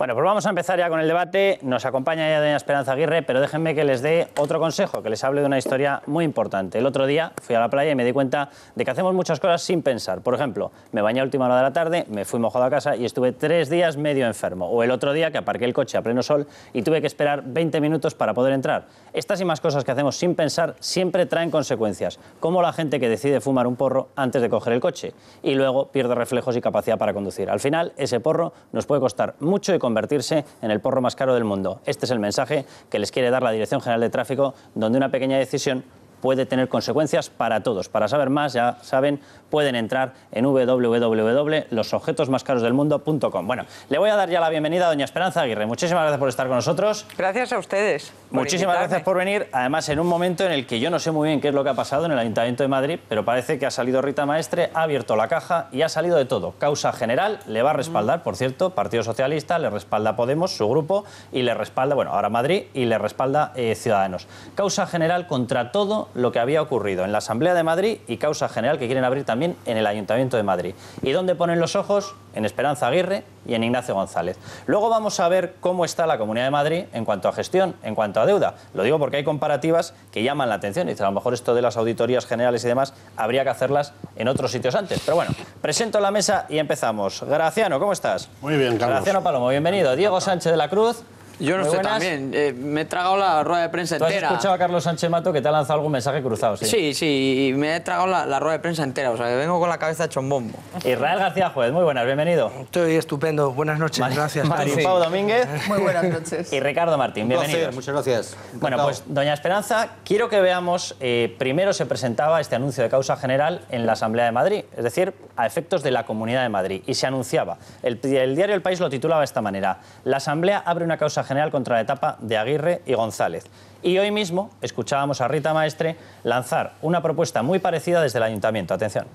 Bueno, pues vamos a empezar ya con el debate. Nos acompaña ya doña Esperanza Aguirre, pero déjenme que les dé otro consejo, que les hable de una historia muy importante. El otro día fui a la playa y me di cuenta de que hacemos muchas cosas sin pensar. Por ejemplo, me bañé a última hora de la tarde, me fui mojado a casa y estuve 3 días medio enfermo. O el otro día que aparqué el coche a pleno sol y tuve que esperar 20 minutos para poder entrar. Estas y más cosas que hacemos sin pensar siempre traen consecuencias, como la gente que decide fumar un porro antes de coger el coche y luego pierde reflejos y capacidad para conducir. Al final, ese porro nos puede costar mucho y convertirse en el porro más caro del mundo. Este es el mensaje que les quiere dar la Dirección General de Tráfico, donde una pequeña decisión puede tener consecuencias para todos. Para saber más, ya saben, pueden entrar en www.losobjetosmascarosdelmundo.com. Bueno, le voy a dar ya la bienvenida a doña Esperanza Aguirre. Muchísimas gracias por estar con nosotros. Gracias a ustedes. Muchísimas gracias por venir, además en un momento en el que yo no sé muy bien qué es lo que ha pasado en el Ayuntamiento de Madrid, pero parece que ha salido Rita Maestre, ha abierto la caja y ha salido de todo. Causa general, le va a respaldar, por cierto, Partido Socialista, le respalda Podemos, su grupo, y le respalda, bueno, ahora Madrid, y le respalda Ciudadanos. Causa general contra todo lo que había ocurrido en la Asamblea de Madrid y causa general que quieren abrir también en el Ayuntamiento de Madrid. ¿Y dónde ponen los ojos? En Esperanza Aguirre y en Ignacio González. Luego vamos a ver cómo está la Comunidad de Madrid en cuanto a gestión, en cuanto a deuda. Lo digo porque hay comparativas que llaman la atención. Dice, a lo mejor esto de las auditorías generales y demás habría que hacerlas en otros sitios antes. Pero bueno, presento la mesa y empezamos. Graciano, ¿cómo estás? Muy bien, Carlos. Graciano Palomo, bienvenido. Diego Sánchez de la Cruz. Yo no sé también, me he tragado la rueda de prensa entera. ¿Tú has escuchado a Carlos Sánchez Mato que te ha lanzado algún mensaje cruzado? Sí, sí, me he tragado la rueda de prensa entera, o sea que vengo con la cabeza chombombo. Israel García Juez, muy buenas, bienvenido. Estoy estupendo, buenas noches, gracias. Maripau Domínguez. Muy buenas noches. Y Ricardo Martín, bienvenidos. Muchas gracias. Bueno, pues doña Esperanza, quiero que veamos, primero se presentaba este anuncio de causa general en la Asamblea de Madrid, es decir, a efectos de la Comunidad de Madrid, y se anunciaba. El diario El País lo titulaba de esta manera: la Asamblea abre una causa general contra la etapa de Aguirre y González. Y hoy mismo escuchábamos a Rita Maestre lanzar una propuesta muy parecida desde el Ayuntamiento. Atención.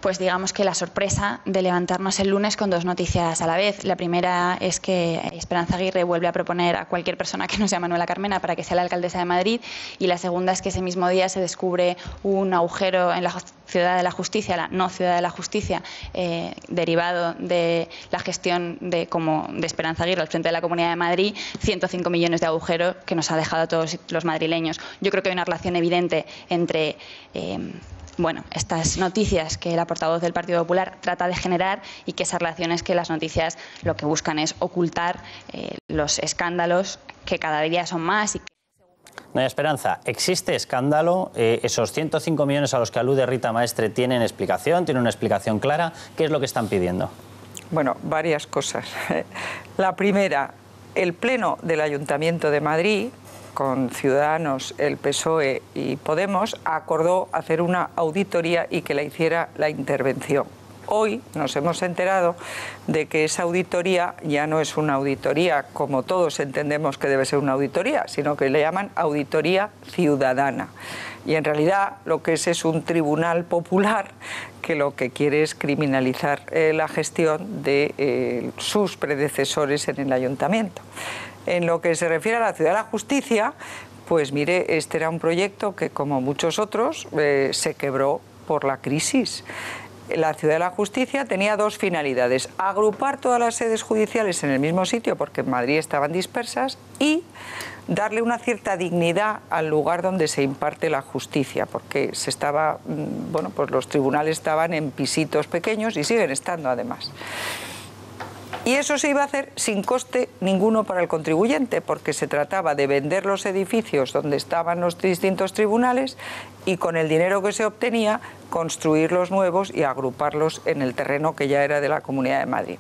Pues digamos que la sorpresa de levantarnos el lunes con 2 noticias a la vez. La primera es que Esperanza Aguirre vuelve a proponer a cualquier persona que no sea Manuela Carmena para que sea la alcaldesa de Madrid, y la segunda es que ese mismo día se descubre un agujero en la Ciudad de la Justicia, la no Ciudad de la Justicia, derivado de la gestión de Esperanza Aguirre al frente de la Comunidad de Madrid, 105 millones de agujero que nos ha dejado a todos los madrileños. Yo creo que hay una relación evidente entre estas noticias que la portavoz del Partido Popular trata de generar, y que esas relaciones, que las noticias lo que buscan es ocultar los escándalos que cada día son más. Doña Esperanza, ¿existe escándalo? ¿Esos 105 millones a los que alude Rita Maestre tienen explicación? ¿Tienen una explicación clara? ¿Qué es lo que están pidiendo? Bueno, varias cosas. La primera, el Pleno del Ayuntamiento de Madrid, con Ciudadanos, el PSOE y Podemos, acordó hacer una auditoría y que la hiciera la intervención. Hoy nos hemos enterado de que esa auditoría ya no es una auditoría como todos entendemos que debe ser una auditoría, sino que le llaman auditoría ciudadana. Y en realidad lo que es un tribunal popular que lo que quiere es criminalizar la gestión de sus predecesores en el ayuntamiento. En lo que se refiere a la Ciudad de la Justicia, pues mire, este era un proyecto que, como muchos otros, se quebró por la crisis. La Ciudad de la Justicia tenía 2 finalidades: agrupar todas las sedes judiciales en el mismo sitio, porque en Madrid estaban dispersas, y darle una cierta dignidad al lugar donde se imparte la justicia, porque pues los tribunales estaban en pisitos pequeños y siguen estando además. Y eso se iba a hacer sin coste ninguno para el contribuyente, porque se trataba de vender los edificios donde estaban los distintos tribunales y con el dinero que se obtenía construir los nuevos y agruparlos en el terreno que ya era de la Comunidad de Madrid.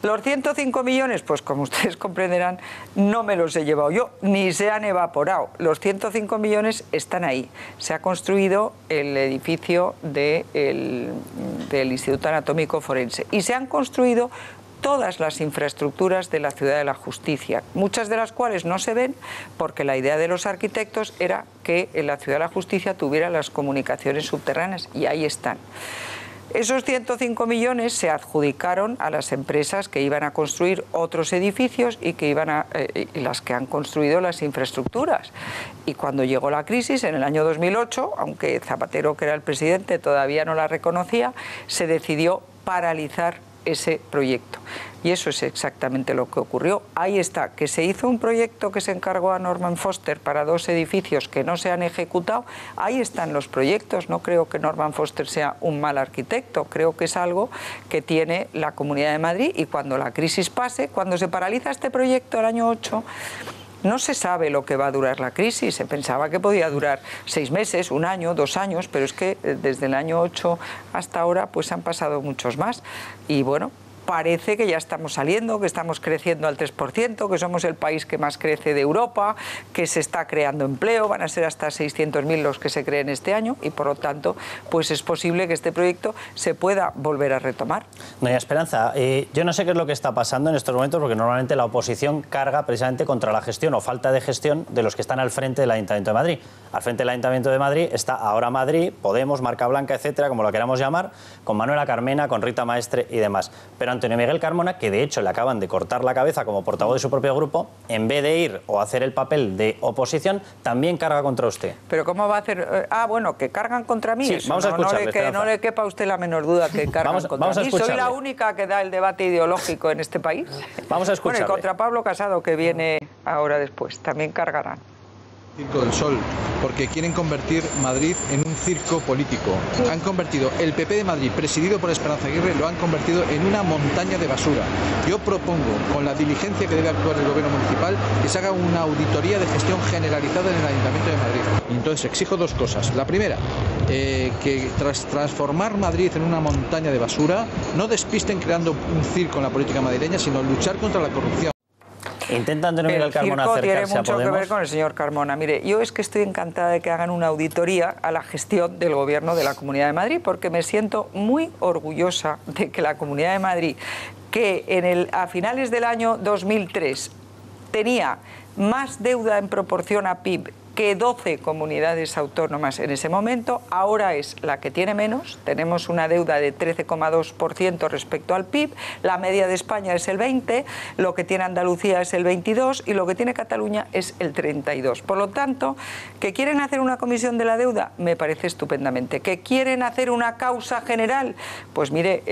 Los 105 millones, pues como ustedes comprenderán, no me los he llevado yo, ni se han evaporado. Los 105 millones están ahí. Se ha construido el edificio del Instituto Anatómico Forense y se han construido todas las infraestructuras de la Ciudad de la Justicia, muchas de las cuales no se ven porque la idea de los arquitectos era que en la Ciudad de la Justicia tuviera las comunicaciones subterráneas, y ahí están. Esos 105 millones se adjudicaron a las empresas que iban a construir otros edificios y las que han construido las infraestructuras. Y cuando llegó la crisis, en el año 2008, aunque Zapatero, que era el presidente, todavía no la reconocía, se decidió paralizar ese proyecto. Y eso es exactamente lo que ocurrió. Ahí está, que se hizo un proyecto que se encargó a Norman Foster para 2 edificios que no se han ejecutado. Ahí están los proyectos. No creo que Norman Foster sea un mal arquitecto. Creo que es algo que tiene la Comunidad de Madrid, y cuando la crisis pase, cuando se paraliza este proyecto el año 8, no se sabe lo que va a durar la crisis. Se pensaba que podía durar 6 meses, 1 año, 2 años, pero es que desde el año 8 hasta ahora pues han pasado muchos más. Y bueno, parece que ya estamos saliendo, que estamos creciendo al 3%, que somos el país que más crece de Europa, que se está creando empleo, van a ser hasta 600.000 los que se creen este año, y por lo tanto pues es posible que este proyecto se pueda volver a retomar. Doña Esperanza, yo no sé qué es lo que está pasando en estos momentos, porque normalmente la oposición carga precisamente contra la gestión o falta de gestión de los que están al frente del Ayuntamiento de Madrid. Al frente del Ayuntamiento de Madrid está Ahora Madrid, Podemos, Marca Blanca, etcétera, como lo queramos llamar, con Manuela Carmena, con Rita Maestre y demás. Pero Antonio Miguel Carmona, que de hecho le acaban de cortar la cabeza como portavoz de su propio grupo, en vez de ir o hacer el papel de oposición, también carga contra usted. ¿Pero cómo va a hacer? Bueno, que cargan contra mí. Sí, Eso, vamos a escucharle, no le quepa a usted la menor duda que cargan contra mí. ¿Soy la única que da el debate ideológico en este país? Vamos a escucharle. Bueno, y contra Pablo Casado, que viene ahora después, también cargarán. Circo del Sol, porque quieren convertir Madrid en un circo político. Han convertido el PP de Madrid, presidido por Esperanza Aguirre, lo han convertido en una montaña de basura. Yo propongo, con la diligencia que debe actuar el gobierno municipal, que se haga una auditoría de gestión generalizada en el Ayuntamiento de Madrid. Y entonces exijo 2 cosas. La primera, que tras transformar Madrid en una montaña de basura, no despisten creando un circo en la política madrileña, sino luchar contra la corrupción. Intenta Antonio Miguel Carmona acercarse a Podemos. Tiene mucho que ver con el señor Carmona. Mire, yo es que estoy encantada de que hagan una auditoría a la gestión del gobierno de la Comunidad de Madrid, porque me siento muy orgullosa de que la Comunidad de Madrid, que a finales del año 2003 tenía más deuda en proporción a PIB que 12 comunidades autónomas en ese momento, ahora es la que tiene menos. Tenemos una deuda de 13,2% respecto al PIB, la media de España es el 20%, lo que tiene Andalucía es el 22% y lo que tiene Cataluña es el 32%. Por lo tanto, ¿que quieren hacer una comisión de la deuda? Me parece estupendamente. ¿Que quieren hacer una causa general? Pues mire,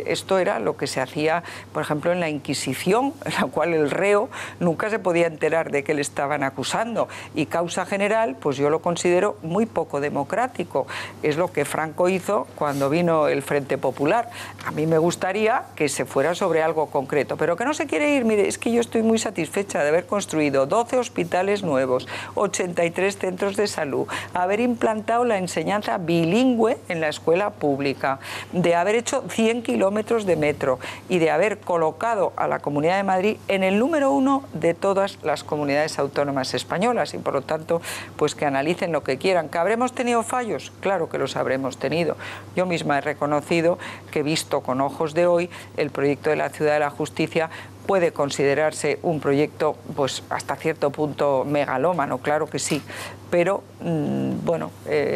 esto era lo que se hacía, por ejemplo, en la Inquisición, en la cual el reo nunca se podía enterar de que le estaban acusando, y causa general, pues yo lo considero muy poco democrático. Es lo que Franco hizo cuando vino el Frente Popular. A mí me gustaría que se fuera sobre algo concreto, pero que no se quiere ir. Mire, es que yo estoy muy satisfecha de haber construido 12 hospitales nuevos, 83 centros de salud, haber implantado la enseñanza bilingüe en la escuela pública, de haber hecho 100 kilómetros de metro y de haber colocado a la Comunidad de Madrid en el número 1 de todas las comunidades autónomas españolas, y por lo tanto pues que analicen lo que quieran. ¿Que habremos tenido fallos? Claro que los habremos tenido. Yo misma he reconocido que, visto con ojos de hoy, el proyecto de la Ciudad de la Justicia puede considerarse un proyecto pues hasta cierto punto megalómano, claro que sí, pero bueno,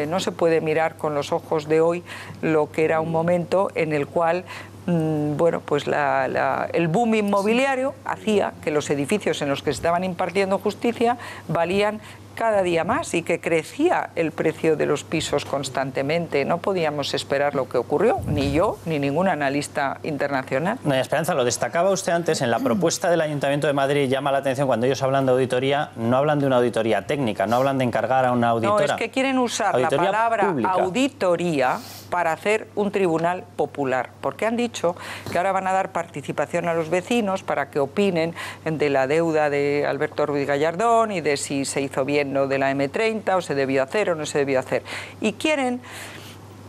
no se puede mirar con los ojos de hoy lo que era un momento en el cual bueno, pues el boom inmobiliario hacía que los edificios en los que se estaban impartiendo justicia valían cada día más y que crecía el precio de los pisos constantemente. No podíamos esperar lo que ocurrió, ni yo ni ningún analista internacional. Doña Esperanza, lo destacaba usted antes, en la propuesta del Ayuntamiento de Madrid llama la atención cuando ellos hablan de auditoría, no hablan de una auditoría técnica, no hablan de encargar a una auditora. No, es que quieren usar la palabra pública, auditoría, para hacer un tribunal popular, porque han dicho que ahora van a dar participación a los vecinos para que opinen de la deuda de Alberto Ruiz Gallardón y de si se hizo bien lo de la M30 o se debió hacer o no se debió hacer. Y quieren,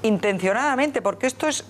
intencionadamente, porque esto es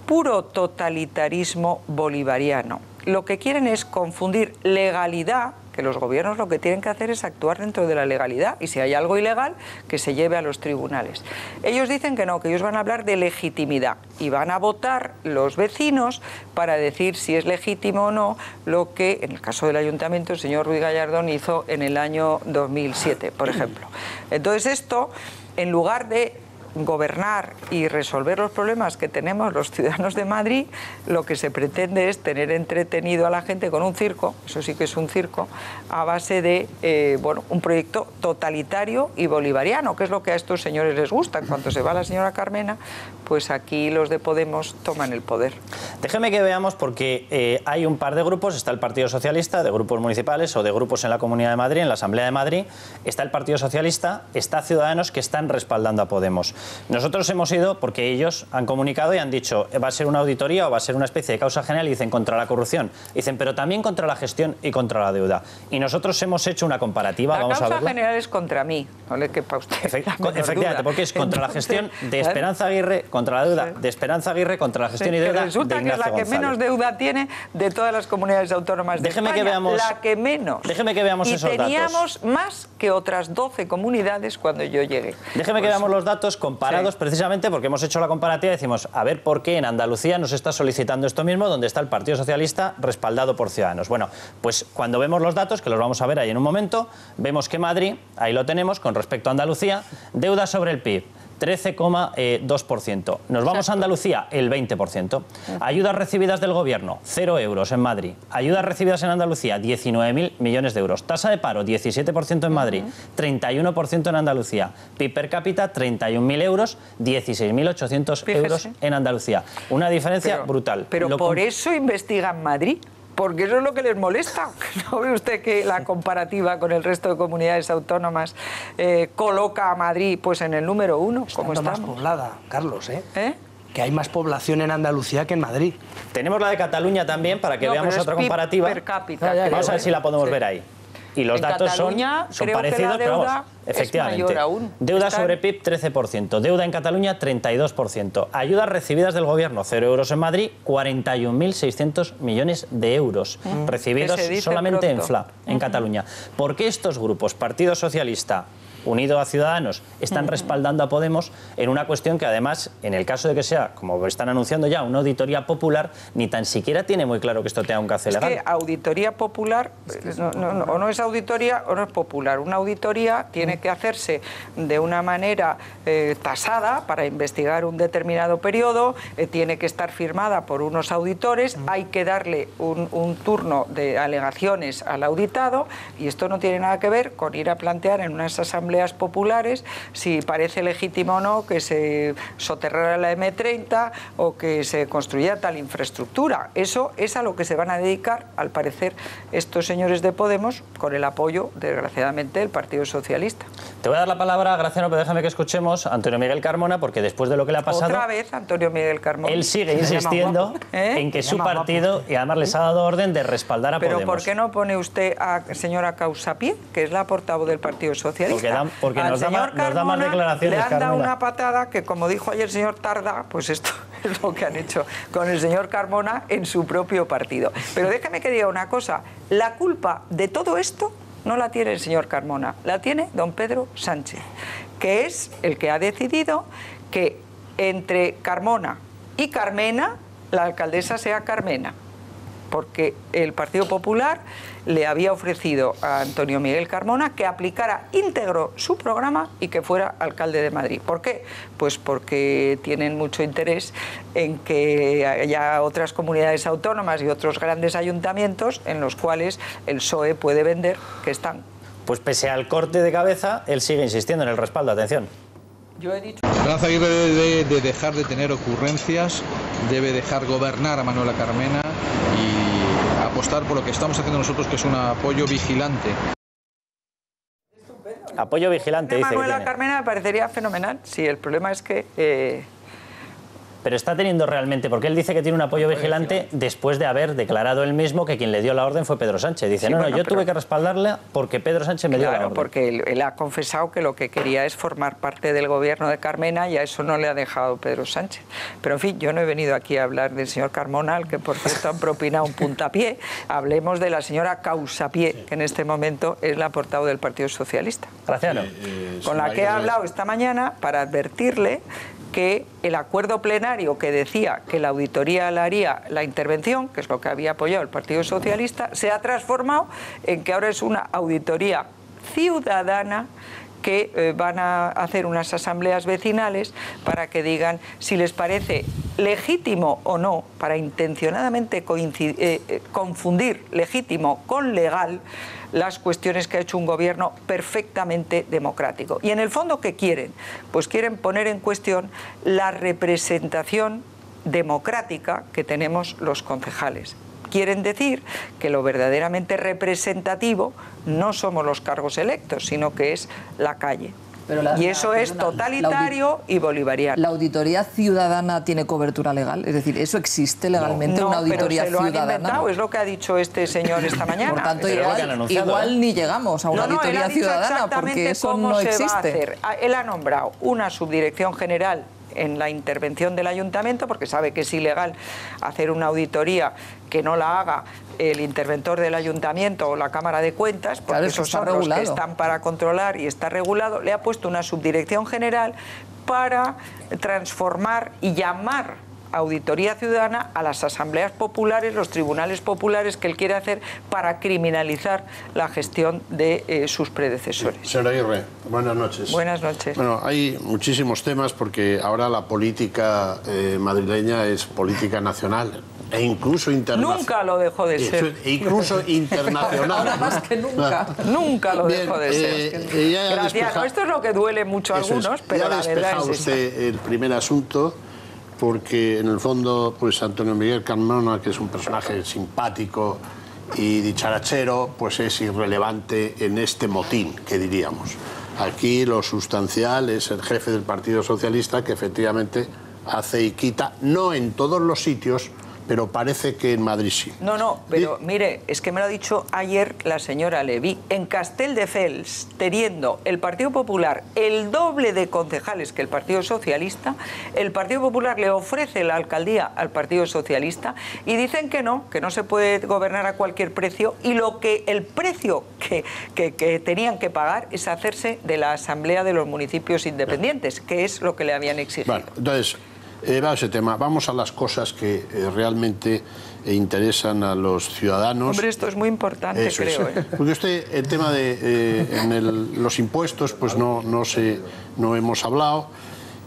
puro totalitarismo bolivariano, lo que quieren es confundir legalidad, que los gobiernos lo que tienen que hacer es actuar dentro de la legalidad, y si hay algo ilegal, que se lleve a los tribunales. Ellos dicen que no, que ellos van a hablar de legitimidad y van a votar los vecinos para decir si es legítimo o no lo que, en el caso del ayuntamiento, el señor Ruiz Gallardón hizo en el año 2007, por ejemplo. Entonces esto, en lugar de gobernar y resolver los problemas que tenemos los ciudadanos de Madrid, lo que se pretende es tener entretenido a la gente con un circo, eso sí que es un circo, a base de bueno, un proyecto totalitario y bolivariano, que es lo que a estos señores les gusta. En cuanto se va la señora Carmena, pues aquí los de Podemos toman el poder. Déjeme que veamos, porque hay un par de grupos. Está el Partido Socialista, de grupos municipales o de grupos en la Comunidad de Madrid, en la Asamblea de Madrid. Está el Partido Socialista, está Ciudadanos, que están respaldando a Podemos. Nosotros hemos ido porque ellos han comunicado y han dicho va a ser una auditoría o va a ser una especie de causa general, y dicen contra la corrupción, dicen pero también contra la gestión y contra la deuda. Y nosotros hemos hecho una comparativa. La vamos a causa verla. general es contra mí, no le quepa a usted. Efectivamente, porque es contra la gestión de Esperanza Aguirre, contra la deuda de Esperanza Aguirre, contra la gestión y deuda resulta de que es Ignacio la que González. menos deuda tiene de todas las comunidades autónomas de Déjeme España. que veamos, la que menos. Déjeme que veamos esos datos. Y teníamos más que otras 12 comunidades cuando yo llegué. Déjeme que veamos los datos comparados, precisamente porque hemos hecho la comparativa y decimos, a ver por qué en Andalucía nos está solicitando esto mismo, donde está el Partido Socialista respaldado por Ciudadanos. Bueno, pues cuando vemos los datos, que los vamos a ver ahí en un momento, vemos que Madrid, ahí lo tenemos, con respecto a Andalucía, deuda sobre el PIB, 13,2%. Nos vamos a Andalucía, el 20%. Ayudas recibidas del Gobierno, 0 euros en Madrid. Ayudas recibidas en Andalucía, 19.000 millones de euros. Tasa de paro, 17% en Madrid, 31% en Andalucía. PIB per cápita, 31.000 euros, 16.800 euros en Andalucía. Una diferencia brutal. Pero por eso investigan Madrid. Porque eso es lo que les molesta. ¿No ve usted que la comparativa con el resto de comunidades autónomas coloca a Madrid pues en el número 1? Como está más poblada, Carlos, que hay más población en Andalucía que en Madrid. Tenemos la de Cataluña también, para que veamos otra comparativa. Per cápita, vamos a ver si la podemos ver ahí. Y los datos son parecidos, pero vamos, efectivamente. Deuda sobre PIB, 13%. Deuda en Cataluña, 32%. Ayudas recibidas del Gobierno, 0 euros en Madrid, 41.600 millones de euros recibidos solamente en FLA, en Cataluña. ¿Por qué estos grupos, Partido Socialista, unido a Ciudadanos, están respaldando a Podemos en una cuestión que además, en el caso de que sea, como están anunciando ya, una auditoría popular, ni tan siquiera tiene muy claro que esto tenga un cauce legal? Es que auditoría popular, o no es auditoría o no es popular. Una auditoría tiene que hacerse de una manera tasada para investigar un determinado periodo, tiene que estar firmada por unos auditores, hay que darle un turno de alegaciones al auditado, y esto no tiene nada que ver con ir a plantear en unas asambleas populares si parece legítimo o no que se soterrara la M30 o que se construyera tal infraestructura. Eso es a lo que se van a dedicar, al parecer, estos señores de Podemos, con el apoyo, desgraciadamente, del Partido Socialista. Te voy a dar la palabra, Graciano, pero déjame que escuchemos a Antonio Miguel Carmona, porque después de lo que le ha pasado... Otra vez Antonio Miguel Carmona. Él sigue insistiendo en que su partido, y además les ha dado orden de respaldar a Podemos. Pero ¿por qué no pone usted a señora Causapié, que es la portavoz del Partido Socialista? Porque nos da más declaraciones, le han dado Carmona. una patada que, como dijo ayer el señor Tarda, pues esto es lo que han hecho con el señor Carmona en su propio partido. Pero déjame que diga una cosa, la culpa de todo esto no la tiene el señor Carmona, la tiene don Pedro Sánchez, que es el que ha decidido que entre Carmona y Carmena, la alcaldesa sea Carmena, porque el Partido Popular le había ofrecido a Antonio Miguel Carmona que aplicara íntegro su programa y que fuera alcalde de Madrid. ¿Por qué? Pues porque tienen mucho interés en que haya otras comunidades autónomas y otros grandes ayuntamientos en los cuales el PSOE puede vender que están. Pues pese al corte de cabeza, él sigue insistiendo en el respaldo. Atención. Yo he dicho... Esperanza Aguirre debe de dejar de tener ocurrencias, debe dejar gobernar a Manuela Carmena y apostar por lo que estamos haciendo nosotros, que es un apoyo vigilante. Apoyo vigilante, dice. Manuela Carmena me parecería fenomenal. Sí, el problema es que... Pero está teniendo realmente, porque él dice que tiene un apoyo vigilante después de haber declarado él mismo que quien le dio la orden fue Pedro Sánchez. Dice, sí, yo tuve que respaldarla porque Pedro Sánchez me dio la orden. Porque él ha confesado que lo que quería es formar parte del gobierno de Carmena, y a eso no le ha dejado Pedro Sánchez. Pero en fin, yo no he venido aquí a hablar del señor Carmona, al que por cierto han propinado un puntapié. Hablemos de la señora Causapié, que en este momento es la portavoz del Partido Socialista. Graciano. Con la que he hablado esta mañana para advertirle que el acuerdo plenario que decía que la auditoría le haría la intervención, que es lo que había apoyado el Partido Socialista, se ha transformado en que ahora es una auditoría ciudadana que van a hacer unas asambleas vecinales para que digan si les parece legítimo o no, para intencionadamente confundir legítimo con legal las cuestiones que ha hecho un gobierno perfectamente democrático. Y en el fondo, ¿qué quieren? Pues quieren poner en cuestión la representación democrática que tenemos los concejales. Quieren decir que lo verdaderamente representativo no somos los cargos electos, sino que es la calle. Y eso es totalitario y bolivariano. ¿La auditoría ciudadana tiene cobertura legal? Es decir, ¿eso existe legalmente, una auditoría pero se lo ciudadana? Han inventado, es lo que ha dicho este señor esta mañana. Por tanto, igual ni llegamos a una auditoría ciudadana, porque eso no existe. Él ha nombrado una subdirección general en la intervención del ayuntamiento, porque sabe que es ilegal hacer una auditoría que no la haga el interventor del ayuntamiento o la Cámara de Cuentas, porque esos son los que están para controlar y está regulado. Le ha puesto una subdirección general para transformar y llamar auditoría ciudadana a las asambleas populares, los tribunales populares que él quiere hacer para criminalizar la gestión de sus predecesores. Señora Aguirre, buenas noches. Buenas noches. Bueno, hay muchísimos temas porque ahora la política madrileña es política nacional e incluso internacional. Nunca lo dejó de ser. E incluso internacional. Ahora más que nunca. Nunca lo dejó de ser. Gracias. Esto es lo que duele mucho a algunos, pero la verdad es usted el primer asunto, porque en el fondo, pues Antonio Miguel Carmona, que es un personaje simpático y dicharachero, pues es irrelevante en este motín, que diríamos. Aquí lo sustancial es el jefe del Partido Socialista, que efectivamente hace y quita, no en todos los sitios, pero parece que en Madrid sí. No, pero mire, es que me lo ha dicho ayer la señora Levy. En Castelldefels, teniendo el Partido Popular el doble de concejales que el Partido Socialista, el Partido Popular le ofrece la alcaldía al Partido Socialista y dicen que no se puede gobernar a cualquier precio, y el precio que tenían que pagar es hacerse de la Asamblea de los Municipios Independientes, que es lo que le habían exigido. Bueno, entonces, va ese tema. Vamos a las cosas que realmente interesan a los ciudadanos. Hombre, esto es muy importante, eso creo. Porque usted, el tema de los impuestos, pues no hemos hablado.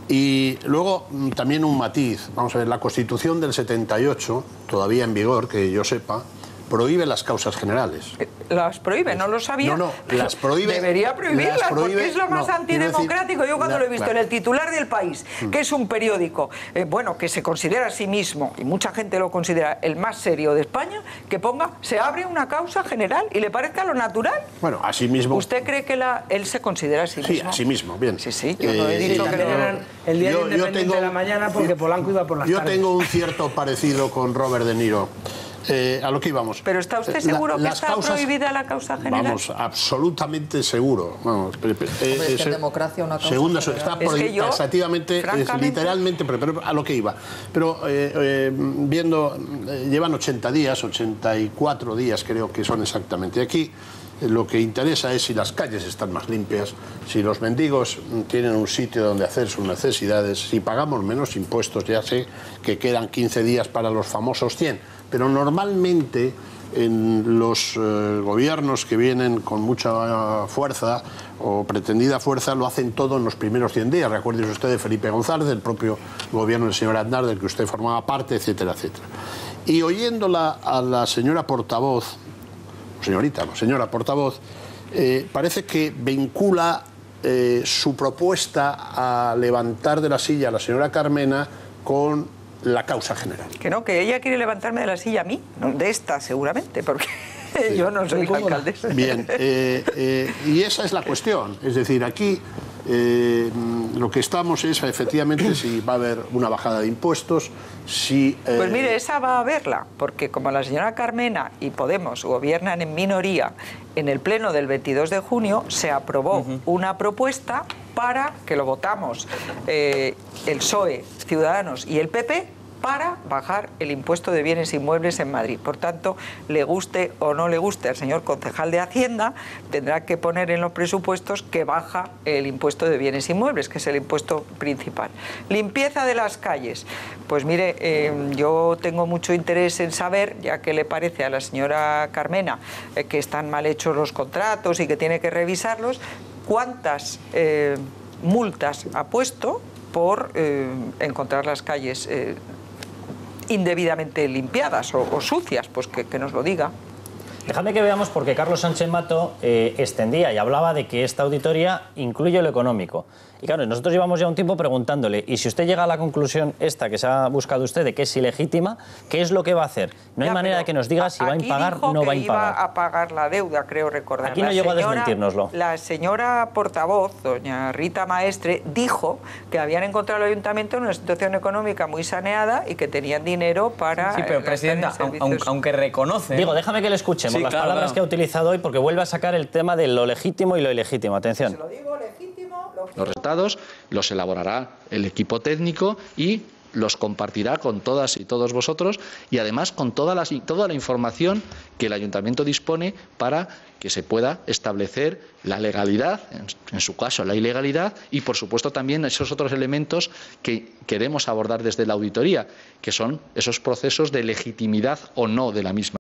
Y luego también un matiz. Vamos a ver, la Constitución del 78, todavía en vigor, que yo sepa, prohíbe las causas generales. ¿Las prohíbe? No lo sabía. No, las prohíbe. Debería prohibirlas, porque es lo más antidemocrático. Yo cuando lo he visto en El Titular del País, que es un periódico, que se considera a sí mismo, y mucha gente lo considera el más serio de España, que ponga, se abre una causa general y le parezca lo natural. Bueno, a sí mismo. ¿Usted cree que él se considera a sí mismo? Sí, a sí mismo, bien. Sí, yo no he dicho que no. El día Independiente de la mañana, porque Polanco iba por las tardes. Yo tengo un cierto parecido con Robert De Niro. A lo que íbamos. ¿Pero está usted seguro que está prohibida la causa general? Vamos, absolutamente seguro. Vamos, es que en democracia una causa está prohibida, taxativamente, literalmente, pero a lo que iba. Pero viendo, llevan 80 días, 84 días creo que son exactamente. Aquí lo que interesa es si las calles están más limpias, si los mendigos tienen un sitio donde hacer sus necesidades, si pagamos menos impuestos. Ya sé que quedan 15 días para los famosos 100. Pero normalmente en los gobiernos que vienen con mucha fuerza o pretendida fuerza lo hacen todo en los primeros 100 días. Recuérdese usted de Felipe González, del propio gobierno del señor Aznar, del que usted formaba parte, etcétera, etcétera. Y oyéndola a la señora portavoz, señora portavoz, parece que vincula su propuesta a levantar de la silla a la señora Carmena con la causa general. Que ella quiere levantarme de la silla a mí, no, de esta seguramente, porque yo no soy la alcaldesa. Bien, y esa es la cuestión. Es decir, aquí lo que estamos es efectivamente si va a haber una bajada de impuestos, si... Pues mire, esa va a haberla, porque como la señora Carmena y Podemos gobiernan en minoría, en el pleno del 22 de junio se aprobó una propuesta para que lo votamos el PSOE, Ciudadanos y el PP, para bajar el impuesto de bienes inmuebles en Madrid. Por tanto, le guste o no le guste al señor concejal de Hacienda, tendrá que poner en los presupuestos que baja el impuesto de bienes inmuebles, que es el impuesto principal. Limpieza de las calles. Pues mire, yo tengo mucho interés en saber, ya que le parece a la señora Carmena que están mal hechos los contratos y que tiene que revisarlos, cuántas multas ha puesto por encontrar las calles indebidamente limpiadas o sucias, pues que nos lo diga. Dejadme que veamos, porque Carlos Sánchez Mato extendía y hablaba de que esta auditoría incluye lo económico. Y claro, nosotros llevamos ya un tiempo preguntándole, y si usted llega a la conclusión esta que se ha buscado usted de que es ilegítima, ¿qué es lo que va a hacer? No hay manera de que nos diga si va a impagar o no va a impagar. Iba a pagar la deuda, creo recordar. Aquí no llegó a desmentirnoslo. La señora portavoz, doña Rita Maestre, dijo que habían encontrado el ayuntamiento en una situación económica muy saneada y que tenían dinero para... Sí, pero presidenta, aunque reconoce... Digo, déjame que le escuchemos las palabras que ha utilizado hoy, porque vuelve a sacar el tema de lo legítimo y lo ilegítimo. Atención. Se lo digo, legítimo... Los resultados los elaborará el equipo técnico y los compartirá con todas y todos vosotros, y además con toda la información que el ayuntamiento dispone para que se pueda establecer la legalidad, en su caso la ilegalidad, y por supuesto también esos otros elementos que queremos abordar desde la auditoría, que son esos procesos de legitimidad o no de la misma.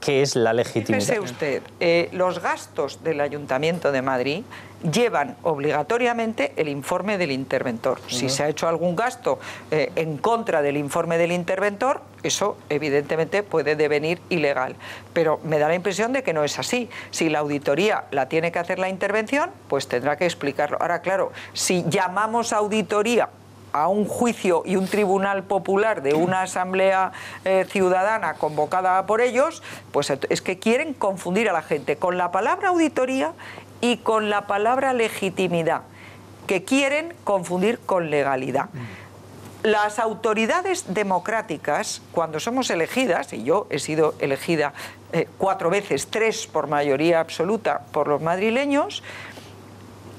¿Qué es la legitimidad? Fíjese usted, los gastos del Ayuntamiento de Madrid llevan obligatoriamente el informe del interventor. Si se ha hecho algún gasto en contra del informe del interventor, eso evidentemente puede devenir ilegal. Pero me da la impresión de que no es así. Si la auditoría la tiene que hacer la intervención, pues tendrá que explicarlo. Ahora, claro, si llamamos auditoría a un juicio y un tribunal popular de una asamblea ciudadana convocada por ellos, pues es que quieren confundir a la gente con la palabra auditoría y con la palabra legitimidad, que quieren confundir con legalidad. Las autoridades democráticas, cuando somos elegidas, y yo he sido elegida 4 veces, 3 por mayoría absoluta por los madrileños,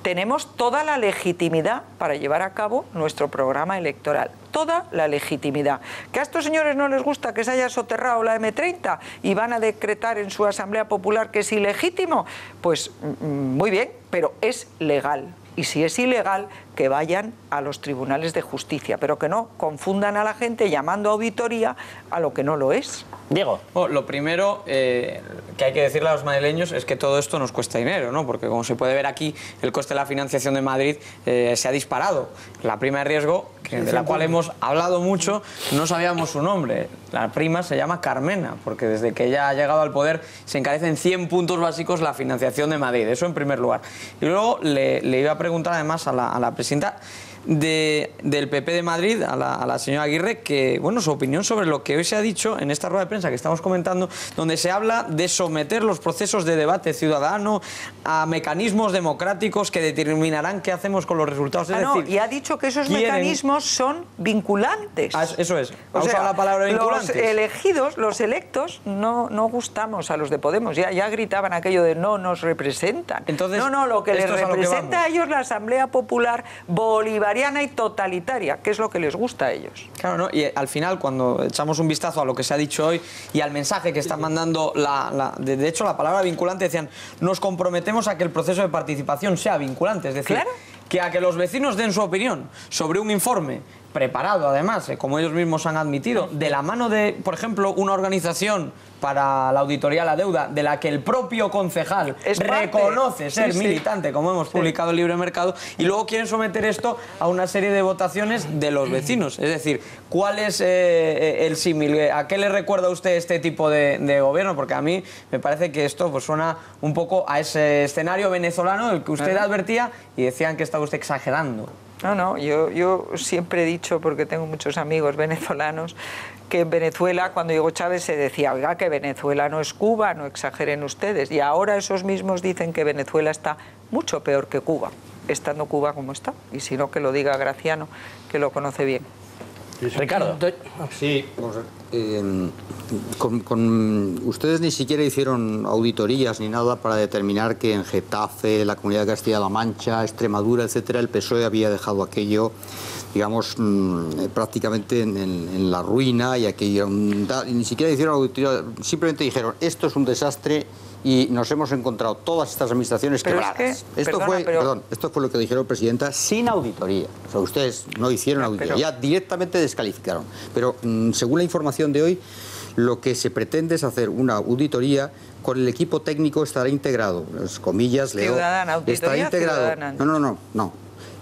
tenemos toda la legitimidad para llevar a cabo nuestro programa electoral. Toda la legitimidad. ¿Que a estos señores no les gusta que se haya soterrado la M30 y van a decretar en su Asamblea Popular que es ilegítimo? Pues muy bien, pero es legal. Y si es ilegal, que vayan a los tribunales de justicia, pero que no confundan a la gente llamando auditoría a lo que no lo es. Diego. Bueno, lo primero que hay que decirle a los madrileños es que todo esto nos cuesta dinero, ¿no? Porque como se puede ver aquí, el coste de la financiación de Madrid se ha disparado. La prima de riesgo, de la cual hemos hablado mucho, no sabíamos su nombre. La prima se llama Carmena, porque desde que ella ha llegado al poder se encarecen 100 puntos básicos la financiación de Madrid. Eso en primer lugar. Y luego le iba a preguntar además a la presidenta del PP de Madrid, a la señora Aguirre, que, bueno, su opinión sobre lo que hoy se ha dicho en esta rueda de prensa que estamos comentando, donde se habla de someter los procesos de debate ciudadano a mecanismos democráticos que determinarán qué hacemos con los resultados. Es decir, y ha dicho que esos mecanismos son vinculantes. Eso es. Ha usado la palabra vinculantes. Los elegidos, los electos, no gustamos a los de Podemos. Ya gritaban aquello de no nos representan. Entonces, lo que les representa a ellos la Asamblea Popular bolivariana y totalitaria, que es lo que les gusta a ellos. Claro, ¿no? Y al final, cuando echamos un vistazo a lo que se ha dicho hoy y al mensaje que están mandando, de hecho, la palabra vinculante, decían, nos comprometemos a que el proceso de participación sea vinculante, es decir, ¿claro? Que a que los vecinos den su opinión sobre un informe preparado, además, como ellos mismos han admitido, de la mano de, por ejemplo, una organización para la auditoría a la deuda, de la que el propio concejal reconoce ser militante, como hemos publicado en Libre Mercado, y luego quieren someter esto a una serie de votaciones de los vecinos. Es decir, ¿cuál es el símil? ¿A qué le recuerda a usted este tipo de gobierno? Porque a mí me parece que esto pues suena un poco a ese escenario venezolano del que usted advertía y decían que estaba usted exagerando. No, yo siempre he dicho, porque tengo muchos amigos venezolanos, que en Venezuela, cuando llegó Chávez, se decía, oiga, que Venezuela no es Cuba, no exageren ustedes. Y ahora esos mismos dicen que Venezuela está mucho peor que Cuba, estando Cuba como está. Y si no, que lo diga Graciano, que lo conoce bien. Ricardo. Sí, ustedes ni siquiera hicieron auditorías ni nada para determinar que en Getafe, la Comunidad de Castilla-La Mancha, Extremadura, etcétera, el PSOE había dejado aquello, digamos, prácticamente en la ruina, y aquello, ni siquiera hicieron auditoría, simplemente dijeron, esto es un desastre y nos hemos encontrado todas estas administraciones quebradas. Esto fue lo que dijeron, presidenta, sin auditoría. O sea, ustedes no hicieron auditoría, ya directamente descalificaron. Pero según la información de hoy, lo que se pretende es hacer una auditoría con el equipo técnico, estará integrado, las comillas, leo, estará integrado. No.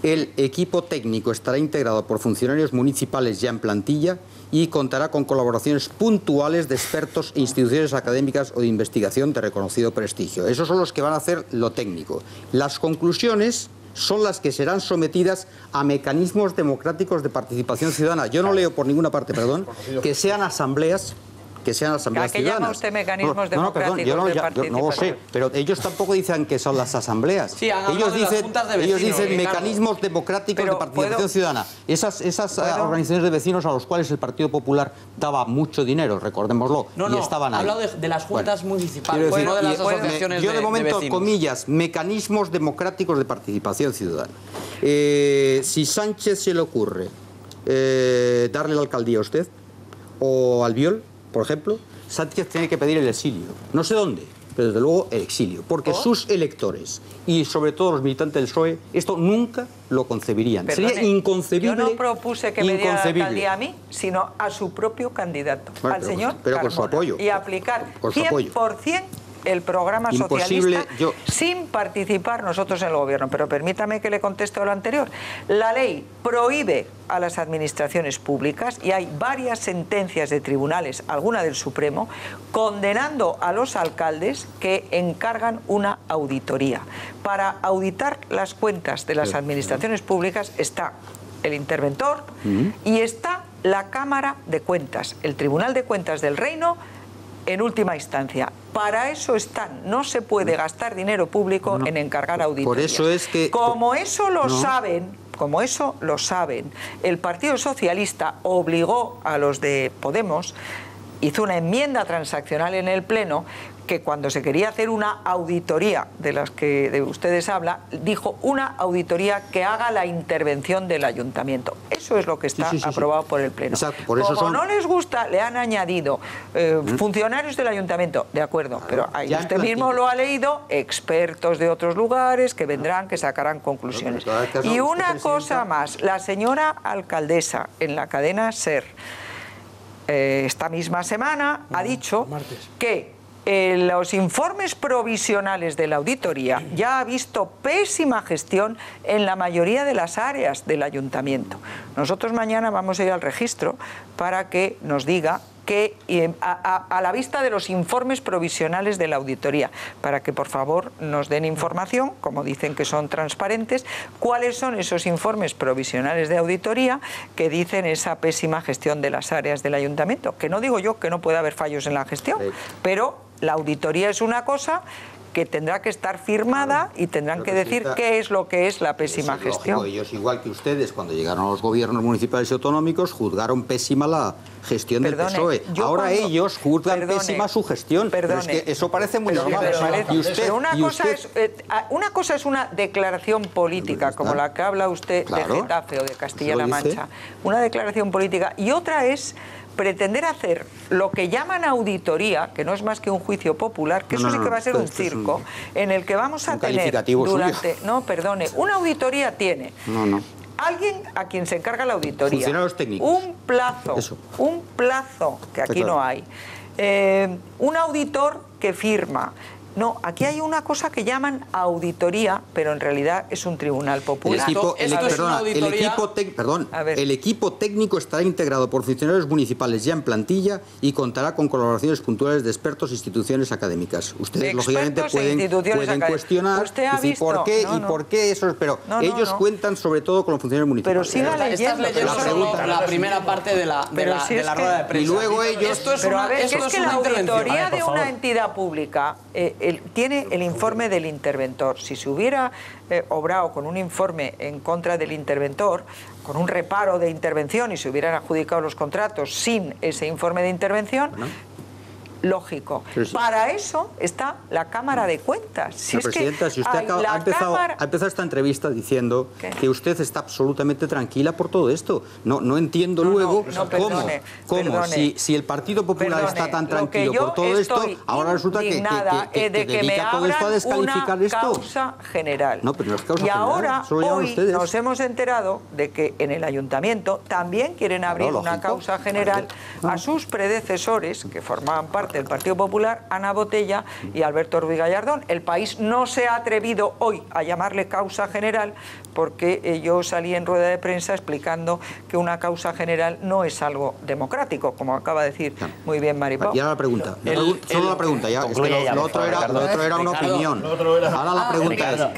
El equipo técnico estará integrado por funcionarios municipales ya en plantilla y contará con colaboraciones puntuales de expertos e instituciones académicas o de investigación de reconocido prestigio. Esos son los que van a hacer lo técnico. Las conclusiones son las que serán sometidas a mecanismos democráticos de participación ciudadana. Yo no leo por ninguna parte, perdón, que sean asambleas ciudadanas. ¿A qué llama usted mecanismos democráticos de participación? No lo sé, pero ellos tampoco dicen que son las asambleas. Sí, ellos dicen mecanismos democráticos de participación ciudadana. Esas organizaciones de vecinos a los cuales el Partido Popular daba mucho dinero, recordémoslo, y estaban ahí. Ha hablado de las juntas municipales, no de las asociaciones de vecinos. Yo de momento, comillas, mecanismos democráticos de participación ciudadana. Si Sánchez se le ocurre darle la alcaldía a usted, o Albiol, por ejemplo, Sánchez tiene que pedir el exilio. No sé dónde, pero desde luego el exilio. Porque sus electores y sobre todo los militantes del PSOE esto nunca lo concebirían. Perdone, sería inconcebible. Yo no propuse que me diera la alcaldía a mí, sino a su propio candidato, al señor pero con su apoyo. Y aplicar 100% el programa socialista sin participar nosotros en el gobierno. Pero permítame que le conteste a lo anterior. La ley prohíbe a las administraciones públicas, y hay varias sentencias de tribunales, alguna del Supremo, condenando a los alcaldes que encargan una auditoría. Para auditar las cuentas de las administraciones públicas está el interventor y está la Cámara de Cuentas, el Tribunal de Cuentas del Reino, en última instancia. Para eso están. No se puede gastar dinero público en encargar auditorías. Por eso es que... Como eso lo saben, el Partido Socialista obligó a los de Podemos, hizo una enmienda transaccional en el Pleno, que cuando se quería hacer una auditoría de las que de ustedes hablan, dijo una auditoría que haga la intervención del ayuntamiento. Eso es lo que está aprobado por el Pleno. Exacto, por eso Como no les gusta, le han añadido funcionarios del ayuntamiento, de acuerdo, pero ahí usted mismo lo ha leído, expertos de otros lugares que vendrán, que sacarán conclusiones. Y una cosa más, la señora alcaldesa en la cadena SER esta misma semana ha dicho que los informes provisionales de la auditoría ya ha visto pésima gestión en la mayoría de las áreas del ayuntamiento. Nosotros mañana vamos a ir al registro para que nos diga que a la vista de los informes provisionales de la auditoría, para que por favor nos den información, como dicen que son transparentes, cuáles son esos informes provisionales de auditoría que dicen esa pésima gestión de las áreas del ayuntamiento. Que no digo yo que no pueda haber fallos en la gestión, pero la auditoría es una cosa que tendrá que estar firmada y tendrán que decir qué es lo que es la pésima gestión. Lógico, ellos, igual que ustedes, cuando llegaron a los gobiernos municipales y autonómicos, juzgaron pésima la gestión del PSOE. Ahora ellos juzgan pésima su gestión. Pero es que eso parece muy normal. Pero una cosa es una declaración política, como la que habla usted de Getafe o de Castilla-La Mancha. Una declaración política. Y otra es pretender hacer lo que llaman auditoría, que no es más que un juicio popular, que eso sí que va a ser un circo, en el que vamos a tener durante... No, perdone, una auditoría tiene... Alguien a quien se encarga la auditoría. Funcionarios técnicos. Un plazo, que aquí no hay. Un auditor que firma. No, aquí hay una cosa que llaman auditoría, pero en realidad es un tribunal popular. El equipo técnico estará integrado por funcionarios municipales ya en plantilla y contará con colaboraciones puntuales de expertos e instituciones académicas. Ustedes, lógicamente, pueden cuestionar decir, ¿por qué eso? Pero ellos cuentan sobre todo con los funcionarios municipales. Pero siga leyendo. La primera parte de la rueda de prensa. Y luego ellos... Es que la auditoría de una entidad pública... tiene el informe del interventor. Si se hubiera obrado con un informe en contra del interventor, con un reparo de intervención, y se hubieran adjudicado los contratos sin ese informe de intervención, lógico. Para eso está la Cámara de Cuentas. Presidenta, si usted ha empezado esta entrevista diciendo que usted está absolutamente tranquila por todo esto. No entiendo luego cómo si el Partido Popular está tan tranquilo por todo esto, ahora resulta que dedica todo esto a descalificar esto. Causa general. No, pero no es causa y general. Ahora, hoy nos hemos enterado de que en el ayuntamiento también quieren abrir una causa general a sus predecesores, que formaban parte parte del Partido Popular, Ana Botella y Alberto Ruiz Gallardón. El País no se ha atrevido hoy a llamarle causa general porque yo salí en rueda de prensa explicando que una causa general no es algo democrático, como acaba de decir muy bien Maripau. Y ahora la pregunta. Solo la pregunta. Ya, es que lo otro era una opinión. Ahora la pregunta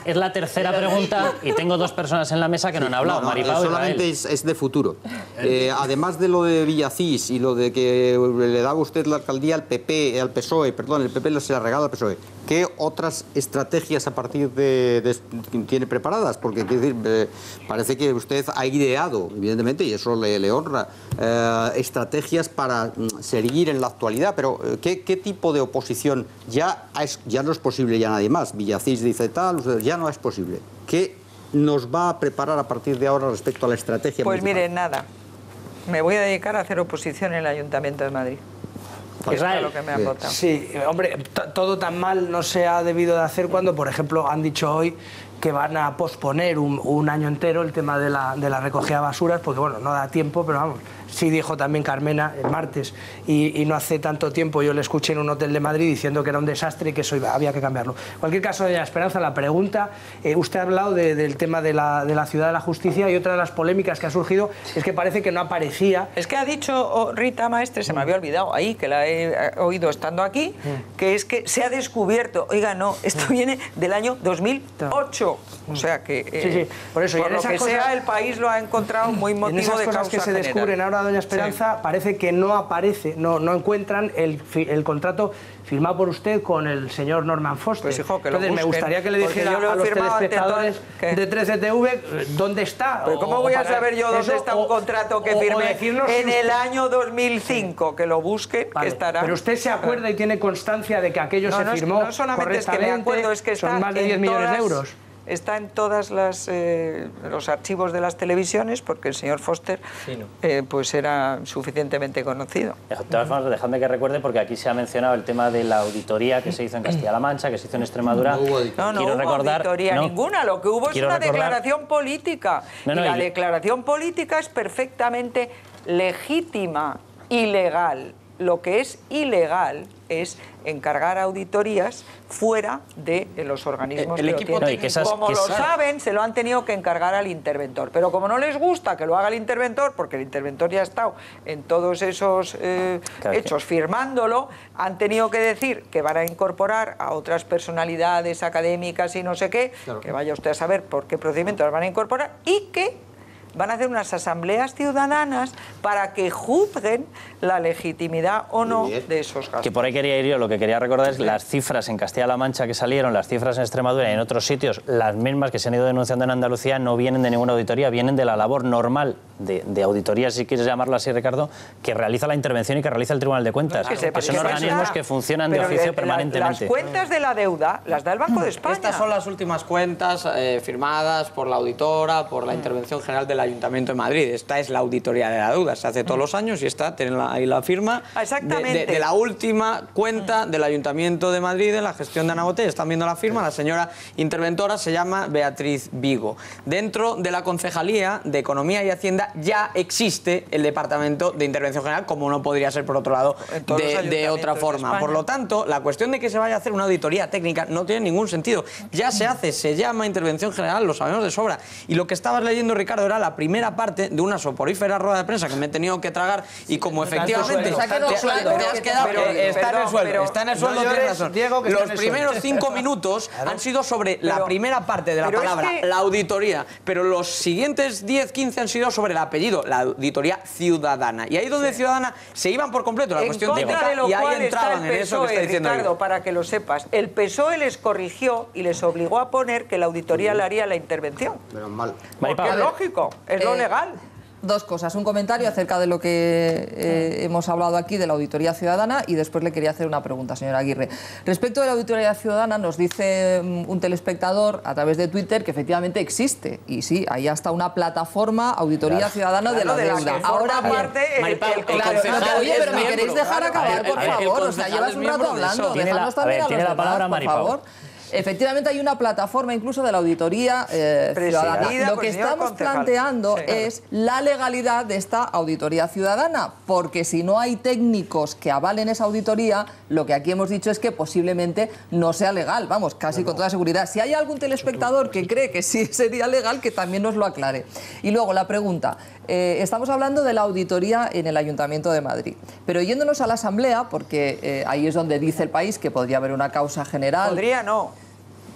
es la tercera pregunta y tengo dos personas en la mesa que no han hablado, Maripau y solamente es de futuro. Además de lo de Villacís y lo de que le daba usted la alcaldía al PP, al PSOE, perdón, el PP se la regala al PSOE, ¿qué otras estrategias a partir de tiene preparadas? Porque quiero decir, parece que usted ha ideado, evidentemente, y eso le honra, estrategias para seguir en la actualidad, pero ¿qué tipo de oposición? Ya no es posible ya nadie más. Villacís dice tal, ya no es posible. ¿Qué nos va a preparar a partir de ahora respecto a la estrategia Pues municipal? mire, nada. Me voy a dedicar a hacer oposición en el Ayuntamiento de Madrid. Es lo que me han votado. Sí, hombre, todo tan mal no se ha debido de hacer cuando, por ejemplo, han dicho hoy que van a posponer un año entero el tema de la recogida de basuras, porque bueno, no da tiempo, pero vamos, sí dijo también Carmena el martes, y no hace tanto tiempo yo le escuché en un hotel de Madrid diciendo que era un desastre y que eso había que cambiarlo. En cualquier caso, doña Esperanza, la pregunta, usted ha hablado del tema de la ciudad de la justicia, y otra de las polémicas que ha surgido es que parece que no aparecía. Es que ha dicho Rita Maestre, se me había olvidado ahí, que la he oído estando aquí, que es que se ha descubierto, oiga, no, esto viene del año 2008. O sea que, sí, por eso, por lo que sea, el País lo ha encontrado muy motivo de causa general. En esas cosas que se descubren ahora, doña Esperanza, parece que no aparece, no encuentran el contrato firmado por usted con el señor Norman Foster. Pues hijo, que lo Entonces, me gustaría que le dijera a los telespectadores de 13TV dónde está. Pero ¿cómo voy a saber yo dónde está un contrato que firmé en el año 2005? Que lo busque, que estará. Pero usted se acuerda y tiene constancia de que aquello se firmó no solamente es que me acuerdo, es que está son más de 10 millones de euros. Está en todos los archivos de las televisiones, porque el señor Foster pues era suficientemente conocido. De todas formas, dejadme que recuerde, porque aquí se ha mencionado el tema de la auditoría que se hizo en Castilla-La Mancha, que se hizo en Extremadura. No hubo auditoría ninguna, lo que hubo es una declaración política. Y la declaración política es perfectamente legítima y legal. Lo que es ilegal es encargar auditorías fuera de los organismos el equipo técnico. Como lo saben, se lo han tenido que encargar al interventor. Pero como no les gusta que lo haga el interventor, porque el interventor ya ha estado en todos esos hechos firmándolo, han tenido que decir que van a incorporar a otras personalidades académicas y no sé qué, que vaya usted a saber por qué procedimiento las van a incorporar, y que van a hacer unas asambleas ciudadanas para que juzguen la legitimidad o no de esos gastos. Que por ahí quería ir yo, lo que quería recordar es las cifras en Castilla-La Mancha que salieron, las cifras en Extremadura y en otros sitios, las mismas que se han ido denunciando en Andalucía, no vienen de ninguna auditoría, vienen de la labor normal de auditoría, si quieres llamarlo así, Ricardo, que realiza la intervención y que realiza el Tribunal de Cuentas, que son organismos que funcionan de oficio permanentemente. Las cuentas de la deuda las da el Banco de España. Estas son las últimas cuentas firmadas por la auditora, por la Intervención General de la Ayuntamiento de Madrid. Esta es la auditoría de la deuda, se hace todos los años y está, tienen ahí la firma de la última cuenta del Ayuntamiento de Madrid en la gestión de Ana Botella. Están viendo la firma, la señora interventora se llama Beatriz Vigo. Dentro de la Concejalía de Economía y Hacienda ya existe el Departamento de Intervención General, como no podría ser por otro lado de otra forma. Por lo tanto, la cuestión de que se vaya a hacer una auditoría técnica no tiene ningún sentido. Ya se hace, se llama Intervención General, lo sabemos de sobra. Y lo que estabas leyendo, Ricardo, era la primera parte de una soporífera rueda de prensa que me he tenido que tragar y como efectivamente te has quedado, está en el sueldo, tienes razón. Los primeros 5 minutos han sido sobre la primera parte de la palabra, la auditoría, pero los siguientes 10-15 han sido sobre el apellido, la auditoría ciudadana. Y ahí donde ciudadana se iban por completo la cuestión técnica y ahí entraban en eso que está diciendo Ricardo, para que lo sepas, el PSOE les corrigió y les obligó a poner que la auditoría le haría la intervención. Menos mal. Porque es lógico, es lo legal. Dos cosas, un comentario acerca de lo que hemos hablado aquí de la auditoría ciudadana y después le quería hacer una pregunta, señora Aguirre. Respecto de la auditoría ciudadana, nos dice un telespectador a través de Twitter que efectivamente existe y sí, hay hasta una plataforma auditoría ciudadana de la deuda. Ahora oye, pero me queréis dejar acabar, por favor, o sea, llevas un rato hablando, déjanos también a los demás, por favor. Efectivamente hay una plataforma incluso de la auditoría ciudadana. Lo que estamos planteando es la legalidad de esta auditoría ciudadana, porque si no hay técnicos que avalen esa auditoría, lo que aquí hemos dicho es que posiblemente no sea legal, vamos, casi con toda seguridad. Si hay algún telespectador que cree que sí sería legal, que también nos lo aclare. Y luego la pregunta, estamos hablando de la auditoría en el Ayuntamiento de Madrid, pero yéndonos a la Asamblea, porque ahí es donde dice el país que podría haber una causa general. Podría no.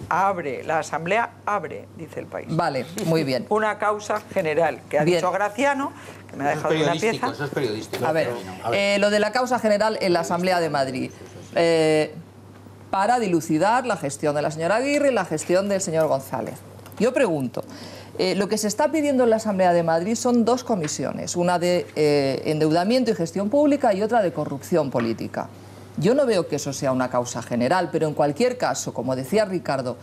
Abre, la Asamblea abre, dice el país. Vale, muy bien. Una causa general, que ha dicho Graciano, que me ha dejado una pieza. Eso es periodístico. A ver, lo de la causa general en la Asamblea de Madrid, para dilucidar la gestión de la señora Aguirre y la gestión del señor González. Yo pregunto, lo que se está pidiendo en la Asamblea de Madrid son dos comisiones, una de endeudamiento y gestión pública y otra de corrupción política. Yo no veo que eso sea una causa general, pero en cualquier caso, como decía Ricardo,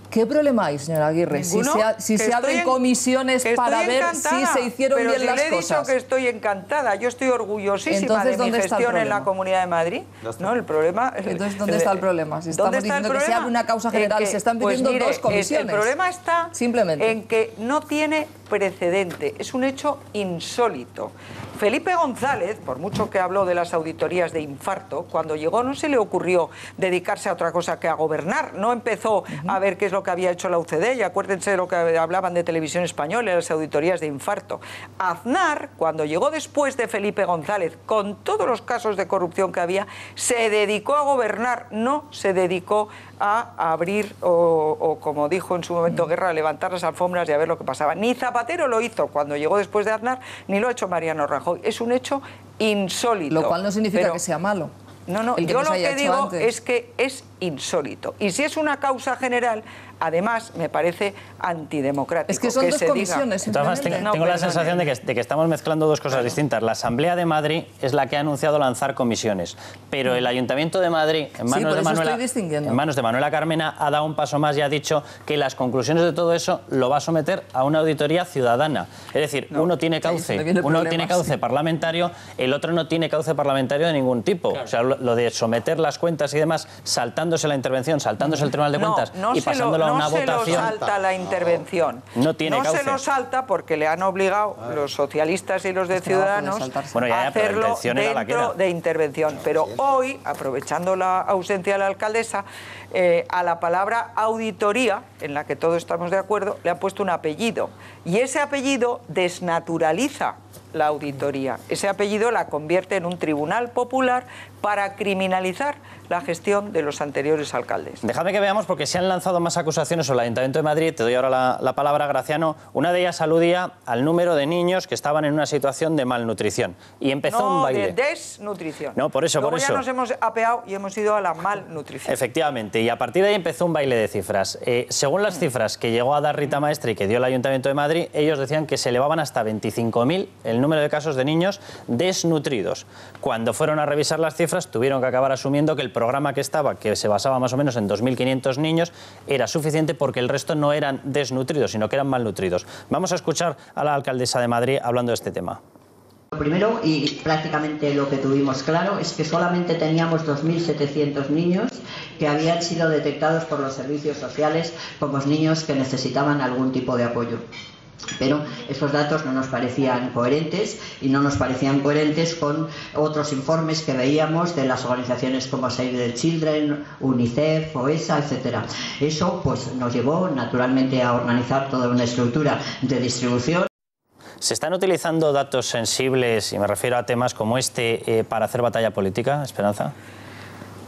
¿qué problema hay, señora Aguirre, si se abren comisiones para ver si se hicieron bien las cosas? Pero si le he dicho que estoy encantada, yo estoy orgullosísima de mi gestión en la Comunidad de Madrid. No, el problema... Entonces, ¿dónde está el problema? Si estamos diciendo que se abre una causa general, se están pidiendo dos comisiones. El problema está en que no tiene precedente, es un hecho insólito. Felipe González, por mucho que habló de las auditorías de infarto, cuando llegó no se le ocurrió dedicarse a otra cosa que a gobernar, no empezó a ver qué es lo que había hecho la UCD, y acuérdense de lo que hablaban de Televisión Española, las auditorías de infarto. Aznar, cuando llegó después de Felipe González, con todos los casos de corrupción que había, se dedicó a gobernar, no se dedicó a abrir o como dijo en su momento Guerra, a levantar las alfombras y a ver lo que pasaba. Ni Zapatero lo hizo cuando llegó después de Aznar, ni lo ha hecho Mariano Rajoy. Es un hecho insólito. Lo cual no significa que sea malo. No, yo lo que digo es que es insólito. Y si es una causa general, además me parece antidemocrático. Es que son dos comisiones. Además, tengo la sensación de que estamos mezclando dos cosas distintas. La Asamblea de Madrid es la que ha anunciado lanzar comisiones, pero el Ayuntamiento de Madrid, en manos de Manuela Carmena, ha dado un paso más y ha dicho que las conclusiones de todo eso lo va a someter a una auditoría ciudadana. Es decir, uno tiene cauce parlamentario, el otro no tiene cauce parlamentario de ningún tipo. Claro. O sea, lo de someter las cuentas y demás, saltándose la intervención, saltándose el Tribunal de Cuentas y pasándolo a una votación. No se lo salta la intervención. No tiene cauce. Se lo salta porque le han obligado los socialistas y los de Ciudadanos a hacerlo dentro de intervención. Pero hoy, aprovechando la ausencia de la alcaldesa, a la palabra auditoría, en la que todos estamos de acuerdo, le han puesto un apellido. Y ese apellido desnaturaliza la auditoría. Ese apellido la convierte en un tribunal popular para criminalizar la gestión de los anteriores alcaldes. Déjame que veamos, porque se han lanzado más acusaciones sobre el Ayuntamiento de Madrid. Te doy ahora la palabra, Graciano. Una de ellas aludía al número de niños que estaban en una situación de malnutrición. Y empezó un baile. De desnutrición. No, por eso, Luego ya nos hemos apeado y hemos ido a la malnutrición. Efectivamente, y a partir de ahí empezó un baile de cifras. Según las cifras que llegó a dar Rita Maestre y que dio el Ayuntamiento de Madrid, ellos decían que se elevaban hasta 25.000 el número de casos de niños desnutridos. Cuando fueron a revisar las cifras, tuvieron que acabar asumiendo que el programa que estaba, que se basaba más o menos en 2.500 niños, era suficiente porque el resto no eran desnutridos, sino que eran malnutridos. Vamos a escuchar a la alcaldesa de Madrid hablando de este tema. Lo primero, y prácticamente lo que tuvimos claro, es que solamente teníamos 2.700 niños que habían sido detectados por los servicios sociales como niños que necesitaban algún tipo de apoyo. Pero esos datos no nos parecían coherentes y no nos parecían coherentes con otros informes que veíamos de las organizaciones como Save the Children, UNICEF, OESA, etc. Eso pues nos llevó naturalmente a organizar toda una estructura de distribución. ¿Se están utilizando datos sensibles, y me refiero a temas como este, para hacer batalla política, Esperanza?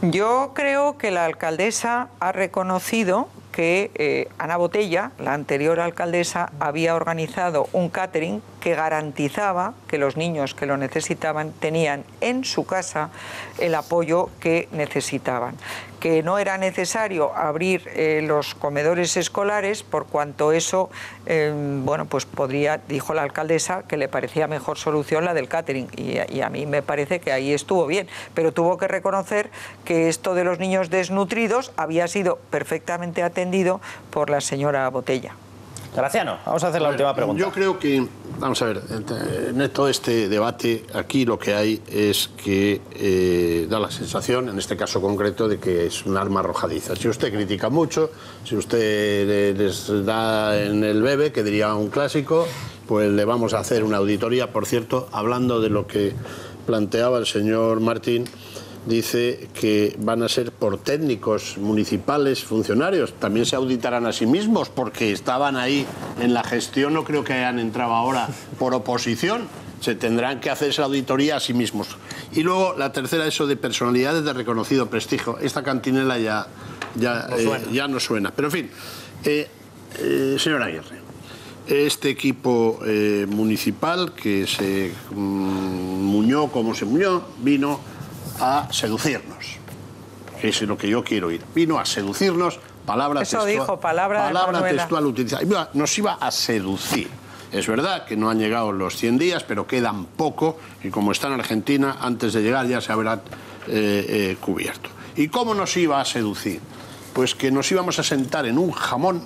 Yo creo que la alcaldesa ha reconocido que Ana Botella, la anterior alcaldesa, había organizado un catering que garantizaba que los niños que lo necesitaban tenían en su casa el apoyo que necesitaban. Que no era necesario abrir los comedores escolares por cuanto eso, bueno, pues podría, dijo la alcaldesa, que le parecía mejor solución la del catering. Y a mí me parece que ahí estuvo bien, pero tuvo que reconocer que esto de los niños desnutridos había sido perfectamente atendido por la señora Botella. Graciano, vamos a hacer la última pregunta. Yo creo que, vamos a ver, en todo este debate aquí lo que hay es que da la sensación, en este caso concreto, de que es un arma arrojadiza. Si usted critica mucho, si usted les da en el bebé, que diría un clásico, pues le vamos a hacer una auditoría. Por cierto, hablando de lo que planteaba el señor Martín, dice que van a ser por técnicos municipales, funcionarios. También se auditarán a sí mismos porque estaban ahí en la gestión, no creo que hayan entrado ahora por oposición. Se tendrán que hacer esa auditoría a sí mismos. Y luego la tercera, eso de personalidades de reconocido prestigio. Esta cantinela ya no suena. Pero en fin, señor Aguirre, este equipo municipal que se muñó como se muñó, vino a seducirnos, que es lo que yo quiero oír. Vino a seducirnos, palabra Eso textual, dijo, palabra textual utilizada. Nos iba a seducir. Es verdad que no han llegado los 100 días, pero quedan poco, y como está en Argentina, antes de llegar ya se habrá cubierto. ¿Y cómo nos iba a seducir? Pues que nos íbamos a sentar en un jamón,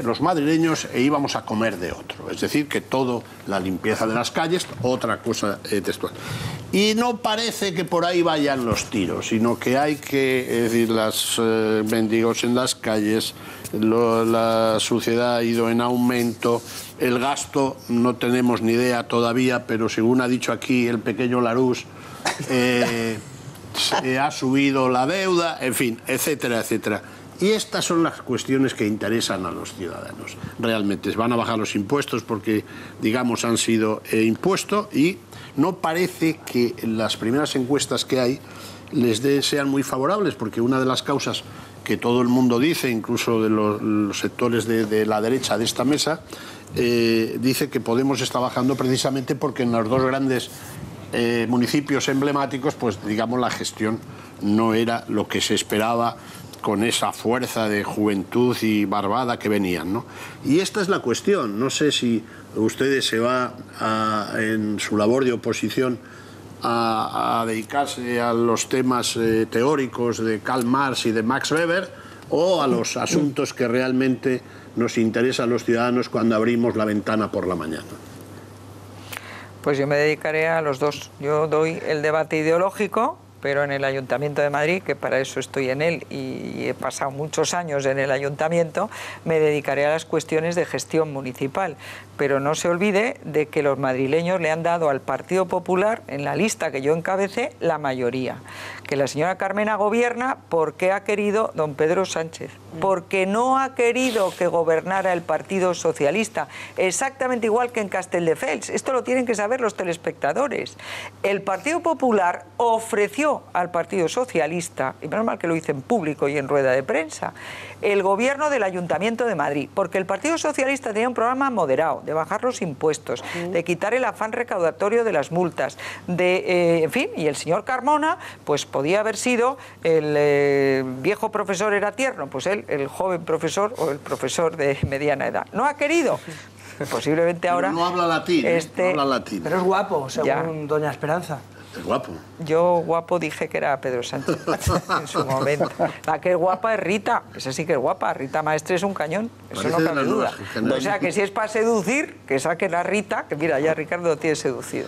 los madrileños, e íbamos a comer de otro. Es decir, que todo, la limpieza de las calles, otra cosa textual. Y no parece que por ahí vayan los tiros, sino que hay que, es decir, los mendigos en las calles, la suciedad ha ido en aumento, el gasto no tenemos ni idea todavía, pero según ha dicho aquí el pequeño Larús, se ha subido la deuda, en fin, etcétera, etcétera. Y estas son las cuestiones que interesan a los ciudadanos. Realmente van a bajar los impuestos porque, digamos, han sido impuestos, y no parece que las primeras encuestas que hay les sean muy favorables, porque una de las causas que todo el mundo dice, incluso de los sectores de la derecha de esta mesa, dice que Podemos está bajando precisamente porque en los dos grandes municipios emblemáticos, pues digamos, la gestión no era lo que se esperaba, con esa fuerza de juventud y barbada que venían, ¿no? Y esta es la cuestión. No sé si ustedes se va en su labor de oposición a dedicarse a los temas teóricos de Karl Marx y de Max Weber, o a los asuntos que realmente nos interesan a los ciudadanos cuando abrimos la ventana por la mañana. Pues yo me dedicaré a los dos. Yo doy el debate ideológico, pero en el Ayuntamiento de Madrid, que para eso estoy en él y he pasado muchos años en el Ayuntamiento, me dedicaré a las cuestiones de gestión municipal. Pero no se olvide de que los madrileños le han dado al Partido Popular, en la lista que yo encabecé, la mayoría. Que la señora Carmena gobierna porque ha querido don Pedro Sánchez, porque no ha querido que gobernara el Partido Socialista, exactamente igual que en Castelldefels. Esto lo tienen que saber los telespectadores. El Partido Popular ofreció al Partido Socialista, y menos mal que lo hice en público y en rueda de prensa, el gobierno del Ayuntamiento de Madrid, porque el Partido Socialista tenía un programa moderado, de bajar los impuestos, de quitar el afán recaudatorio de las multas, en fin, y el señor Carmona, pues podía haber sido el viejo profesor era tierno, pues él, el joven profesor o el profesor de mediana edad. No ha querido. Posiblemente ahora... Pero no habla latín, no habla latín. Pero es guapo, según doña Esperanza. Es guapo. Yo guapo dije que era Pedro Sánchez en su momento. La que es guapa es Rita, esa sí que es guapa. Rita Maestre es un cañón, eso Parece no cabe duda. O sea, que si es para seducir, que saquen a Rita, que mira, ya Ricardo lo tiene seducido.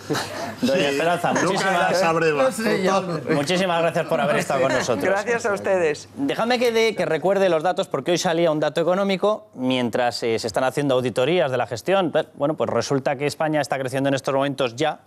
Doña Esperanza, muchísimas gracias por haber estado con nosotros. Gracias a ustedes. Dejadme que recuerde los datos, porque hoy salía un dato económico mientras se están haciendo auditorías de la gestión. Bueno, pues resulta que España está creciendo en estos momentos ya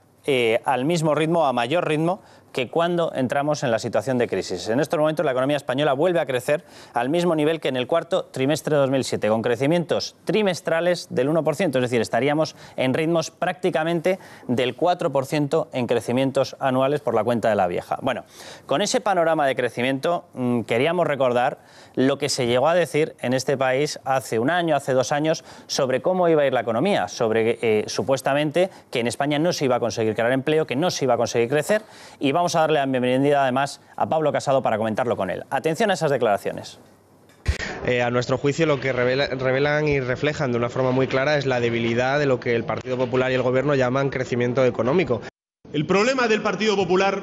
al mismo ritmo, a mayor ritmo, que cuando entramos en la situación de crisis. En estos momentos la economía española vuelve a crecer al mismo nivel que en el cuarto trimestre de 2007, con crecimientos trimestrales del 1%, es decir, estaríamos en ritmos prácticamente del 4% en crecimientos anuales por la cuenta de la vieja. Bueno, con ese panorama de crecimiento queríamos recordar lo que se llegó a decir en este país hace un año, hace 2 años, sobre cómo iba a ir la economía, sobre supuestamente que en España no se iba a conseguir crear empleo, que no se iba a conseguir crecer, y vamos a darle la bienvenida además a Pablo Casado para comentarlo con él. Atención a esas declaraciones. A nuestro juicio lo que revelan y reflejan de una forma muy clara es la debilidad de lo que el Partido Popular y el Gobierno llaman crecimiento económico. El problema del Partido Popular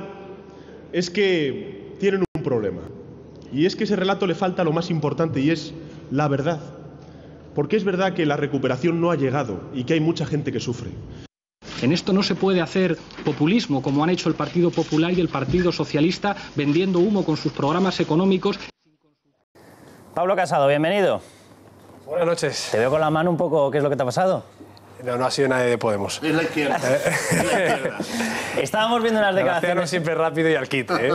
es que tienen un problema, y es que ese relato le falta lo más importante, y es la verdad. porque es verdad que la recuperación no ha llegado y que hay mucha gente que sufre. En esto no se puede hacer populismo, como han hecho el Partido Popular y el Partido Socialista, vendiendo humo con sus programas económicos. Pablo Casado, bienvenido. Buenas noches. Te veo con la mano un poco, ¿qué es lo que te ha pasado? No, no ha sido nadie de Podemos. Es la izquierda. Estábamos viendo unas declaraciones... siempre rápido y al quite, ¿eh?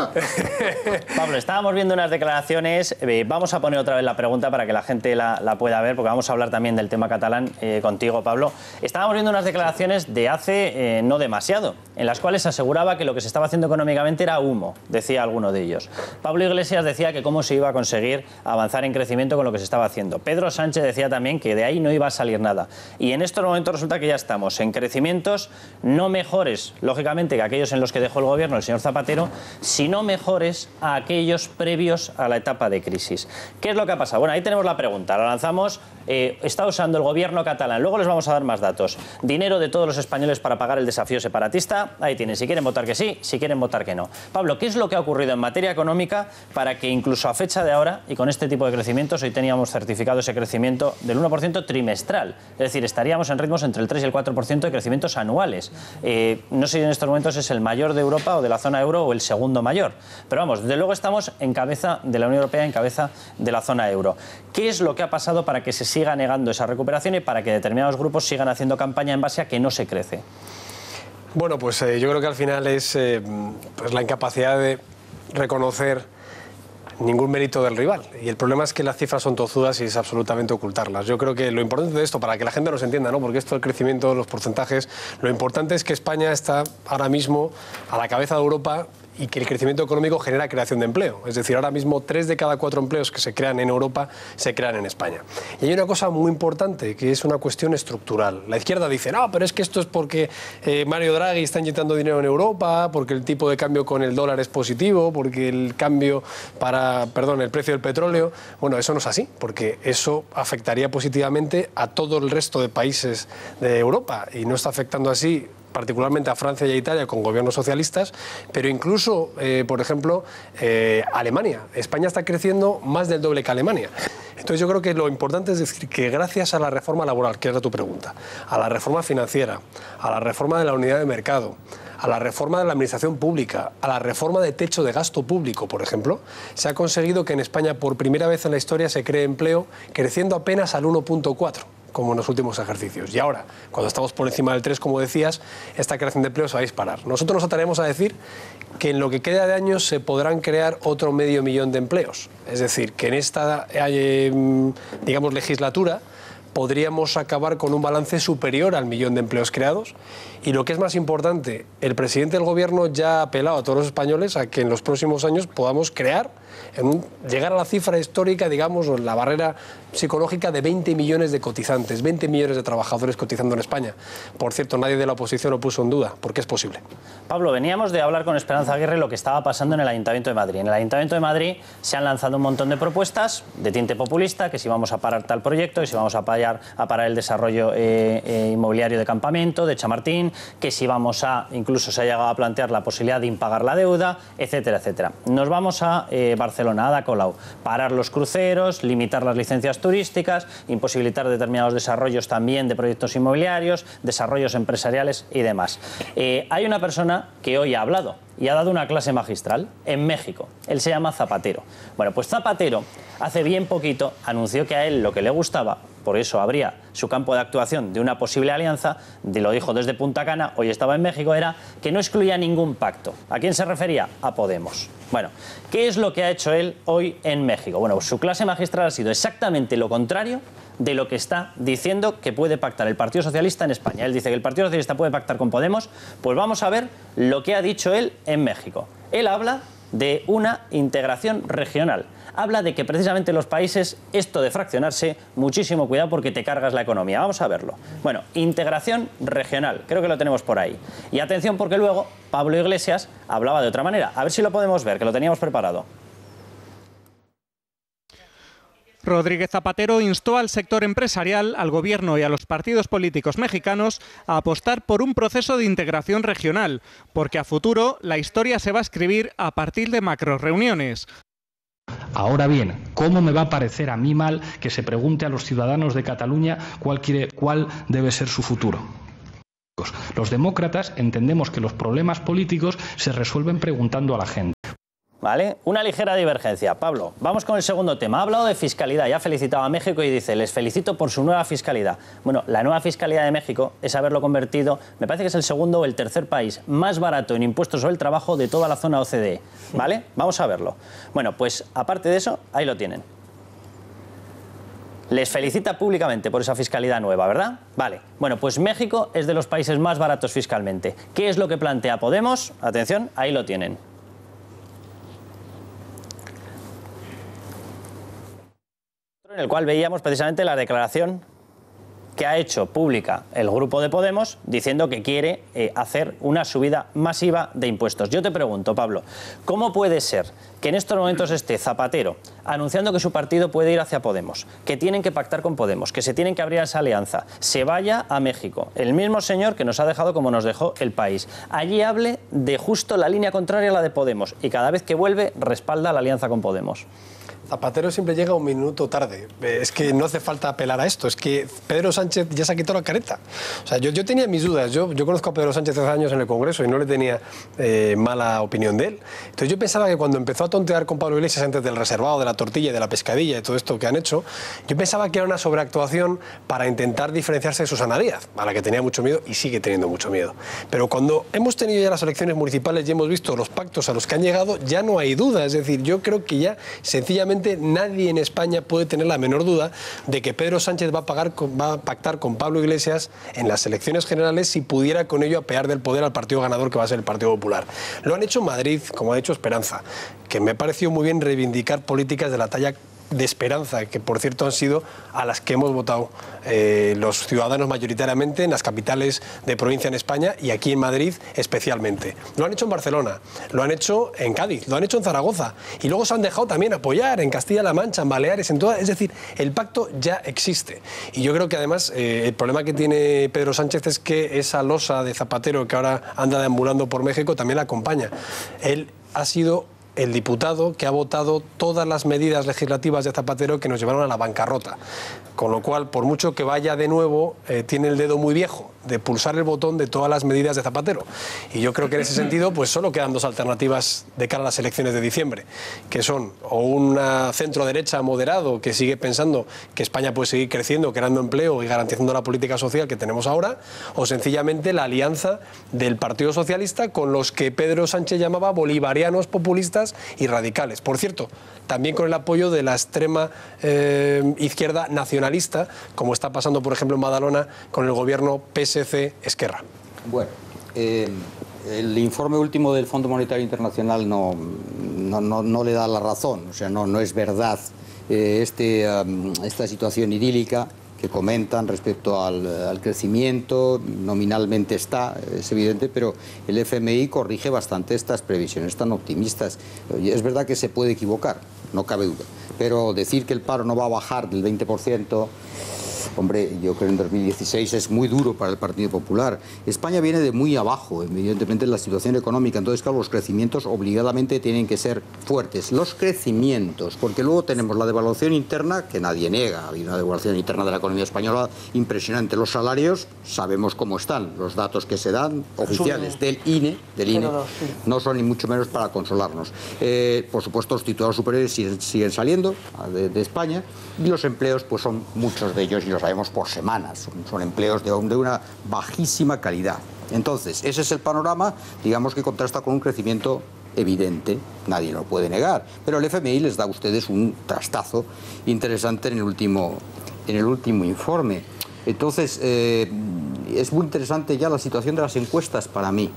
Pablo, estábamos viendo unas declaraciones. Vamos a poner otra vez la pregunta para que la gente la pueda ver, porque vamos a hablar también del tema catalán contigo, Pablo. Estábamos viendo unas declaraciones de hace no demasiado, en las cuales se aseguraba que lo que se estaba haciendo económicamente era humo, decía alguno de ellos. Pablo Iglesias decía que cómo se iba a conseguir avanzar en crecimiento con lo que se estaba haciendo. Pedro Sánchez decía también que de ahí no iba a salir nada. Y en estos momentos resulta que ya estamos en crecimientos no mejores, lógicamente, que aquellos en los que dejó el gobierno el señor Zapatero, sino mejores a aquellos previos a la etapa de crisis. ¿Qué es lo que ha pasado? Bueno, ahí tenemos la pregunta, la lanzamos. Está usando el gobierno catalán, luego les vamos a dar más datos. Dinero de todos los españoles para pagar el desafío separatista, ahí tienen, si quieren votar que sí, si quieren votar que no. Pablo, ¿qué es lo que ha ocurrido en materia económica para que incluso a fecha de ahora, y con este tipo de crecimientos, hoy teníamos certificado ese crecimiento del 1% trimestral? Es decir, estaríamos en ritmos entre el 3 y el 4% de crecimientos anuales. No sé si en estos momentos es el mayor de Europa o de la zona euro o el segundo mayor. Pero vamos, desde luego estamos en cabeza de la Unión Europea, en cabeza de la zona euro. ¿Qué es lo que ha pasado para que se siga negando esa recuperación y para que determinados grupos sigan haciendo campaña en base a que no se crece? Bueno, pues yo creo que al final es pues la incapacidad de reconocer ningún mérito del rival. Y el problema es que las cifras son tozudas y es absolutamente ocultarlas. Yo creo que lo importante de esto, para que la gente nos entienda, ¿no? Porque esto del crecimiento, los porcentajes, lo importante es que España está ahora mismo a la cabeza de Europa y que el crecimiento económico genera creación de empleo. Es decir, ahora mismo 3 de cada 4 empleos que se crean en Europa se crean en España. Y hay una cosa muy importante, que es una cuestión estructural. La izquierda dice, no, pero es que esto es porque Mario Draghi está inyectando dinero en Europa, porque el tipo de cambio con el dólar es positivo, porque el cambio el precio del petróleo. Bueno, eso no es así, porque eso afectaría positivamente a todo el resto de países de Europa y no está afectando así particularmente a Francia y a Italia con gobiernos socialistas, pero incluso, por ejemplo, Alemania. España está creciendo más del doble que Alemania. Entonces yo creo que lo importante es decir que gracias a la reforma laboral, que era tu pregunta, a la reforma financiera, a la reforma de la unidad de mercado, a la reforma de la administración pública, a la reforma de techo de gasto público, por ejemplo, se ha conseguido que en España por primera vez en la historia se cree empleo creciendo apenas al 1,4%. Como en los últimos ejercicios. Y ahora, cuando estamos por encima del 3, como decías, esta creación de empleo se va a disparar. Nosotros nos atrevemos a decir que en lo que queda de años se podrán crear otro 500.000 de empleos. Es decir, que en esta, digamos, legislatura podríamos acabar con un balance superior al 1.000.000 de empleos creados. Y lo que es más importante, el presidente del Gobierno ya ha apelado a todos los españoles a que en los próximos años podamos crear, llegar a la cifra histórica, digamos, o la barrera psicológica de 20 millones de cotizantes, 20 millones de trabajadores cotizando en España. Por cierto, nadie de la oposición lo puso en duda, porque es posible. Pablo, veníamos de hablar con Esperanza Aguirre lo que estaba pasando en el Ayuntamiento de Madrid. En el Ayuntamiento de Madrid se han lanzado un montón de propuestas de tinte populista, que si vamos a parar tal proyecto, que si vamos a parar el desarrollo inmobiliario de Campamento, de Chamartín, que si vamos a, incluso se ha llegado a plantear la posibilidad de impagar la deuda, etcétera, etcétera. Nos vamos a Barcelona, a Ada Colau, parar los cruceros, limitar las licencias turísticas, imposibilitar determinados desarrollos también de proyectos inmobiliarios, desarrollos empresariales y demás. Hay una persona que hoy ha hablado y ha dado una clase magistral en México. Él se llama Zapatero. Bueno, pues Zapatero hace bien poquito anunció que a él lo que le gustaba, por eso abría su campo de actuación de una posible alianza, lo dijo desde Punta Cana, hoy estaba en México, era que no excluía ningún pacto. ¿A quién se refería? A Podemos. Bueno, ¿qué es lo que ha hecho él hoy en México? Bueno, pues su clase magistral ha sido exactamente lo contrario de lo que está diciendo que puede pactar el Partido Socialista en España. Él dice que el Partido Socialista puede pactar con Podemos, pues vamos a ver lo que ha dicho él en México. Él habla de una integración regional. Habla de que precisamente los países, esto de fraccionarse, muchísimo cuidado porque te cargas la economía. Vamos a verlo. Bueno, integración regional, creo que lo tenemos por ahí. Y atención porque luego Pablo Iglesias hablaba de otra manera. A ver si lo podemos ver, que lo teníamos preparado. Rodríguez Zapatero instó al sector empresarial, al gobierno y a los partidos políticos mexicanos a apostar por un proceso de integración regional, porque a futuro la historia se va a escribir a partir de macroreuniones. Ahora bien, ¿cómo me va a parecer a mí mal que se pregunte a los ciudadanos de Cataluña cuál debe ser su futuro? Los demócratas entendemos que los problemas políticos se resuelven preguntando a la gente. ¿Vale? Una ligera divergencia. Pablo, vamos con el segundo tema. Ha hablado de fiscalidad, ya ha felicitado a México y dice, les felicito por su nueva fiscalidad. Bueno, la nueva fiscalidad de México es haberlo convertido, me parece que es el segundo o el tercer país más barato en impuestos sobre el trabajo de toda la zona OCDE. ¿Vale? Vamos a verlo. Bueno, pues aparte de eso, ahí lo tienen. Les felicita públicamente por esa fiscalidad nueva, ¿verdad? Vale. Bueno, pues México es de los países más baratos fiscalmente. ¿Qué es lo que plantea Podemos? Atención, ahí lo tienen. En el cual veíamos precisamente la declaración que ha hecho pública el grupo de Podemos diciendo que quiere hacer una subida masiva de impuestos. Yo te pregunto, Pablo, ¿cómo puede ser que en estos momentos esté Zapatero anunciando que su partido puede ir hacia Podemos, que tienen que pactar con Podemos, que se tienen que abrir esa alianza, se vaya a México, el mismo señor que nos ha dejado como nos dejó el país, allí hable de justo la línea contraria a la de Podemos y cada vez que vuelve respalda la alianza con Podemos? Zapatero siempre llega un minuto tarde. Es que no hace falta apelar a esto. Es que Pedro Sánchez ya se ha quitado la careta. O sea, yo tenía mis dudas. Yo conozco a Pedro Sánchez hace años en el Congreso y no le tenía mala opinión de él. Entonces yo pensaba que cuando empezó a tontear con Pablo Iglesias antes del reservado, de la tortilla, de la pescadilla y todo esto que han hecho, yo pensaba que era una sobreactuación para intentar diferenciarse de Susana Díaz, a la que tenía mucho miedo y sigue teniendo mucho miedo. Pero cuando hemos tenido ya las elecciones municipales y hemos visto los pactos a los que han llegado, ya no hay duda. Es decir, yo creo que ya sencillamente nadie en España puede tener la menor duda de que Pedro Sánchez va a pactar con Pablo Iglesias en las elecciones generales si pudiera con ello apear del poder al partido ganador que va a ser el Partido Popular. Lo han hecho en Madrid, como ha hecho Esperanza, que me ha parecido muy bien reivindicar políticas de la talla de Esperanza, que por cierto han sido a las que hemos votado los ciudadanos mayoritariamente en las capitales de provincia en España y aquí en Madrid especialmente. Lo han hecho en Barcelona, lo han hecho en Cádiz, lo han hecho en Zaragoza y luego se han dejado también apoyar en Castilla-La Mancha, en Baleares, en todas. Es decir, el pacto ya existe y yo creo que además el problema que tiene Pedro Sánchez es que esa losa de Zapatero que ahora anda deambulando por México también la acompaña. Él ha sido el diputado que ha votado todas las medidas legislativas de Zapatero que nos llevaron a la bancarrota. Con lo cual, por mucho que vaya de nuevo, tiene el dedo muy viejo de pulsar el botón de todas las medidas de Zapatero. Y yo creo que en ese sentido, pues solo quedan dos alternativas de cara a las elecciones de diciembre, que son o una centro-derecha moderado que sigue pensando que España puede seguir creciendo, creando empleo y garantizando la política social que tenemos ahora, o sencillamente la alianza del Partido Socialista con los que Pedro Sánchez llamaba bolivarianos, populistas y radicales. Por cierto, también con el apoyo de la extrema izquierda nacionalista, como está pasando, por ejemplo, en Badalona con el gobierno PSC-Esquerra. Bueno, el informe último del Fondo Monetario Internacional no le da la razón, o sea, no es verdad esta situación idílica que comentan respecto al crecimiento. Nominalmente es evidente, pero el FMI corrige bastante estas previsiones tan optimistas. Es verdad que se puede equivocar, no cabe duda, pero decir que el paro no va a bajar del 20%, hombre, yo creo que en 2016 es muy duro para el Partido Popular. España viene de muy abajo, evidentemente, en la situación económica. Entonces, claro, los crecimientos obligadamente tienen que ser fuertes. Los crecimientos, porque luego tenemos la devaluación interna, que nadie niega. Hay una devaluación interna de la economía española impresionante. Los salarios, sabemos cómo están. Los datos que se dan, oficiales, del INE, no son ni mucho menos para consolarnos. Por supuesto, los titulados superiores siguen saliendo de España y los empleos, pues son muchos de ellos, y los sabemos por semanas, son empleos de una bajísima calidad. Entonces, ese es el panorama, digamos, que contrasta con un crecimiento evidente, nadie lo puede negar, pero el FMI les da a ustedes un trastazo interesante en el último informe. Entonces, es muy interesante ya la situación de las encuestas para mí,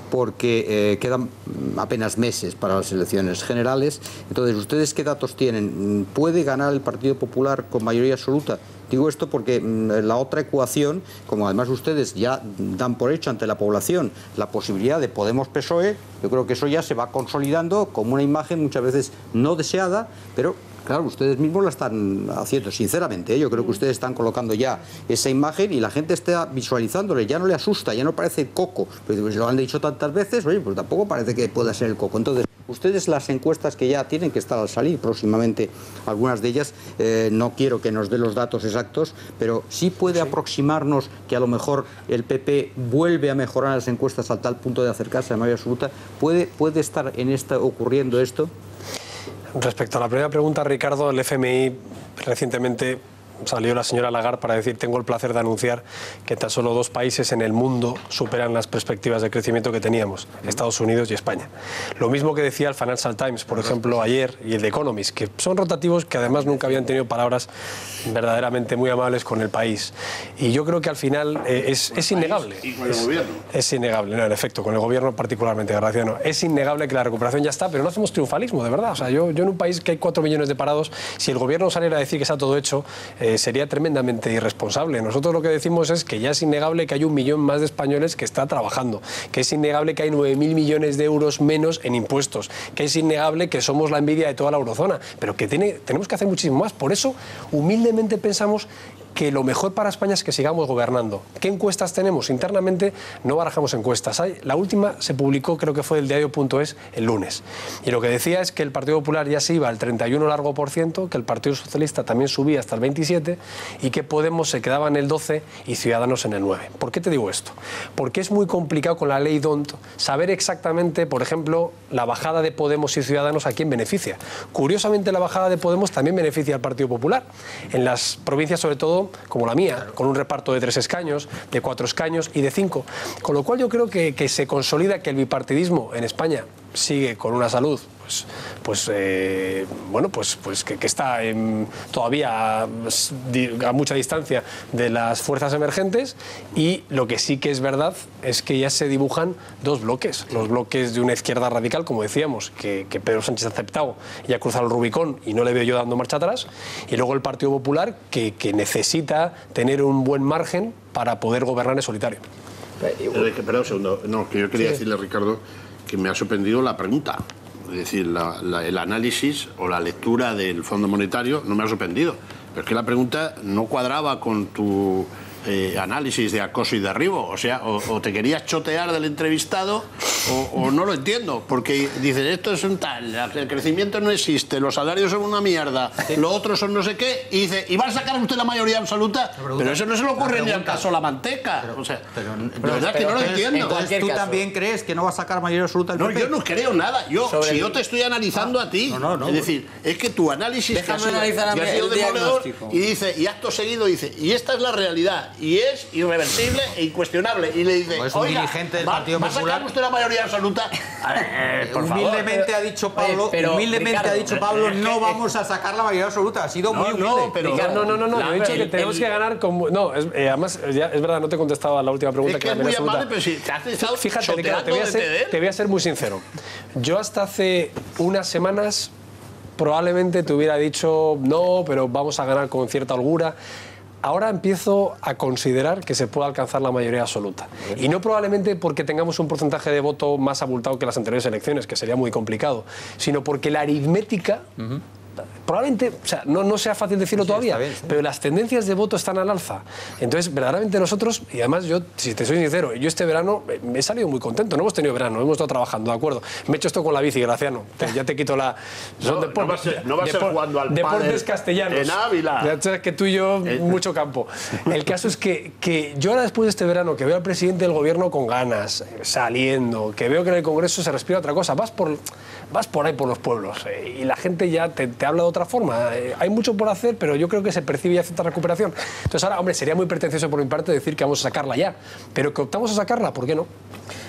porque quedan apenas meses para las elecciones generales. Entonces, ¿ustedes qué datos tienen? ¿Puede ganar el Partido Popular con mayoría absoluta? Digo esto porque la otra ecuación, como además ustedes ya dan por hecho ante la población la posibilidad de Podemos-PSOE, yo creo que eso ya se va consolidando como una imagen muchas veces no deseada, pero claro, ustedes mismos la están haciendo, sinceramente, yo creo que ustedes están colocando ya esa imagen y la gente está visualizándole, ya no le asusta, ya no parece coco, pero lo han dicho tantas veces, oye, pues tampoco parece que pueda ser el coco. Entonces, Ustedes las encuestas que ya tienen que estar al salir próximamente, algunas de ellas, no quiero que nos dé los datos exactos, pero sí puede aproximarnos que a lo mejor el PP vuelve a mejorar las encuestas a tal punto de acercarse a la mayoría absoluta. ¿Puede estar ocurriendo esto? Respecto a la primera pregunta, Ricardo, el FMI recientemente salió la señora Lagarde para decir: tengo el placer de anunciar que tan solo 2 países en el mundo superan las perspectivas de crecimiento que teníamos, Estados Unidos y España. Lo mismo que decía el Financial Times, por ejemplo, ayer, y el The Economist, que son rotativos, que además nunca habían tenido palabras verdaderamente muy amables con el país. Y yo creo que al final es innegable. ¿Y con el gobierno? Es innegable, no, en efecto, con el gobierno particularmente, Graciano. Es innegable que la recuperación ya está, pero no hacemos triunfalismo, de verdad. O sea, yo en un país que hay 4 millones de parados, si el gobierno saliera a decir que está todo hecho, sería tremendamente irresponsable. Nosotros lo que decimos es que ya es innegable que hay 1 millón más de españoles que está trabajando, que es innegable que hay 9.000 millones de euros menos en impuestos, que es innegable que somos la envidia de toda la eurozona, pero que tenemos que hacer muchísimo más. Por eso, humildemente pensamos que lo mejor para España es que sigamos gobernando. ¿Qué encuestas tenemos? Internamente no barajamos encuestas. La última se publicó, creo que fue el diario.es, el lunes. Y lo que decía es que el Partido Popular ya se iba al 31 largo por ciento, que el Partido Socialista también subía hasta el 27% y que Podemos se quedaba en el 12% y Ciudadanos en el 9%. ¿Por qué te digo esto? Porque es muy complicado con la ley DONT saber exactamente, por ejemplo, la bajada de Podemos y Ciudadanos a quién beneficia. Curiosamente, la bajada de Podemos también beneficia al Partido Popular. En las provincias, sobre todo, como la mía, con un reparto de 3 escaños, de 4 escaños y de 5. Con lo cual yo creo que se consolida que el bipartidismo en España sigue con una salud que está todavía a mucha distancia de las fuerzas emergentes, y lo que sí que es verdad es que ya se dibujan 2 bloques. Los bloques de una izquierda radical, como decíamos, que Pedro Sánchez ha aceptado y ha cruzado el Rubicón y no le veo yo dando marcha atrás, y luego el Partido Popular que necesita tener un buen margen para poder gobernar en solitario. Espera un segundo. No, que yo quería decirle, Ricardo, que me ha sorprendido la pregunta. Es decir, el análisis o la lectura del Fondo Monetario no me ha sorprendido. Pero es que la pregunta no cuadraba con tu análisis de acoso y derribo. O sea, o te querías chotear del entrevistado o no lo entiendo. Porque dices, esto es un tal, el crecimiento no existe, los salarios son una mierda, lo otro son no sé qué, y dice, ¿y va a sacar usted la mayoría absoluta? Pero eso no se le ocurre ni al caso La Manteca. O sea, de verdad que no lo entiendo. Entonces, ¿tú también crees que no va a sacar mayoría absoluta el PP? No, yo no creo nada. Si yo te estoy analizando a ti, es decir, es que tu análisis que ha sido demoledor, y dice, y acto seguido dice, y esta es la realidad, y es irreversible e incuestionable. Y le dice, pues oiga, ¿va a sacar usted la mayoría absoluta? Humildemente ha dicho Pablo, no vamos a sacar la mayoría absoluta. Ha sido muy humilde. No, he dicho que tenemos que ganar con... No, además, ya, es verdad, no te he contestado a la última pregunta. Es que es muy amable, pero si te has estado... Fíjate, Ricardo, te voy a ser muy sincero. Yo hasta hace unas semanas probablemente te hubiera dicho no, pero vamos a ganar con cierta holgura. Ahora empiezo a considerar que se puede alcanzar la mayoría absoluta. Y no probablemente porque tengamos un porcentaje de voto más abultado que las anteriores elecciones, que sería muy complicado, sino porque la aritmética... Probablemente, o sea, no sea fácil decirlo todavía, pero las tendencias de voto están al alza. Entonces, verdaderamente nosotros, y además yo, si te soy sincero, yo este verano me he salido muy contento. No hemos tenido verano, hemos estado trabajando, ¿de acuerdo? Me he hecho esto con la bici, Graciano. Ya te quito la... No va a ser jugando al deportes castellanos. En Ávila. Ya sabes que tú y yo, mucho campo. El caso es que yo ahora, después de este verano, que veo al presidente del gobierno con ganas, saliendo, que veo que en el Congreso se respira otra cosa, vas por ahí por los pueblos y la gente ya te habla de otra forma. Hay mucho por hacer, pero yo creo que se percibe ya cierta recuperación. Entonces ahora, hombre, sería muy pretencioso por mi parte decir que vamos a sacarla ya, pero que optamos a sacarla, ¿por qué no?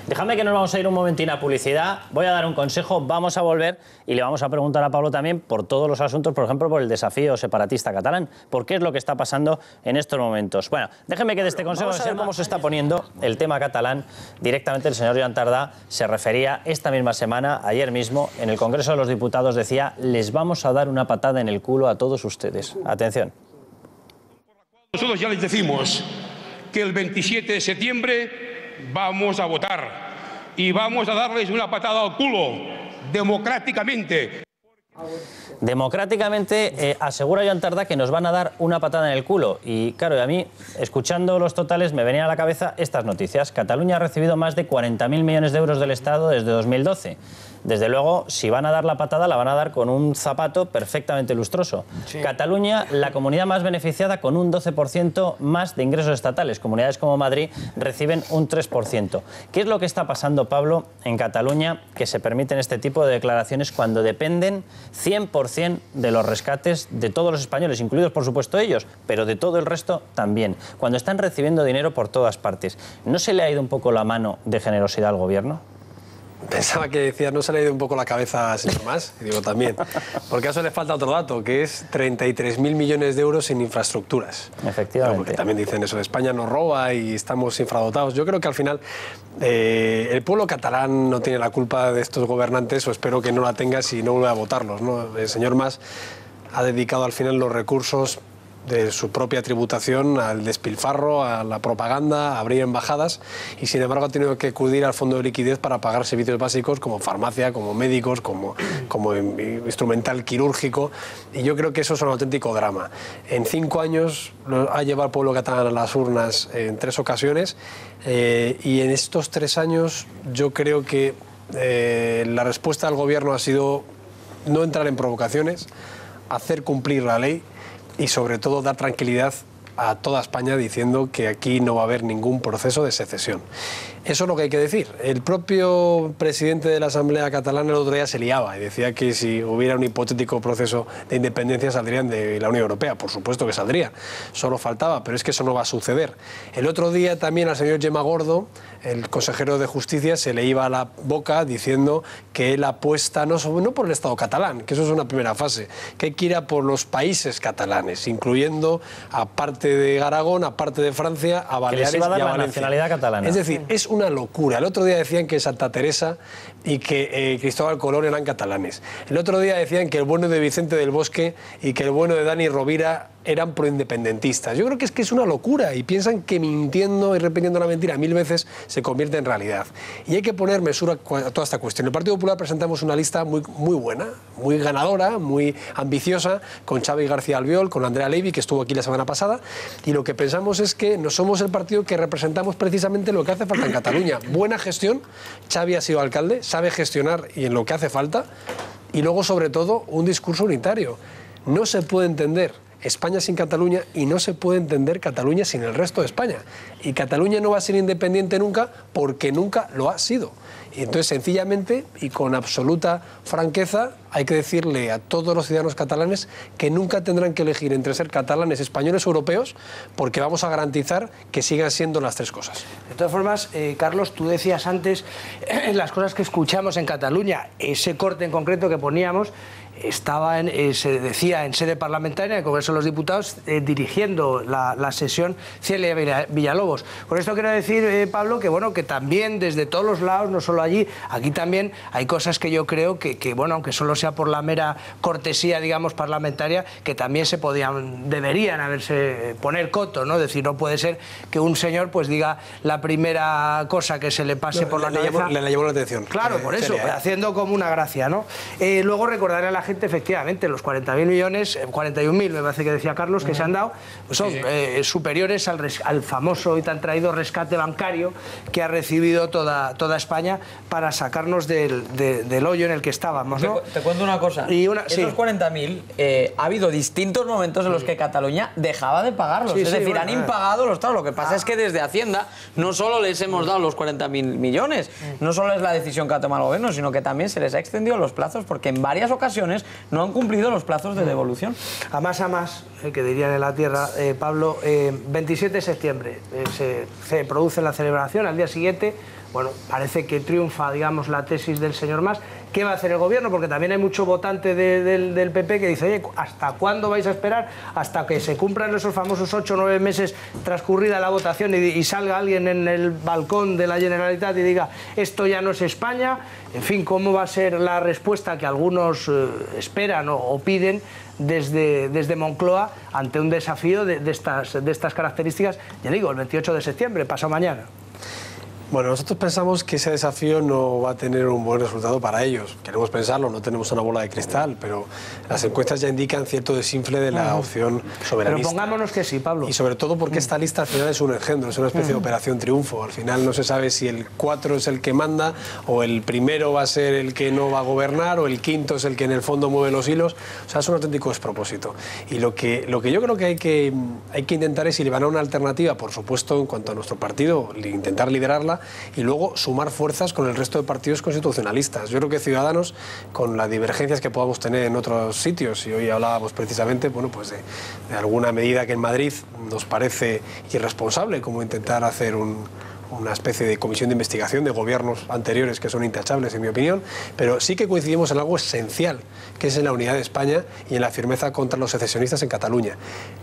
Dejadme que nos vamos a ir un momentín a publicidad. Voy a dar un consejo, vamos a volver y le vamos a preguntar a Pablo también por todos los asuntos, por ejemplo, por el desafío separatista catalán, por qué es lo que está pasando en estos momentos. Bueno, déjenme que de este consejo, a ver cómo se está poniendo el tema catalán. Directamente el señor Joan Tardá se refería esta misma semana, ayer mismo, en el Congreso de los Diputados, decía, les vamos a dar una patada en el culo a todos ustedes. Atención. Nosotros ya les decimos que el 27 de septiembre vamos a votar y vamos a darles una patada al culo, democráticamente. Democráticamente asegura Joan Tardá que nos van a dar una patada en el culo. Y claro, a mí, escuchando los totales, me venían a la cabeza estas noticias. Cataluña ha recibido más de 40.000 millones de euros del Estado desde 2012. Desde luego, si van a dar la patada, la van a dar con un zapato perfectamente lustroso. Sí. Cataluña, la comunidad más beneficiada, con un 12% más de ingresos estatales. Comunidades como Madrid reciben un 3%. ¿Qué es lo que está pasando, Pablo, en Cataluña, que se permiten este tipo de declaraciones cuando dependen 100% de los rescates de todos los españoles, incluidos, por supuesto, ellos, pero de todo el resto también? Cuando están recibiendo dinero por todas partes. ¿No se le ha ido un poco la mano de generosidad al gobierno? Pensaba que decías, no se le ha ido un poco la cabeza, señor Mas, y digo también, porque a eso le falta otro dato, que es 33.000 millones de euros en infraestructuras. Efectivamente. Porque también dicen eso, España nos roba y estamos infradotados. Yo creo que al final el pueblo catalán no tiene la culpa de estos gobernantes, o espero que no la tenga si no vuelve a votarlos, ¿no? El señor Mas ha dedicado al final los recursos de su propia tributación al despilfarro, a la propaganda, a abrir embajadas, y sin embargo ha tenido que acudir al fondo de liquidez para pagar servicios básicos como farmacia, como médicos, como instrumental quirúrgico, y yo creo que eso es un auténtico drama. En 5 años ha llevado al pueblo catalán a las urnas en 3 ocasiones, y en estos 3 años yo creo que la respuesta del gobierno ha sido no entrar en provocaciones, hacer cumplir la ley y sobre todo dar tranquilidad a toda España diciendo que aquí no va a haber ningún proceso de secesión. Eso es lo que hay que decir. El propio presidente de la Asamblea Catalana el otro día se liaba y decía que si hubiera un hipotético proceso de independencia saldrían de la Unión Europea. Por supuesto que saldría, solo faltaba, pero es que eso no va a suceder. El otro día también al señor Gemma Gordo, el consejero de Justicia, se le iba a la boca diciendo que él apuesta no por el Estado catalán, que eso es una primera fase, que hay que ir a por los países catalanes, incluyendo aparte de Aragón, aparte de Francia, a Baleares y a Valencia. La nacionalidad catalana. Es decir, es una locura. El otro día decían que Santa Teresa y que Cristóbal Colón eran catalanes. El otro día decían que el bueno de Vicente del Bosque y que el bueno de Dani Rovira eran proindependentistas. Yo creo que es una locura y piensan que mintiendo y repitiendo la mentira 1000 veces se convierte en realidad. Y hay que poner mesura a toda esta cuestión. El Partido Popular presentamos una lista muy buena, muy ganadora, muy ambiciosa, con Xavi García Albiol, con Andrea Levy, que estuvo aquí la semana pasada, y lo que pensamos es que no somos el partido que representamos precisamente lo que hace falta en Cataluña. Buena gestión, Xavi ha sido alcalde, sabe gestionar y en lo que hace falta, y luego sobre todo un discurso unitario. No se puede entender España sin Cataluña y no se puede entender Cataluña sin el resto de España. Y Cataluña no va a ser independiente nunca porque nunca lo ha sido. Y entonces, sencillamente y con absoluta franqueza, hay que decirle a todos los ciudadanos catalanes que nunca tendrán que elegir entre ser catalanes, españoles o europeos, porque vamos a garantizar que sigan siendo las 3 cosas. De todas formas, Carlos, tú decías antes las cosas que escuchamos en Cataluña, ese corte en concreto que poníamos, estaba se decía en sede parlamentaria, en el Congreso de los Diputados, dirigiendo la sesión Celia Villalobos. Con esto quiero decir, Pablo, que bueno, que también desde todos los lados, no solo allí, aquí también hay cosas que yo creo que bueno, aunque solo sea por la mera cortesía, digamos, parlamentaria, que también deberían poner coto, ¿no? Es decir, no puede ser que un señor pues diga la primera cosa que se le pase por la cabeza. Le llamó la atención. Claro, por eso, haciendo como una gracia, ¿no? Luego recordaré a la gente, efectivamente, los 40.000 millones, 41.000 me parece que decía Carlos, que se han dado, son superiores al famoso y tan traído rescate bancario que ha recibido toda España para sacarnos del hoyo en el que estábamos, ¿no? Te cuento una cosa. Esos 40.000, ha habido distintos momentos en los que Cataluña dejaba de pagarlos. Es decir, han impagado los trabajos. Lo que pasa es que desde Hacienda no solo les hemos dado los 40.000 millones, no solo es la decisión que ha tomado el gobierno, sino que también se les ha extendido los plazos porque en varias ocasiones no han cumplido los plazos de devolución. A más, que dirían en la tierra, Pablo, 27 de septiembre se produce la celebración, al día siguiente, bueno, parece que triunfa, digamos, la tesis del señor Mas. ¿Qué va a hacer el gobierno? Porque también hay mucho votante del PP que dice, oye, ¿hasta cuándo vais a esperar? Hasta que se cumplan esos famosos 8 o 9 meses transcurrida la votación y salga alguien en el balcón de la Generalitat y diga, esto ya no es España. En fin, ¿cómo va a ser la respuesta que algunos esperan o piden desde Moncloa ante un desafío de estas características? Ya digo, el 28 de septiembre, pasado mañana. Bueno, nosotros pensamos que ese desafío no va a tener un buen resultado para ellos. Queremos pensarlo, no tenemos una bola de cristal, pero las encuestas ya indican cierto desinfle de la opción soberanista. Pero pongámonos que sí, Pablo. Y sobre todo porque esta lista al final es un engendro, es una especie de operación triunfo. Al final no se sabe si el 4 es el que manda, o el primero va a ser el que no va a gobernar, o el quinto es el que en el fondo mueve los hilos. O sea, es un auténtico despropósito. Y lo que yo creo que hay que intentar es llevar a una alternativa, por supuesto, en cuanto a nuestro partido, intentar liderarla, y luego sumar fuerzas con el resto de partidos constitucionalistas. Yo creo que Ciudadanos, con las divergencias que podamos tener en otros sitios, y hoy hablábamos precisamente, bueno, pues de alguna medida que en Madrid nos parece irresponsable, como intentar hacer una especie de comisión de investigación de gobiernos anteriores que son intachables, en mi opinión, pero sí que coincidimos en algo esencial, que es en la unidad de España y en la firmeza contra los secesionistas en Cataluña.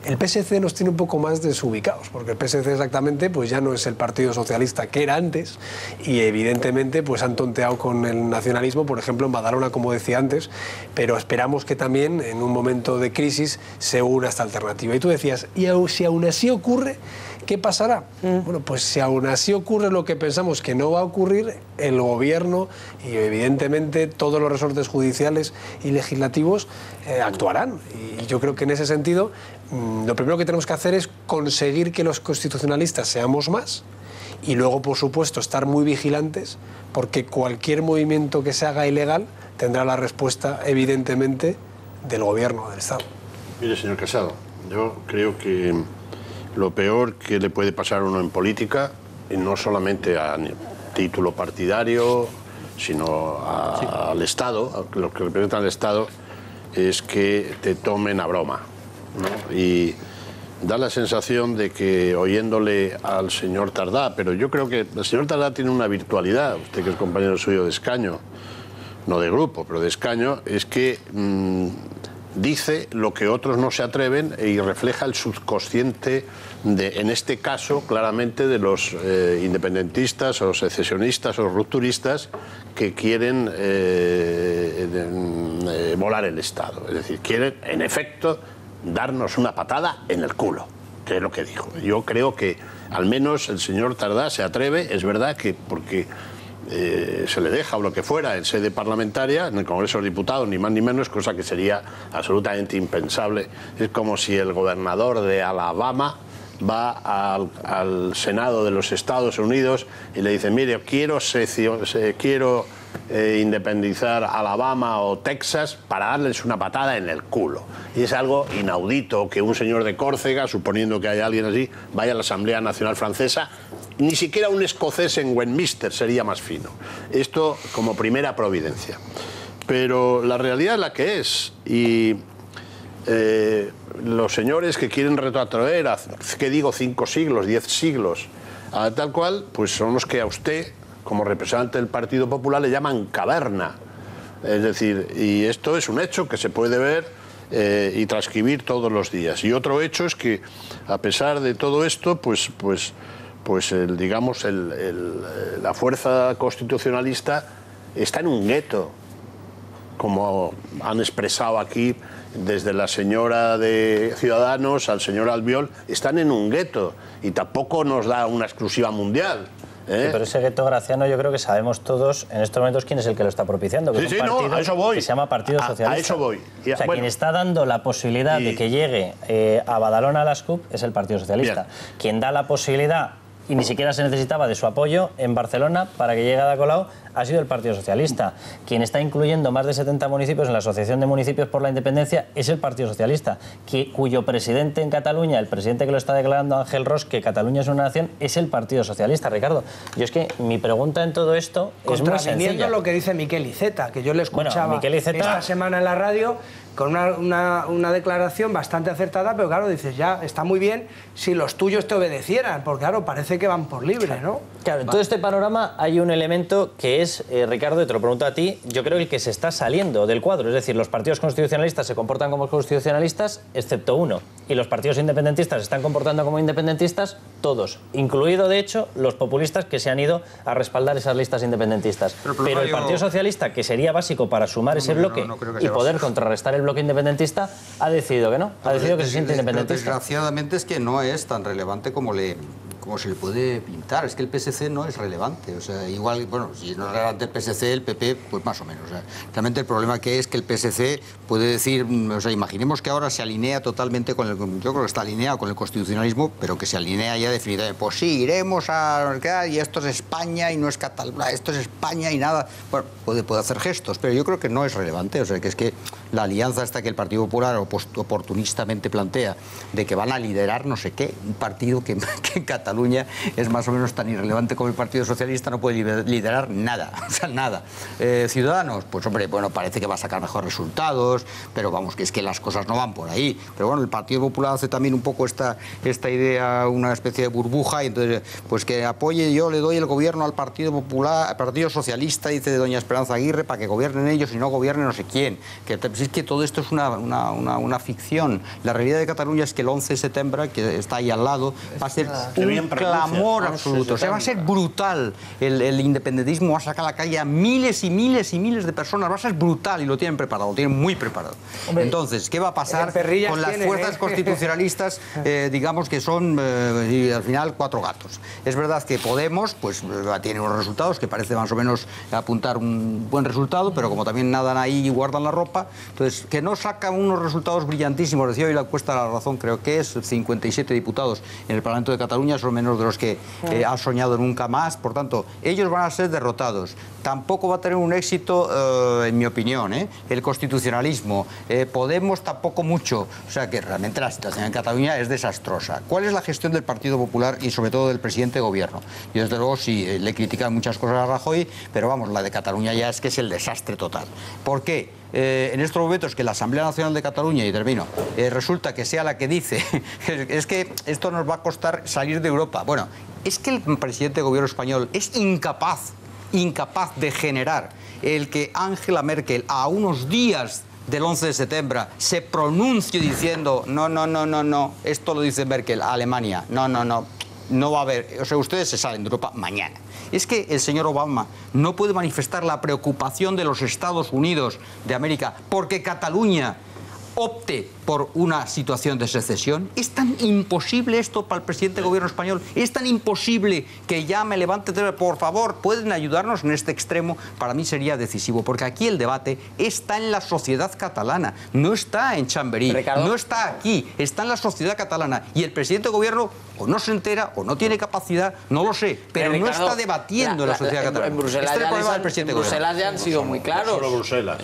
El PSC nos tiene un poco más desubicados, porque el PSC exactamente pues ya no es el Partido Socialista que era antes, y evidentemente pues han tonteado con el nacionalismo, por ejemplo en Badalona, como decía antes, pero esperamos que también en un momento de crisis se una esta alternativa. Y tú decías, y si aún así ocurre, ¿qué pasará? Bueno, pues si aún así ocurre lo que pensamos que no va a ocurrir, el gobierno y evidentemente todos los resortes judiciales y legislativos actuarán. Y yo creo que en ese sentido lo primero que tenemos que hacer es conseguir que los constitucionalistas seamos más, y luego, por supuesto, estar muy vigilantes, porque cualquier movimiento que se haga ilegal tendrá la respuesta, evidentemente, del gobierno, del Estado. Mire, señor Casado, yo creo que lo peor que le puede pasar a uno en política, y no solamente a título partidario, sino al Estado, a lo que representa al Estado, es que te tomen a broma, ¿no? Y da la sensación de que, oyéndole al señor Tardá, pero yo creo que el señor Tardá tiene una virtualidad, usted que es compañero suyo de escaño, no de grupo, pero de escaño, es que dice lo que otros no se atreven y refleja el subconsciente, en este caso, claramente, de los independentistas o secesionistas o rupturistas que quieren volar el Estado. Es decir, quieren, en efecto, darnos una patada en el culo, que es lo que dijo. Yo creo que al menos el señor Tardá se atreve, es verdad que porque se le deja o lo que fuera en sede parlamentaria, en el Congreso de los Diputados, ni más ni menos, cosa que sería absolutamente impensable. Es como si el gobernador de Alabama va al Senado de los Estados Unidos y le dice, mire, quiero independizar Alabama o Texas para darles una patada en el culo. Y es algo inaudito que un señor de Córcega, suponiendo que hay alguien así, vaya a la Asamblea Nacional Francesa. Ni siquiera un escocés en Westminster sería más fino. Esto como primera providencia. Pero la realidad es la que es. Y los señores que quieren retrotraer a, ¿qué digo?, 5 siglos, 10 siglos, a tal cual, pues son los que a usted, como representante del Partido Popular, le llaman caverna. Es decir, y esto es un hecho que se puede ver y transcribir todos los días. Y otro hecho es que, a pesar de todo esto, la fuerza constitucionalista está en un gueto, como han expresado aquí desde la señora de Ciudadanos al señor Albiol, están en un gueto y tampoco nos da una exclusiva mundial. Sí, pero ese gueto graciano yo creo que sabemos todos en estos momentos quién es el que lo está propiciando, que es un partido a eso voy. Que se llama Partido Socialista. A eso voy. O sea, quien está dando la posibilidad de que llegue a Badalona a las CUP es el Partido Socialista. Bien. Quien da la posibilidad, y ni siquiera se necesitaba de su apoyo en Barcelona para que llegue a Ada Colau, ha sido el Partido Socialista. Quien está incluyendo más de 70 municipios en la Asociación de Municipios por la Independencia es el Partido Socialista, cuyo presidente en Cataluña, el presidente que lo está declarando, Ángel Ros, que Cataluña es una nación, es el Partido Socialista, Ricardo. Yo es que mi pregunta en todo esto es muy sencilla. Lo que dice Miquel Iceta, que yo le escuchaba esta semana en la radio, con una declaración bastante acertada, pero claro, dices, ya está muy bien si los tuyos te obedecieran, porque claro, parece que van por libre, ¿no? Claro, en todo este panorama hay un elemento que es, Ricardo, y te lo pregunto a ti, yo creo el que se está saliendo del cuadro, es decir, los partidos constitucionalistas se comportan como constitucionalistas, excepto uno, y los partidos independentistas se están comportando como independentistas, todos, incluido, de hecho, los populistas que se han ido a respaldar esas listas independentistas. Pero el Partido Socialista, que sería básico para sumar ese bloque y poder contrarrestar el bloque independentista, ha decidido que no, ha decidido que se siente independentista. Desgraciadamente es que no es tan relevante como le como se le puede pintar. Es que el PSC no es relevante. O sea, igual, bueno, si no es relevante el PSC, el PP, pues más o menos. O sea, realmente el problema que es que el PSC puede decir, o sea, imaginemos que ahora se alinea totalmente con el, yo creo que está alineado con el constitucionalismo, pero que se alinea ya definitivamente. Pues sí, iremos a, y esto es España y no es Cataluña, esto es España y nada. Bueno, puede hacer gestos, pero yo creo que no es relevante. O sea, que es que la alianza esta que el Partido Popular oportunistamente plantea, de que van a liderar no sé qué, un partido que en Cataluña es más o menos tan irrelevante como el Partido Socialista, no puede liderar nada, o sea, nada. Ciudadanos, pues hombre, bueno, parece que va a sacar mejores resultados, pero vamos, que es que las cosas no van por ahí. Pero bueno, el Partido Popular hace también un poco esta idea, una especie de burbuja, y entonces, pues que apoye, yo le doy el gobierno al Partido Popular, al Partido Socialista, dice doña Esperanza Aguirre, para que gobiernen ellos y no gobierne no sé quién. Que es que todo esto es una ficción. La realidad de Cataluña es que el 11 de septiembre, que está ahí al lado, va a ser un clamor absoluto. O sea, va a ser brutal. El independentismo va a sacar a la calle a miles y miles y miles de personas. Va a ser brutal y lo tienen preparado, lo tienen muy preparado. Hombre, entonces, ¿qué va a pasar con las fuerzas constitucionalistas, digamos que son al final 4 gatos? Es verdad que Podemos pues tiene unos resultados que parece más o menos apuntar un buen resultado, pero como también nadan ahí y guardan la ropa, entonces que no sacan unos resultados brillantísimos. Decía hoy la encuesta de La Razón, creo que es 57 diputados en el Parlamento de Cataluña, son menos de los que ha soñado nunca más. Por tanto, ellos van a ser derrotados. Tampoco va a tener un éxito, en mi opinión, el constitucionalismo. Podemos tampoco mucho. O sea que realmente la situación en Cataluña es desastrosa. ¿Cuál es la gestión del Partido Popular y sobre todo del presidente de gobierno? Yo desde luego sí le critican muchas cosas a Rajoy, pero vamos, la de Cataluña ya es que es el desastre total. ¿Por qué? En estos momentos que la Asamblea Nacional de Cataluña, y termino, resulta que sea la que dice es que esto nos va a costar salir de Europa. Bueno, es que el presidente de gobierno español es incapaz de generar el que Angela Merkel a unos días del 11 de septiembre se pronuncie diciendo no, esto lo dice Merkel a Alemania, no va a haber, o sea, ustedes se salen de Europa mañana. Es que el señor Obama no puede manifestar la preocupación de los Estados Unidos de América porque Cataluña opte por una situación de secesión. Es tan imposible esto para el presidente del gobierno español, es tan imposible que ya me levante, por favor, ¿pueden ayudarnos en este extremo? Para mí sería decisivo, porque aquí el debate está en la sociedad catalana, no está en Chamberí, no está aquí, está en la sociedad catalana, y el presidente del gobierno o no se entera o no tiene capacidad, no lo sé, pero no está debatiendo en la sociedad catalana. En Bruselas, este es el problema del presidente del gobierno. Ya han sido muy claros. No solo Bruselas.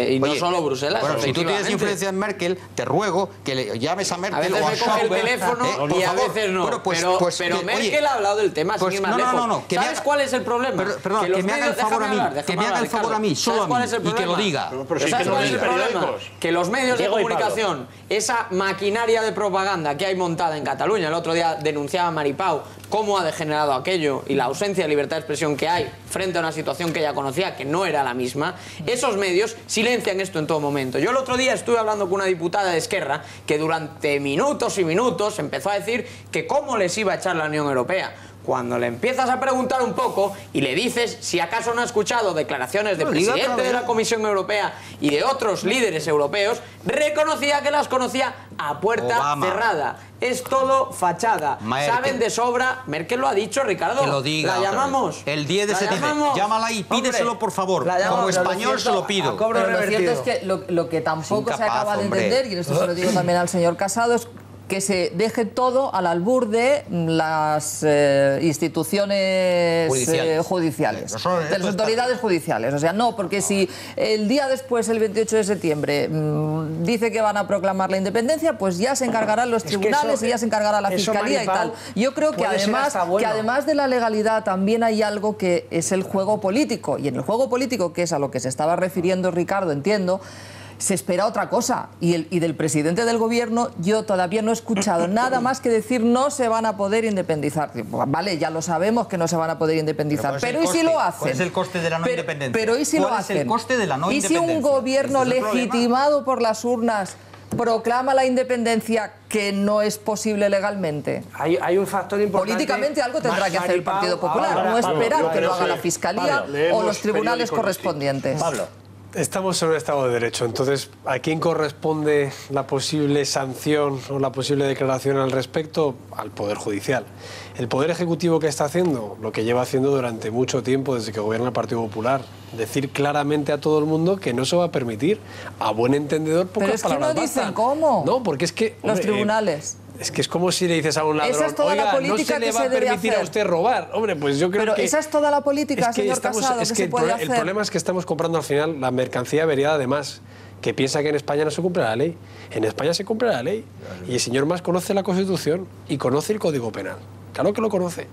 Y no solo Bruselas. Bueno, si tú tienes influencia en Merkel, te ruego que le llames a Merkel o a Schauber. A veces me coge el teléfono y a veces no. Bueno, pero Merkel ha hablado del tema sin ir más lejos. No. ¿Sabes cuál es el problema? Perdón, que me haga el favor a mí. Que me haga el favor a mí, solo a mí. Y que lo diga. ¿Sabes cuál es el problema? Que los medios de comunicación, esa maquinaria de propaganda que hay montada en Cataluña, el otro día denunciaba Maripau cómo ha degenerado aquello y la ausencia de libertad de expresión que hay frente a una situación que ella conocía que no era la misma, esos medios silencian esto en todo momento. Yo el otro día estuve hablando con una diputada de Esquerra que durante minutos y minutos empezó a decir que cómo les iba a echar la Unión Europea. Cuando le empiezas a preguntar un poco y le dices si acaso no ha escuchado declaraciones del presidente de la Comisión Europea y de otros líderes europeos, reconocía que las conocía a puerta cerrada. Es todo fachada. Saben de sobra. Merkel lo ha dicho, Ricardo. Que lo diga. La llamamos. El 10 de septiembre. Llámala ahí, pídeselo, por favor. Como español se lo pido. Pero lo cierto es que lo que tampoco se acaba de entender, y eso se lo digo también al señor Casado, es que se deje todo al albur de las instituciones judiciales, de las autoridades judiciales. O sea, no, porque si el día después, el 28 de septiembre, dice que van a proclamar la independencia, pues ya se encargarán los tribunales y ya se encargará la Fiscalía y tal. Yo creo que además de la legalidad también hay algo que es el juego político. Y en el juego político, que es a lo que se estaba refiriendo Ricardo, entiendo, se espera otra cosa, y del presidente del gobierno yo todavía no he escuchado nada más que decir no se van a poder independizar. Vale, ya lo sabemos que no se van a poder independizar, pero ¿y si lo hacen? ¿Cuál es el coste de la no independencia? Pero ¿y si lo hacen? ¿Cuál es el coste de la no independencia? ¿Y si un gobierno legitimado por las urnas proclama la independencia que no es posible legalmente? Hay un factor importante. Políticamente algo tendrá que hacer el Partido Popular, no esperar que lo haga la Fiscalía o los tribunales correspondientes. Pablo. Estamos en un Estado de Derecho, entonces, ¿a quién corresponde la posible sanción o la posible declaración al respecto? Al Poder Judicial. El Poder Ejecutivo, ¿qué está haciendo? Lo que lleva haciendo durante mucho tiempo, desde que gobierna el Partido Popular. Decir claramente a todo el mundo que no se va a permitir. A buen entendedor, pocas palabras Pero es que no dicen bastan. cómo. No, porque es que... Los tribunales. Es que es como si le dices a un ladrón, Esa es toda la oiga, no política se le que va a se debe permitir a hacer. usted robar. Hombre, pues yo creo Pero que... esa es toda la política, señor Casado, que se puede hacer. El problema es que estamos comprando al final la mercancía averiada de Mas, que piensa que en España no se cumple la ley. En España se cumple la ley. Y el señor Mas conoce la Constitución y conoce el Código Penal. Claro que lo conoce.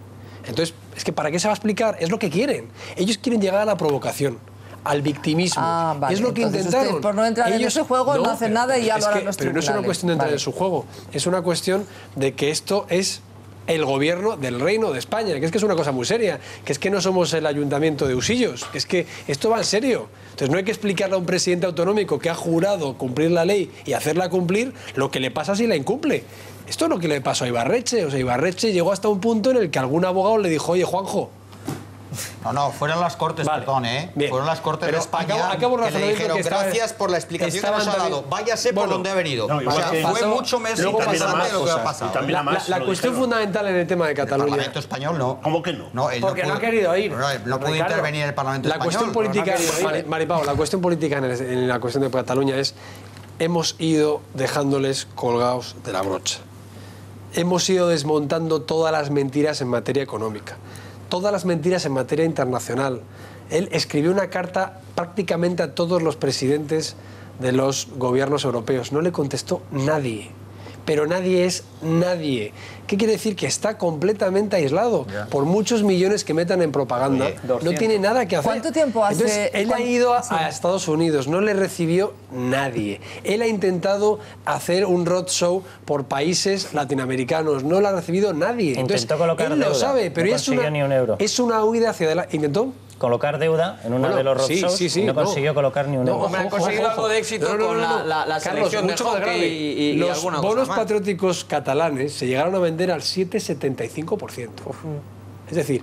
Entonces, es que ¿para qué se va a explicar? Es lo que quieren. Ellos quieren llegar a la provocación, al victimismo. Vale. Es lo que Entonces intentaron. usted, por no entrar en ese juego, no hacen nada y ya lo harán los Pero no es tribunales. una cuestión de entrar en su juego, es una cuestión de que esto es el gobierno del Reino de España, que es una cosa muy seria, que es que no somos el ayuntamiento de Usillos, que es que esto va en serio. Entonces no hay que explicarle a un presidente autonómico que ha jurado cumplir la ley y hacerla cumplir lo que le pasa si la incumple. Esto es lo que le pasó a Ibarretxe. O sea, Ibarretxe llegó hasta un punto en el que algún abogado le dijo, oye, Juanjo... No, fueron las Cortes, perdón, Bien. Fueron las Cortes de España acabo que le dijeron gracias por la explicación que nos ha dado. Váyase por donde ha venido. No, o sea, fue mucho más interesante lo que ha pasado. La cuestión fundamental en el tema de Cataluña... El Parlamento Español no. ¿Cómo que no? Porque no ha querido ir. No pudo intervenir el Parlamento Español. Cuestión política, Maripau, la cuestión política en la cuestión de Cataluña es hemos ido dejándoles colgados de la brocha. Hemos ido desmontando todas las mentiras en materia económica, todas las mentiras en materia internacional. Él escribió una carta prácticamente a todos los presidentes de los gobiernos europeos. No le contestó nadie. Pero nadie es nadie. ¿Qué quiere decir? Que está completamente aislado. Por muchos millones que metan en propaganda, no tiene nada que hacer. ¿Cuánto tiempo hace? Entonces, él ha ido a Estados Unidos, no le recibió nadie. Él ha intentado hacer un roadshow por países latinoamericanos, no lo ha recibido nadie. Entonces, Intentó colocar él deuda, lo sabe, pero no es consiguió ni un euro. Es una huida hacia adelante. ¿Intentó? Colocar deuda en uno de los roadshows y no consiguió colocar ni un euro. Hombre, han conseguido algo de éxito con la selección de hockey y los alguna cosa bonos más. patrióticos catalanes se llegaron a vender al 7,75%. Es decir,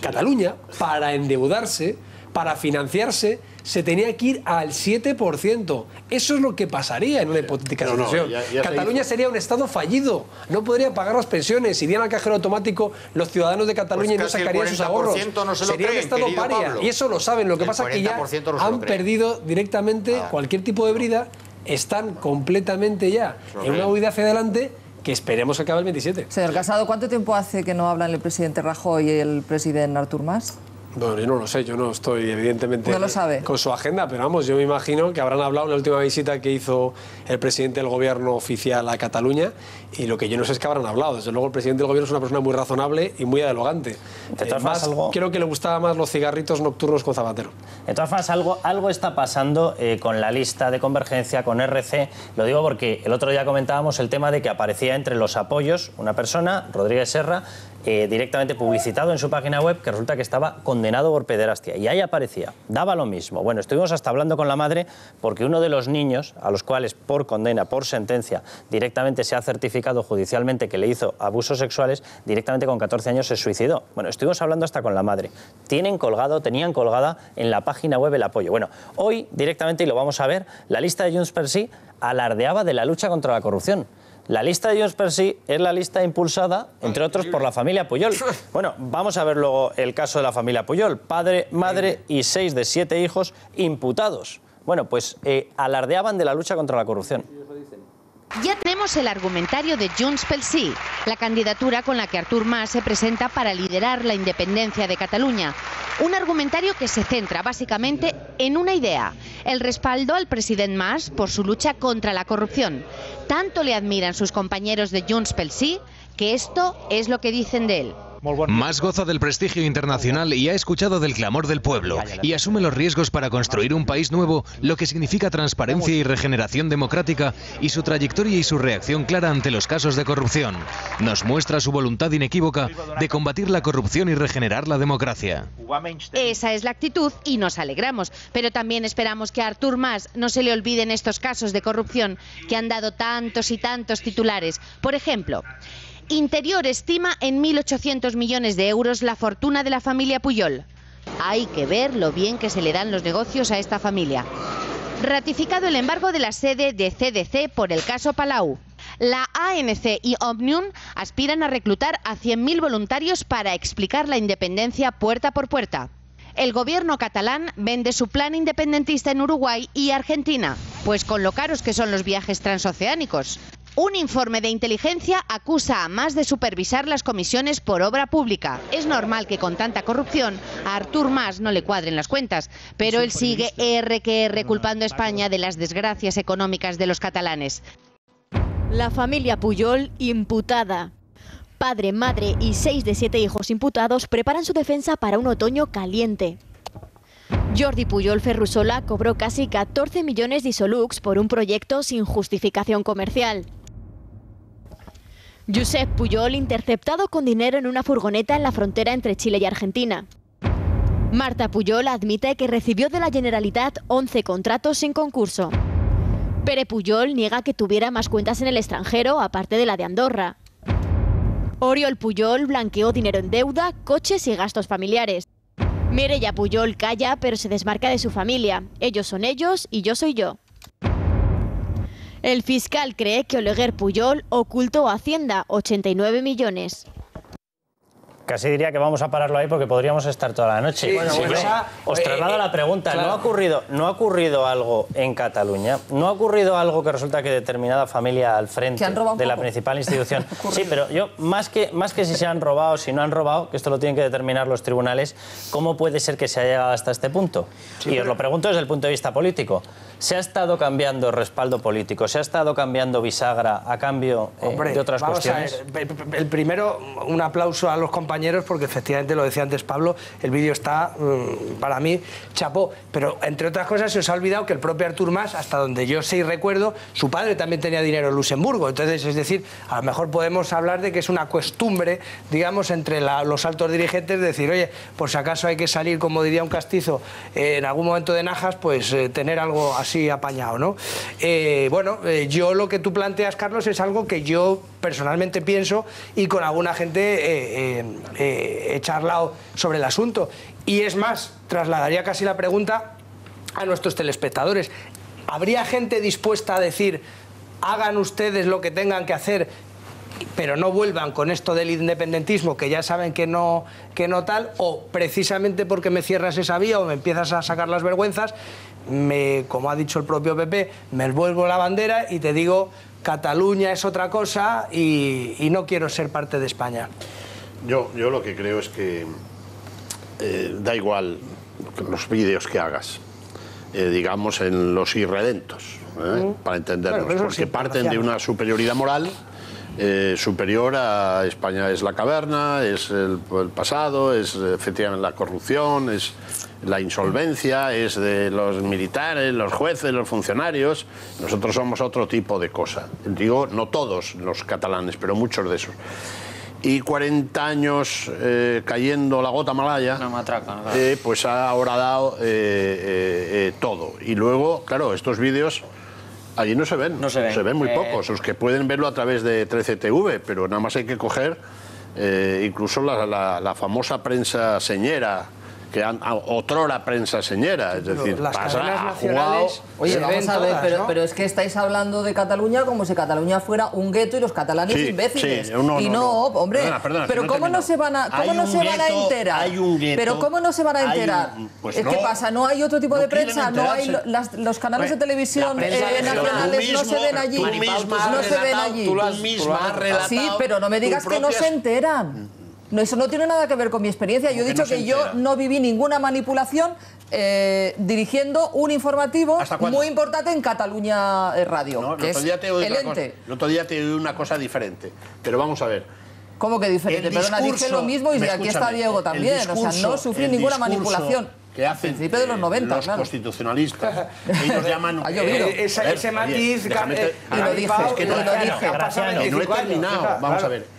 Cataluña, para endeudarse, para financiarse, se tenía que ir al 7%. Eso es lo que pasaría en una hipotética situación. Cataluña sería un Estado fallido. No podría pagar las pensiones. Irían al cajero automático los ciudadanos de Cataluña y no sacarían sus ahorros. Sería un Estado paria. Y eso lo saben. Lo que pasa es que ya han perdido directamente cualquier tipo de brida. Están completamente ya en una huida hacia adelante que esperemos que acabe el 27. Señor Casado, ¿cuánto tiempo hace que no hablan el presidente Rajoy y el presidente Artur Mas? Bueno, yo no lo sé, yo no estoy evidentemente no lo sabe. Con su agenda, pero vamos, yo me imagino que habrán hablado en la última visita que hizo el presidente del gobierno oficial a Cataluña y lo que yo no sé es que habrán hablado. Desde luego el presidente del gobierno es una persona muy razonable y muy dialogante. Creo que le gustaba más los cigarritos nocturnos con Zapatero. De todas formas, algo está pasando con la lista de convergencia, con RC. Lo digo porque el otro día comentábamos el tema de que aparecía entre los apoyos una persona, Rodríguez Serra, directamente publicitado en su página web, que resulta que estaba condenado por pederastia. Y ahí aparecía, daba lo mismo. Bueno, estuvimos hasta hablando con la madre porque uno de los niños, a los cuales por condena, por sentencia, directamente se ha certificado judicialmente que le hizo abusos sexuales, directamente con 14 años se suicidó. Bueno, estuvimos hablando hasta con la madre. Tenían colgada en la página web el apoyo. Bueno, hoy directamente, y lo vamos a ver, la lista de Junts per Sí alardeaba de la lucha contra la corrupción. La lista de Junts per Sí es la lista impulsada, entre otros, por la familia Pujol. Bueno, vamos a ver luego el caso de la familia Pujol. Padre, madre y 6 de 7 hijos imputados. Bueno, pues alardeaban de la lucha contra la corrupción. Ya tenemos el argumentario de Junts pel Sí, la candidatura con la que Artur Mas se presenta para liderar la independencia de Cataluña. Un argumentario que se centra básicamente en una idea, el respaldo al presidente Mas por su lucha contra la corrupción. Tanto le admiran sus compañeros de Junts pel Sí que esto es lo que dicen de él. Mas goza del prestigio internacional y ha escuchado del clamor del pueblo y asume los riesgos para construir un país nuevo, lo que significa transparencia y regeneración democrática, y su trayectoria y su reacción clara ante los casos de corrupción. Nos muestra su voluntad inequívoca de combatir la corrupción y regenerar la democracia. Esa es la actitud y nos alegramos, pero también esperamos que a Artur Mas no se le olviden estos casos de corrupción que han dado tantos y tantos titulares. Por ejemplo, Interior estima en 1.800 millones de euros la fortuna de la familia Pujol. Hay que ver lo bien que se le dan los negocios a esta familia. Ratificado el embargo de la sede de CDC por el caso Palau. La ANC y Òmnium aspiran a reclutar a 100.000 voluntarios para explicar la independencia puerta por puerta. El gobierno catalán vende su plan independentista en Uruguay y Argentina, pues con lo caros que son los viajes transoceánicos. Un informe de inteligencia acusa a Mas de supervisar las comisiones por obra pública. Es normal que con tanta corrupción a Artur Mas no le cuadren las cuentas, pero él sigue culpando a España de las desgracias económicas de los catalanes. La familia Pujol imputada. Padre, madre y 6 de 7 hijos imputados preparan su defensa para un otoño caliente. Jordi Pujol Ferrusola cobró casi 14 millones de Isolux por un proyecto sin justificación comercial. Josep Pujol interceptado con dinero en una furgoneta en la frontera entre Chile y Argentina. Marta Pujol admite que recibió de la Generalitat 11 contratos sin concurso. Pere Pujol niega que tuviera más cuentas en el extranjero aparte de la de Andorra. Oriol Pujol blanqueó dinero en deuda, coches y gastos familiares. Mireia Pujol calla pero se desmarca de su familia. Ellos son ellos y yo soy yo. El fiscal cree que Oleguer Pujol ocultó a Hacienda 89 millones. Casi diría que vamos a pararlo ahí porque podríamos estar toda la noche. Sí, bueno, os traslado la pregunta. claro. ¿No ha ocurrido algo en Cataluña? ¿No ha ocurrido algo que resulta que determinada familia al frente de la principal institución? Sí, pero yo, más que si se han robado, si no han robado, que esto lo tienen que determinar los tribunales, ¿cómo puede ser que se haya llegado hasta este punto? Sí, y os lo pregunto desde el punto de vista político. ¿Se ha estado cambiando respaldo político? ¿Se ha estado cambiando bisagra a cambio de otras cuestiones? A ver, el primero, un aplauso a los compañeros porque efectivamente, lo decía antes Pablo, el vídeo está, para mí, chapó. Pero, entre otras cosas, se os ha olvidado que el propio Artur Mas, hasta donde yo sé y recuerdo, su padre también tenía dinero en Luxemburgo. Entonces, es decir, a lo mejor podemos hablar de que es una costumbre, digamos, entre los altos dirigentes, de decir, oye, por si acaso hay que salir, como diría un castizo, en algún momento de najas, pues tener algo así apañado, ¿no? Yo lo que tú planteas, Carlos, es algo que yo personalmente pienso y con alguna gente he charlado sobre el asunto. Y es más, trasladaría casi la pregunta a nuestros telespectadores. ¿Habría gente dispuesta a decir, hagan ustedes lo que tengan que hacer, pero no vuelvan con esto del independentismo, que ya saben que no tal, o precisamente porque me cierras esa vía o me empiezas a sacar las vergüenzas, como ha dicho el propio PP, me vuelvo la bandera y te digo, Cataluña es otra cosa y no quiero ser parte de España? Yo lo que creo es que da igual los vídeos que hagas, digamos en los irredentos, para entendernos, bueno, porque parten de una superioridad moral superior a España es la caverna, es el pasado, es efectivamente la corrupción, es la insolvencia, es de los militares, los jueces, los funcionarios. Nosotros somos otro tipo de cosa. Digo, no todos los catalanes, pero muchos de esos. Y 40 años cayendo la gota malaya, una matraca, pues ha ahora dado todo. Y luego, claro, estos vídeos allí no se ven, se ven muy pocos. Los que pueden verlo a través de 13TV, pero nada más hay que coger incluso la famosa prensa señera, que otrora prensa señera, es decir, pasa, ha jugado... Oye, vamos a ver, pero es que estáis hablando de Cataluña como si Cataluña fuera un gueto y los catalanes imbéciles. Hombre, perdona, pero ¿cómo no se van a enterar? Hay un gueto, ¿Pero cómo no se van a enterar? ¿Qué pasa? ¿No hay otro tipo de prensa? ¿No hay los canales de televisión nacionales no se ven allí? No se ven allí. Sí, pero no me digas que no se enteran. No, eso no tiene nada que ver con mi experiencia. Yo he dicho que yo no viví ninguna manipulación dirigiendo un informativo muy importante en Cataluña Radio. No, el otro día te oí una cosa diferente. Pero vamos a ver. ¿Cómo que diferente? Perdona, dije lo mismo y aquí está Diego también. O sea, no sufrí ninguna manipulación. Que hacen principio de los 90, los constitucionalistas, ellos llaman... ese matiz... Y lo dije, no he terminado, vamos a ver.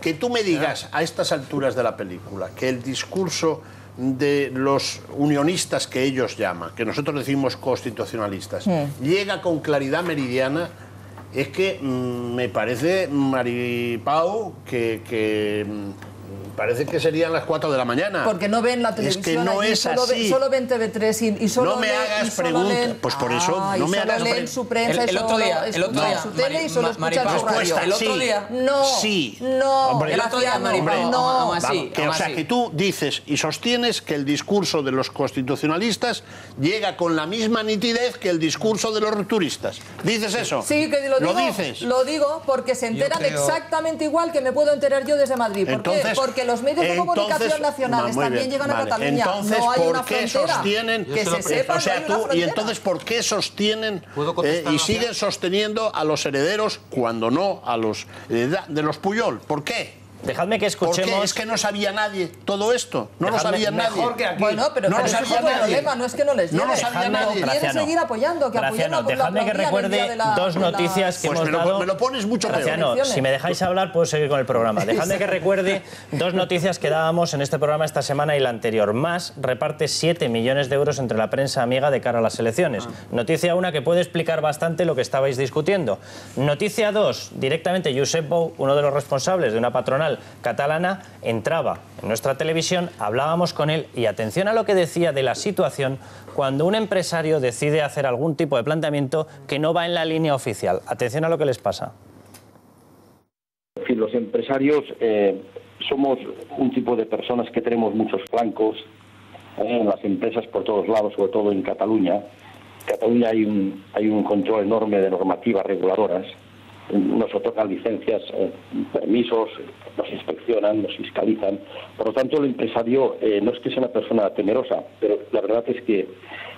Que tú me digas a estas alturas de la película que el discurso de los unionistas que ellos llaman, que nosotros decimos constitucionalistas, llega con claridad meridiana, es que me parece, Maripau, que parece que serían las 4 de la mañana. Porque no ven la televisión. Es que no allí, es así. Solo ven TV3 y solo no me hagas preguntas. Pues por eso no me hagas leen su prensa el otro día, su tele y solo escuchan su radio. El otro día. No. Sí. No. Hombre, el otro día, no. O sea, que tú dices y sostienes que el discurso de los constitucionalistas llega con la misma nitidez que el discurso de los rupturistas. ¿Dices eso? Sí, que lo dices. Lo digo porque se enteran exactamente igual que me puedo enterar yo desde Madrid. ¿Por qué? Porque los medios de comunicación nacionales también llegan a Cataluña. Entonces, no hay una ¿por qué frontera sostienen que se sepa? O sea, y entonces, ¿por qué sostienen y siguen sosteniendo a los herederos cuando no a los de los Puyol? ¿Por qué? Dejadme que escuchemos... Porque es que no sabía nadie todo esto. No lo sabía nadie. Mejor que aquí. Bueno, pero no lo sabía nadie. Problema, no es que no les llegue. No lo sabía nadie. Quieren seguir apoyando, que apoyando. Dejadme que recuerde dos noticias que hemos dado... Me lo pones mucho peor. Graciano, si me dejáis hablar, puedo seguir con el programa. Dejadme que recuerde dos noticias que dábamos en este programa esta semana y la anterior. Mas reparte 7 millones de euros entre la prensa amiga de cara a las elecciones. Noticia 1 que puede explicar bastante lo que estabais discutiendo. Noticia 2, directamente Josep Bou, uno de los responsables de una patronal catalana, entraba en nuestra televisión, hablábamos con él y atención a lo que decía de la situación cuando un empresario decide hacer algún tipo de planteamiento que no va en la línea oficial. Atención a lo que les pasa. En fin, los empresarios somos un tipo de personas que tenemos muchos flancos en las empresas por todos lados, sobre todo en Cataluña. En Cataluña hay un control enorme de normativas reguladoras. Nos otorgan licencias, permisos, nos inspeccionan, nos fiscalizan. Por lo tanto, el empresario no es que sea una persona temerosa, pero la verdad es que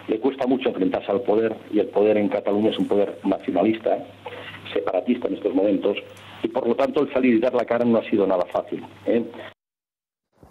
le cuesta mucho enfrentarse al poder, y el poder en Cataluña es un poder nacionalista, separatista en estos momentos, y por lo tanto el salir y dar la cara no ha sido nada fácil.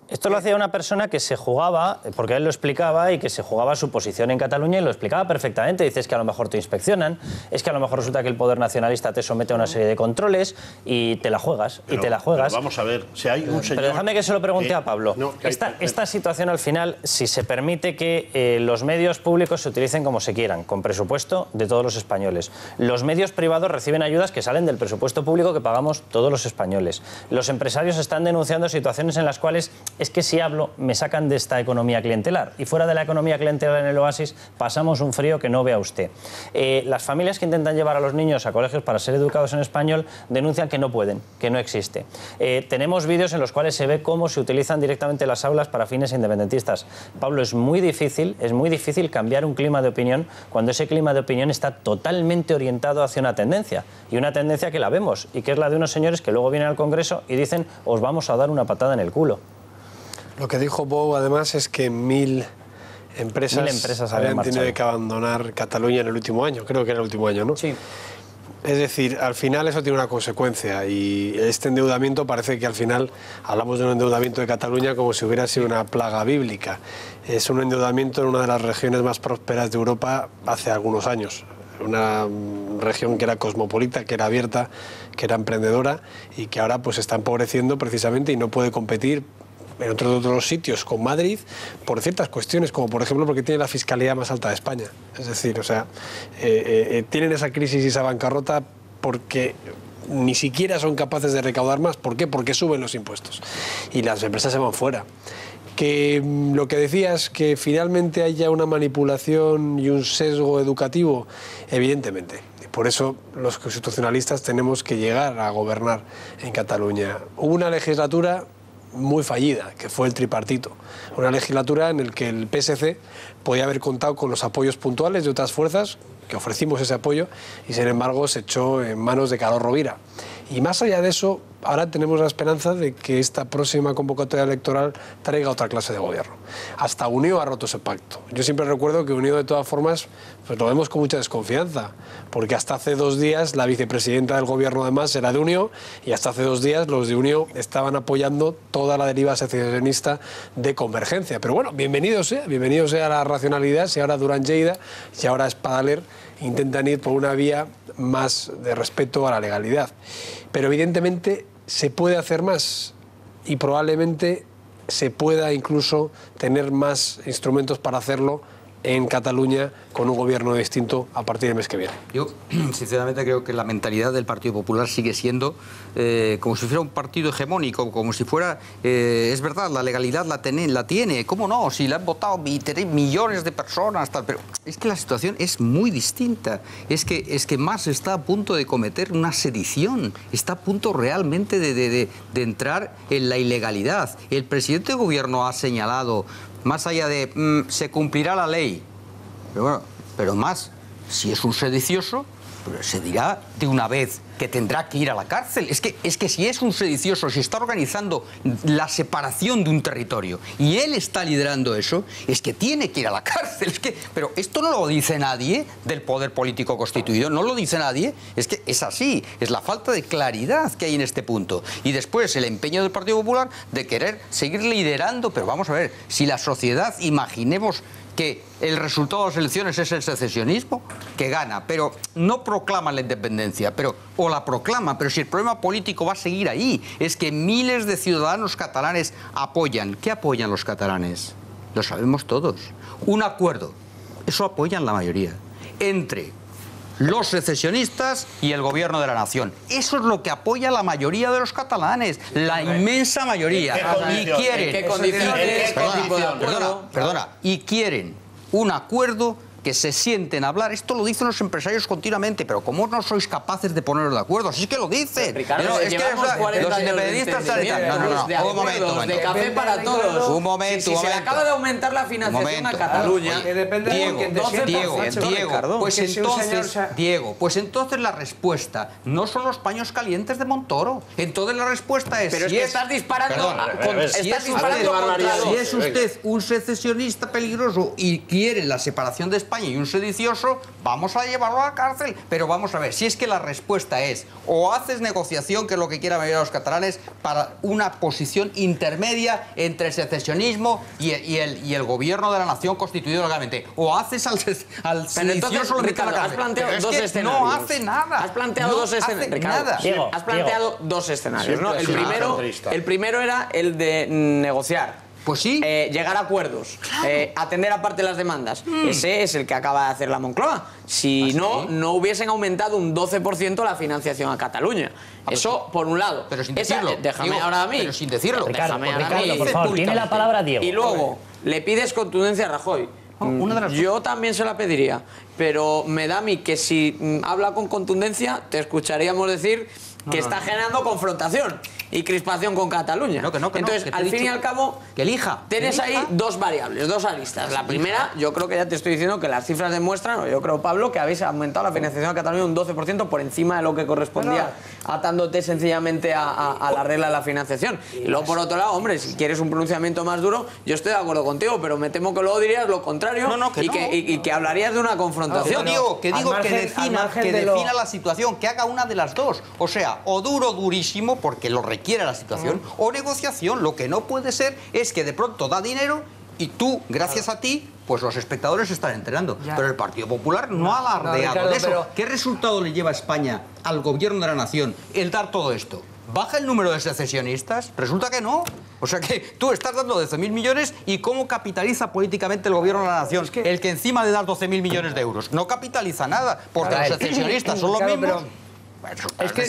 Esto lo hacía una persona que se jugaba, porque él lo explicaba, y que se jugaba su posición en Cataluña y lo explicaba perfectamente. Dices que a lo mejor te inspeccionan, es que a lo mejor resulta que el poder nacionalista te somete a una serie de controles y te la juegas, pero vamos a ver, si hay un señor... Pero déjame que se lo pregunte a Pablo. No, esta situación al final, si se permite que los medios públicos se utilicen como se quieran, con presupuesto de todos los españoles. Los medios privados reciben ayudas que salen del presupuesto público que pagamos todos los españoles. Los empresarios están denunciando situaciones en las cuales es que si hablo me sacan de esta economía clientelar, y fuera de la economía clientelar en el Oasis pasamos un frío que no vea usted. Las familias que intentan llevar a los niños a colegios para ser educados en español denuncian que no pueden, que no existe. Tenemos vídeos en los cuales se ve cómo se utilizan directamente las aulas para fines independentistas. Pablo, es muy difícil cambiar un clima de opinión cuando ese clima de opinión está totalmente orientado hacia una tendencia, y una tendencia que la vemos, y que es la de unos señores que luego vienen al Congreso y dicen os vamos a dar una patada en el culo. Lo que dijo Bou, además, es que 1.000 empresas habían tenido que abandonar Cataluña en el último año. Creo que era el último año, ¿no? Sí. Es decir, al final eso tiene una consecuencia, y este endeudamiento parece que al final hablamos de un endeudamiento de Cataluña como si hubiera sido una plaga bíblica. Es un endeudamiento en una de las regiones más prósperas de Europa hace algunos años. Una región que era cosmopolita, que era abierta, que era emprendedora, y que ahora pues está empobreciendo precisamente y no puede competir en otros sitios con Madrid por ciertas cuestiones, como por ejemplo porque tiene la fiscalidad más alta de España. Es decir, o sea, tienen esa crisis y esa bancarrota porque ni siquiera son capaces de recaudar más. ¿Por qué? Porque suben los impuestos y las empresas se van fuera. Que lo que decías, que finalmente haya una manipulación y un sesgo educativo, evidentemente. Por eso los constitucionalistas tenemos que llegar a gobernar en Cataluña. Hubo una legislatura muy fallida, que fue el tripartito. Una legislatura en la que el PSC podía haber contado con los apoyos puntuales de otras fuerzas, que ofrecimos ese apoyo, y sin embargo se echó en manos de Carod Rovira. Y más allá de eso, ahora tenemos la esperanza de que esta próxima convocatoria electoral traiga otra clase de gobierno. Hasta Unió ha roto ese pacto. Yo siempre recuerdo que Unió, de todas formas, pues lo vemos con mucha desconfianza, porque hasta hace 2 días la vicepresidenta del gobierno además era de Unió, y hasta hace 2 días los de Unió estaban apoyando toda la deriva secesionista de Convergencia. Pero bueno, bienvenido sea la racionalidad, si ahora Duran Lleida y ahora Espadaler intentan ir por una vía más de respeto a la legalidad. Pero evidentemente se puede hacer más, y probablemente se pueda incluso tener más instrumentos para hacerlo en Cataluña con un gobierno distinto a partir del mes que viene. Yo, sinceramente, creo que la mentalidad del Partido Popular sigue siendo como si fuera un partido hegemónico, como si fuera, es verdad, la legalidad la tiene, ¿cómo no? Si la han votado millones de personas, tal, pero es que la situación es muy distinta. Es que Mas está a punto de cometer una sedición, está a punto realmente de entrar en la ilegalidad. El presidente de gobierno ha señalado, más allá de se cumplirá la ley, pero bueno, pero más, si es un sedicioso, pues se dirá de una vez que tendrá que ir a la cárcel. Es que si es un sedicioso, si está organizando la separación de un territorio y él está liderando eso, es que tiene que ir a la cárcel. Pero esto no lo dice nadie del poder político constituido, no lo dice nadie, es que es así, es la falta de claridad que hay en este punto. Y después el empeño del Partido Popular de querer seguir liderando, pero vamos a ver, si la sociedad, imaginemos que el resultado de las elecciones es el secesionismo, que gana, pero no proclama la independencia, o la proclama, pero si el problema político va a seguir ahí, es que miles de ciudadanos catalanes apoyan. ¿Qué apoyan los catalanes? Lo sabemos todos. Un acuerdo, eso apoyan la mayoría, entre los secesionistas y el gobierno de la nación. Eso es lo que apoya la mayoría de los catalanes, la inmensa mayoría. Y quieren, perdona, y quieren un acuerdo que se sienten a hablar. Esto lo dicen los empresarios continuamente, pero ¿cómo no sois capaces de poneros de acuerdo? Así es que lo dicen. Ricardo, es que los independentistas no, un momento. De café para todos. Un momento, si se le acaba de aumentar la financiación a Cataluña, Diego, pues entonces la respuesta no son los paños calientes de Montoro. Entonces la respuesta es... Pero es que estás disparando... Si es usted un secesionista peligroso y quiere la separación de España y un sedicioso, vamos a llevarlo a la cárcel. Pero vamos a ver, si es que la respuesta es o haces negociación, que es lo que quieren los catalanes, para una posición intermedia entre el secesionismo y el gobierno de la nación constituido legalmente, o haces al sedicioso lo metes a la cárcel. Has planteado dos escenarios. No hace nada. Has planteado dos escenarios. Has planteado dos escenarios, ¿no? El primero era el de negociar. Pues sí. Llegar a acuerdos, atender aparte las demandas. Ese es el que acaba de hacer la Moncloa. Si no hubiesen aumentado un 12% la financiación a Cataluña. Eso por un lado. Pero sin decirlo. Déjame ahora a mí. Pero sin decirlo. Ricardo, por favor, tiene la palabra Diego. Y luego, le pides contundencia a Rajoy. Yo también se la pediría, pero me da a mí que si habla con contundencia, te escucharíamos decir que está generando confrontación y crispación con Cataluña. Entonces, al fin y al cabo, que elija. Tienes ahí dos variables, dos aristas. La primera, yo creo que ya te estoy diciendo que las cifras demuestran, o yo creo, Pablo, que habéis aumentado la financiación a Cataluña un 12% por encima de lo que correspondía, atándote sencillamente a la regla de la financiación. Y luego, por otro lado, hombre, si quieres un pronunciamiento más duro, yo estoy de acuerdo contigo, pero me temo que luego dirías lo contrario y que hablarías de una confrontación. Que defina la situación, que haga una de las dos. O sea, o duro, durísimo, porque lo requiere la situación, o negociación. Lo que no puede ser es que de pronto da dinero y tú, gracias a ti, pues los espectadores se están enterando. Pero el Partido Popular no ha alardeado de eso. ¿Qué resultado le lleva a España, al gobierno de la nación, el dar todo esto? ¿Baja el número de secesionistas? Resulta que no. O sea que tú estás dando 12.000 millones y ¿cómo capitaliza políticamente el gobierno de la nación? El que encima de dar 12.000 millones de euros no capitaliza nada, porque los secesionistas son los mismos. Es que,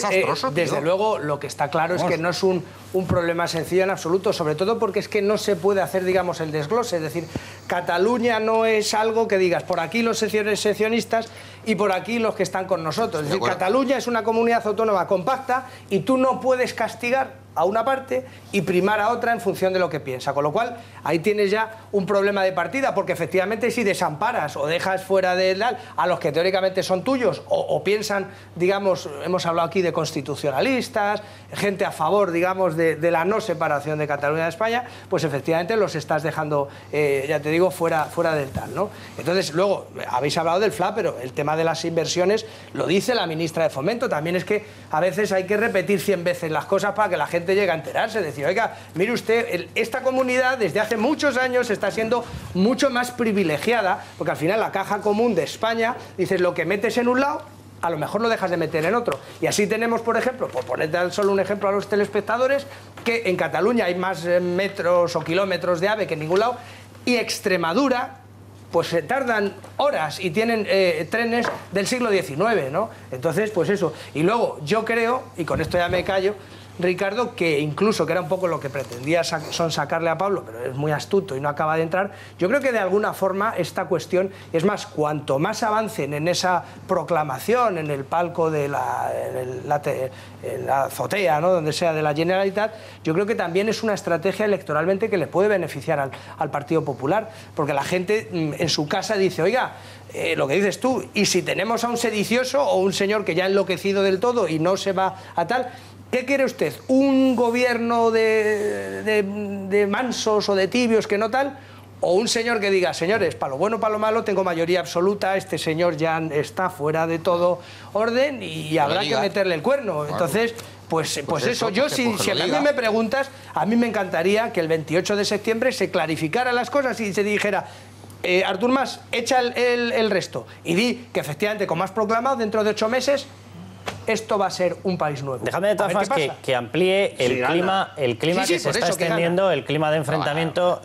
desde luego, lo que está claro es que no es un problema sencillo en absoluto, sobre todo porque es que no se puede hacer, digamos, el desglose. Es decir, Cataluña no es algo que digas, por aquí los secesionistas y por aquí los que están con nosotros. Es decir, Cataluña es una comunidad autónoma compacta y tú no puedes castigar a una parte y primar a otra en función de lo que piensa. Con lo cual, ahí tienes ya un problema de partida, porque efectivamente si desamparas o dejas fuera de tal a los que teóricamente son tuyos o piensan, digamos, hemos hablado aquí de constitucionalistas, gente a favor, digamos, de la no separación de Cataluña de España, pues efectivamente los estás dejando, ya te digo, fuera del tal, ¿no? Entonces, luego, habéis hablado del FLA, pero el tema de las inversiones lo dice la ministra de Fomento. También es que a veces hay que repetir 100 veces las cosas para que la gente llegue a enterarse. Decir, oiga, mire usted, esta comunidad desde hace muchos años está siendo mucho más privilegiada, porque al final la caja común de España, dices, lo que metes en un lado, a lo mejor lo dejas de meter en otro. Y así tenemos, por ejemplo, por poner tan solo un ejemplo a los telespectadores, que en Cataluña hay más metros o kilómetros de AVE que en ningún lado, y Extremadura pues tardan horas y tienen trenes del siglo XIX, ¿no? Entonces, pues eso. Y luego, yo creo, y con esto ya me callo, Ricardo, que incluso, que era un poco lo que pretendía sacarle a Pablo, pero es muy astuto y no acaba de entrar, yo creo que de alguna forma esta cuestión, es más, cuanto más avancen en esa proclamación, en el palco de en la azotea, ¿no?, donde sea, de la Generalitat, yo creo que también es una estrategia electoralmente que le puede beneficiar al Partido Popular, porque la gente en su casa dice, oiga, lo que dices tú, y si tenemos a un sedicioso o un señor que ya ha enloquecido del todo y no se va a tal... ¿Qué quiere usted? ¿Un gobierno de mansos o de tibios que no tal? ¿O un señor que diga, señores, para lo bueno, para lo malo, tengo mayoría absoluta, este señor ya está fuera de todo orden y habrá que meterle el cuerno? Entonces, pues eso, yo si a mí me preguntas, a mí me encantaría que el 28 de septiembre se clarificaran las cosas y se dijera... Artur Mas, echa el resto y di que efectivamente, como has proclamado, dentro de 8 meses... esto va a ser un país nuevo. Déjame de todas formas que amplíe el clima que se está extendiendo, el clima de enfrentamiento.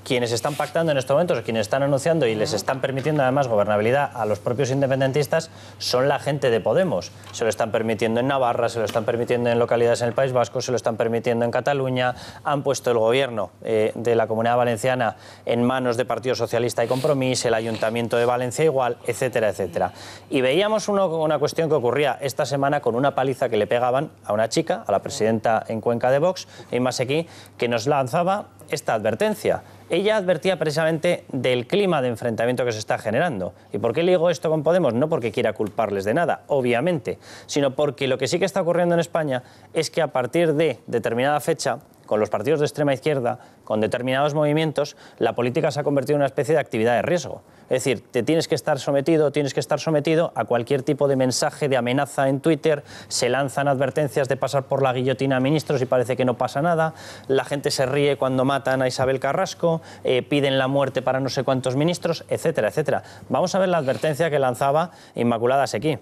Quienes están pactando en estos momentos, quienes están anunciando y les están permitiendo además gobernabilidad a los propios independentistas, son la gente de Podemos. Se lo están permitiendo en Navarra, se lo están permitiendo en localidades en el País Vasco, se lo están permitiendo en Cataluña, han puesto el gobierno de la Comunidad Valenciana en manos de Partido Socialista y Compromís, el Ayuntamiento de Valencia igual, etcétera, etcétera. Y veíamos una cuestión que ocurría esta semana con una paliza que le pegaban a una chica, a la presidenta en Cuenca de Vox, Imma Seguí, que nos lanzaba esta advertencia. Ella advertía precisamente del clima de enfrentamiento que se está generando. ¿Y por qué le digo esto con Podemos? No porque quiera culparles de nada, obviamente, sino porque lo que sí que está ocurriendo en España es que a partir de determinada fecha, con los partidos de extrema izquierda, con determinados movimientos, la política se ha convertido en una especie de actividad de riesgo. Es decir, tienes que estar sometido a cualquier tipo de mensaje de amenaza en Twitter, se lanzan advertencias de pasar por la guillotina a ministros y parece que no pasa nada, la gente se ríe cuando matan a Isabel Carrasco, piden la muerte para no sé cuántos ministros, etcétera, etcétera. Vamos a ver la advertencia que lanzaba Inmaculada Seguí.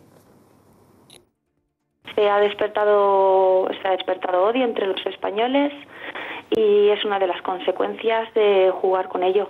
Se ha despertado odio entre los españoles y es una de las consecuencias de jugar con ello.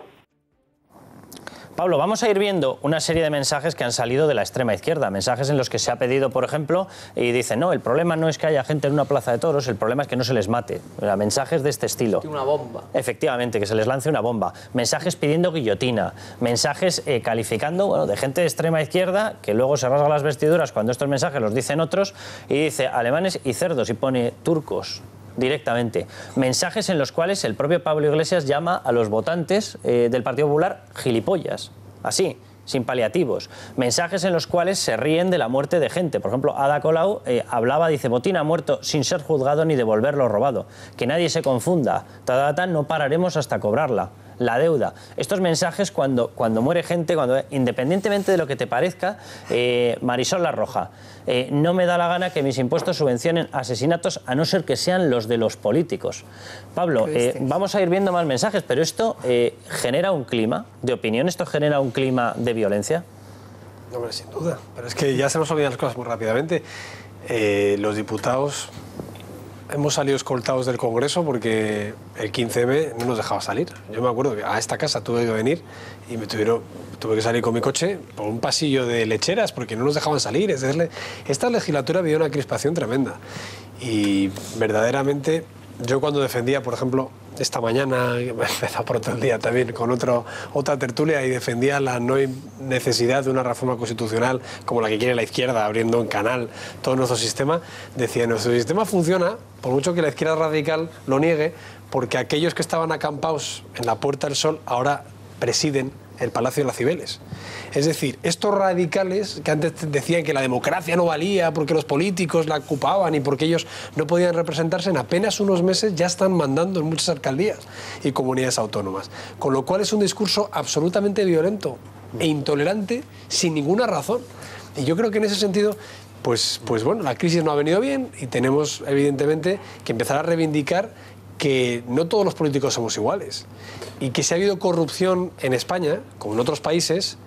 Pablo, vamos a ir viendo una serie de mensajes que han salido de la extrema izquierda, mensajes en los que se ha pedido, por ejemplo, y dicen, no, el problema no es que haya gente en una plaza de toros, el problema es que no se les mate. O sea, mensajes de este estilo. Una bomba. Efectivamente, que se les lance una bomba. Mensajes pidiendo guillotina, mensajes calificando, bueno, de gente de extrema izquierda que luego se rasga las vestiduras cuando estos mensajes los dicen otros y dice alemanes y cerdos y pone turcos. Directamente. Mensajes en los cuales el propio Pablo Iglesias llama a los votantes del Partido Popular gilipollas. Así, sin paliativos. Mensajes en los cuales se ríen de la muerte de gente. Por ejemplo, Ada Colau hablaba, dice, Botín ha muerto sin ser juzgado ni devolverlo robado. Que nadie se confunda. No pararemos hasta cobrarla. La deuda. Estos mensajes cuando muere gente, independientemente de lo que te parezca, Marisol La Roja, no me da la gana que mis impuestos subvencionen asesinatos a no ser que sean los de los políticos. Pablo, vamos a ir viendo más mensajes, pero esto genera un clima de opinión, esto genera un clima de violencia. Hombre, sin duda, pero es que ya se nos olvidan las cosas muy rápidamente. Los diputados hemos salido escoltados del Congreso porque el 15M no nos dejaba salir. Yo me acuerdo que a esta casa tuve que venir y tuve que salir con mi coche por un pasillo de lecheras porque no nos dejaban salir. Esta legislatura había una crispación tremenda. Y verdaderamente, yo cuando defendía, por ejemplo, esta mañana, me empezó por todo el día también con otra tertulia y defendía la no necesidad de una reforma constitucional como la que quiere la izquierda, abriendo en canal todo nuestro sistema, decía, nuestro sistema funciona, por mucho que la izquierda radical lo niegue, porque aquellos que estaban acampados en la Puerta del Sol ahora presiden el Palacio de las Cibeles. Es decir, estos radicales que antes decían que la democracia no valía porque los políticos la ocupaban y porque ellos no podían representarse, en apenas unos meses ya están mandando en muchas alcaldías y comunidades autónomas. Con lo cual es un discurso absolutamente violento e intolerante sin ninguna razón. Y yo creo que en ese sentido, pues bueno, la crisis no ha venido bien y tenemos evidentemente que empezar a reivindicar que no todos los políticos somos iguales y que si ha habido corrupción en España, como en otros países,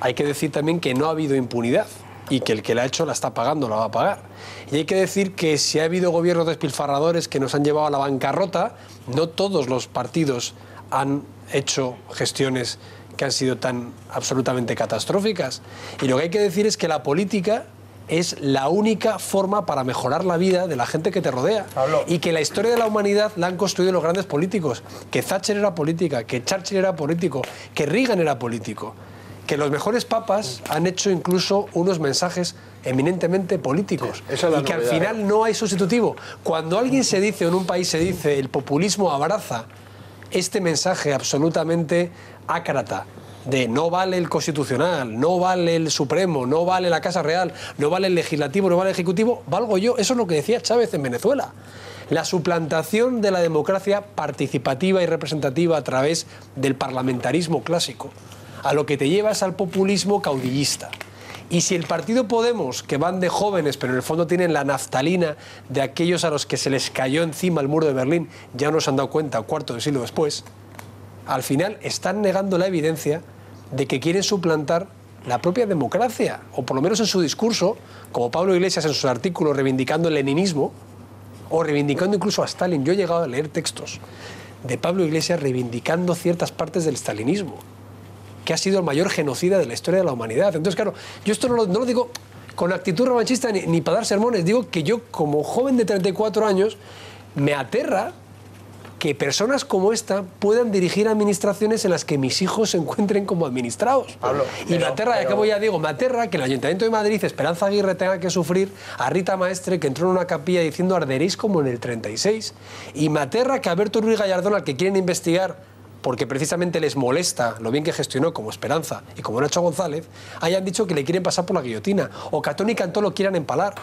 hay que decir también que no ha habido impunidad y que el que la ha hecho la está pagando, la va a pagar. Y hay que decir que si ha habido gobiernos despilfarradores que nos han llevado a la bancarrota, no todos los partidos han hecho gestiones que han sido tan absolutamente catastróficas. Y lo que hay que decir es que la política es la única forma para mejorar la vida de la gente que te rodea. Pablo. Y que la historia de la humanidad la han construido los grandes políticos. Que Thatcher era política, que Churchill era político, que Reagan era político. Que los mejores papas han hecho incluso unos mensajes eminentemente políticos. Sí, y que al final no hay sustitutivo. Cuando alguien se dice, o en un país se dice, el populismo abraza este mensaje absolutamente ácrata, de no vale el Constitucional, no vale el Supremo, no vale la Casa Real, no vale el Legislativo, no vale el Ejecutivo, valgo yo. Eso es lo que decía Chávez en Venezuela. La suplantación de la democracia participativa y representativa a través del parlamentarismo clásico, a lo que te lleva es al populismo caudillista. Y si el partido Podemos, que van de jóvenes, pero en el fondo tienen la naftalina de aquellos a los que se les cayó encima el muro de Berlín, ya no se han dado cuenta, cuarto de siglo después, al final están negando la evidencia de que quieren suplantar la propia democracia, o por lo menos en su discurso, como Pablo Iglesias en sus artículos reivindicando el leninismo, o reivindicando incluso a Stalin. Yo he llegado a leer textos de Pablo Iglesias reivindicando ciertas partes del stalinismo, que ha sido el mayor genocida de la historia de la humanidad. Entonces, claro, yo esto no lo digo con actitud revanchista ni para dar sermones, digo que yo, como joven de 34 años, me aterra que personas como esta puedan dirigir administraciones en las que mis hijos se encuentren como administrados. Pablo, y me aterra, y acabo ya digo, me aterra que el Ayuntamiento de Madrid, Esperanza Aguirre, tenga que sufrir a Rita Maestre, que entró en una capilla diciendo arderéis como en el 36. Y me aterra que Alberto Ruiz Gallardón, al que quieren investigar porque precisamente les molesta lo bien que gestionó como Esperanza y como Nacho González, hayan dicho que le quieren pasar por la guillotina, o que a Toni Cantó lo quieran empalar,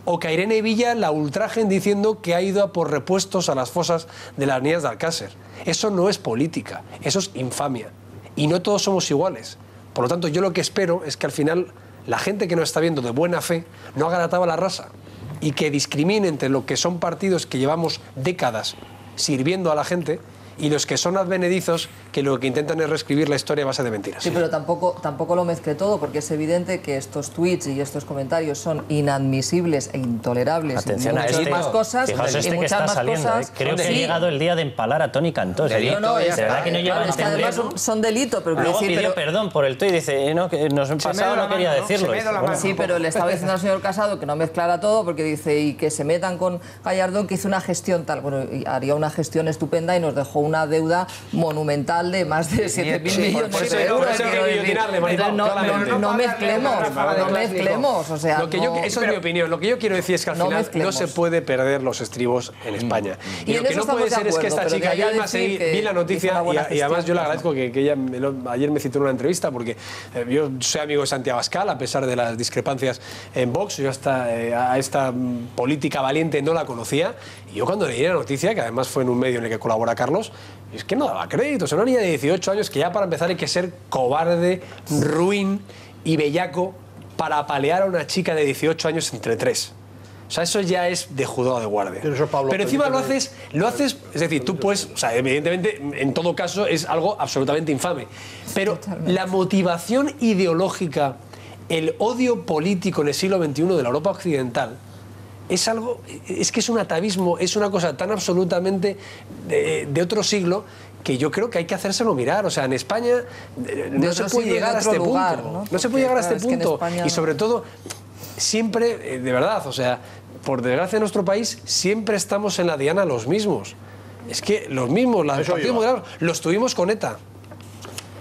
o que a Irene Villa la ultrajen diciendo que ha ido a por repuestos a las fosas de las niñas de Alcácer. Eso no es política, eso es infamia. Y no todos somos iguales. Por lo tanto, yo lo que espero es que al final la gente que nos está viendo de buena fe no haga la tabla rasa y que discrimine entre lo que son partidos que llevamos décadas sirviendo a la gente y los que son advenedizos que lo que intentan es reescribir la historia a base de mentiras. Sí, pero tampoco lo mezcle todo, porque es evidente que estos tweets y estos comentarios son inadmisibles e intolerables. Atención a más cosas. Fijaos y muchas más saliendo, cosas. Creo que ha llegado el día de empalar a Toni Cantó. De verdad que no lleva a entender. Además son delito, pero luego pidió perdón por el tuit y dice, no, que nos he pasado, no quería decirlo. Sí, pero le estaba diciendo al señor Casado que no mezclara todo, porque dice, y que se metan con Gallardón, que hizo una gestión tal. Bueno, haría una gestión estupenda y nos dejó una deuda monumental de más de 7.000 millones de euros. No mezclemos. O sea, eso es mi opinión. Lo que yo quiero decir es que al final no se puede perder los estribos en España. Y lo que no puede ser es que esta chica, yo además vi la noticia y además yo le agradezco que ella ayer me citó en una entrevista, porque yo soy amigo de Santiago Abascal, a pesar de las discrepancias en Vox. Yo a esta política valiente no la conocía, y yo cuando leí la noticia, que además fue en un medio en el que colabora Carlos, es que no daba crédito. O sea, una niña de 18 años que ya para empezar hay que ser cobarde, ruin y bellaco para apalear a una chica de 18 años entre tres. O sea, eso ya es de juzgado de guardia. Pero encima lo haces, es decir, tú puedes, o sea, evidentemente, en todo caso es algo absolutamente infame. Pero la motivación ideológica, el odio político en el siglo XXI de la Europa occidental, es algo, es que es un atavismo, es una cosa tan absolutamente de otro siglo, que yo creo que hay que hacérselo mirar. O sea, en España no se puede llegar a este punto. No se puede llegar a este punto. Y sobre todo, siempre, de verdad, o sea, por desgracia en nuestro país, siempre estamos en la diana los mismos. Es que los mismos, los partidos moderados, los tuvimos con ETA.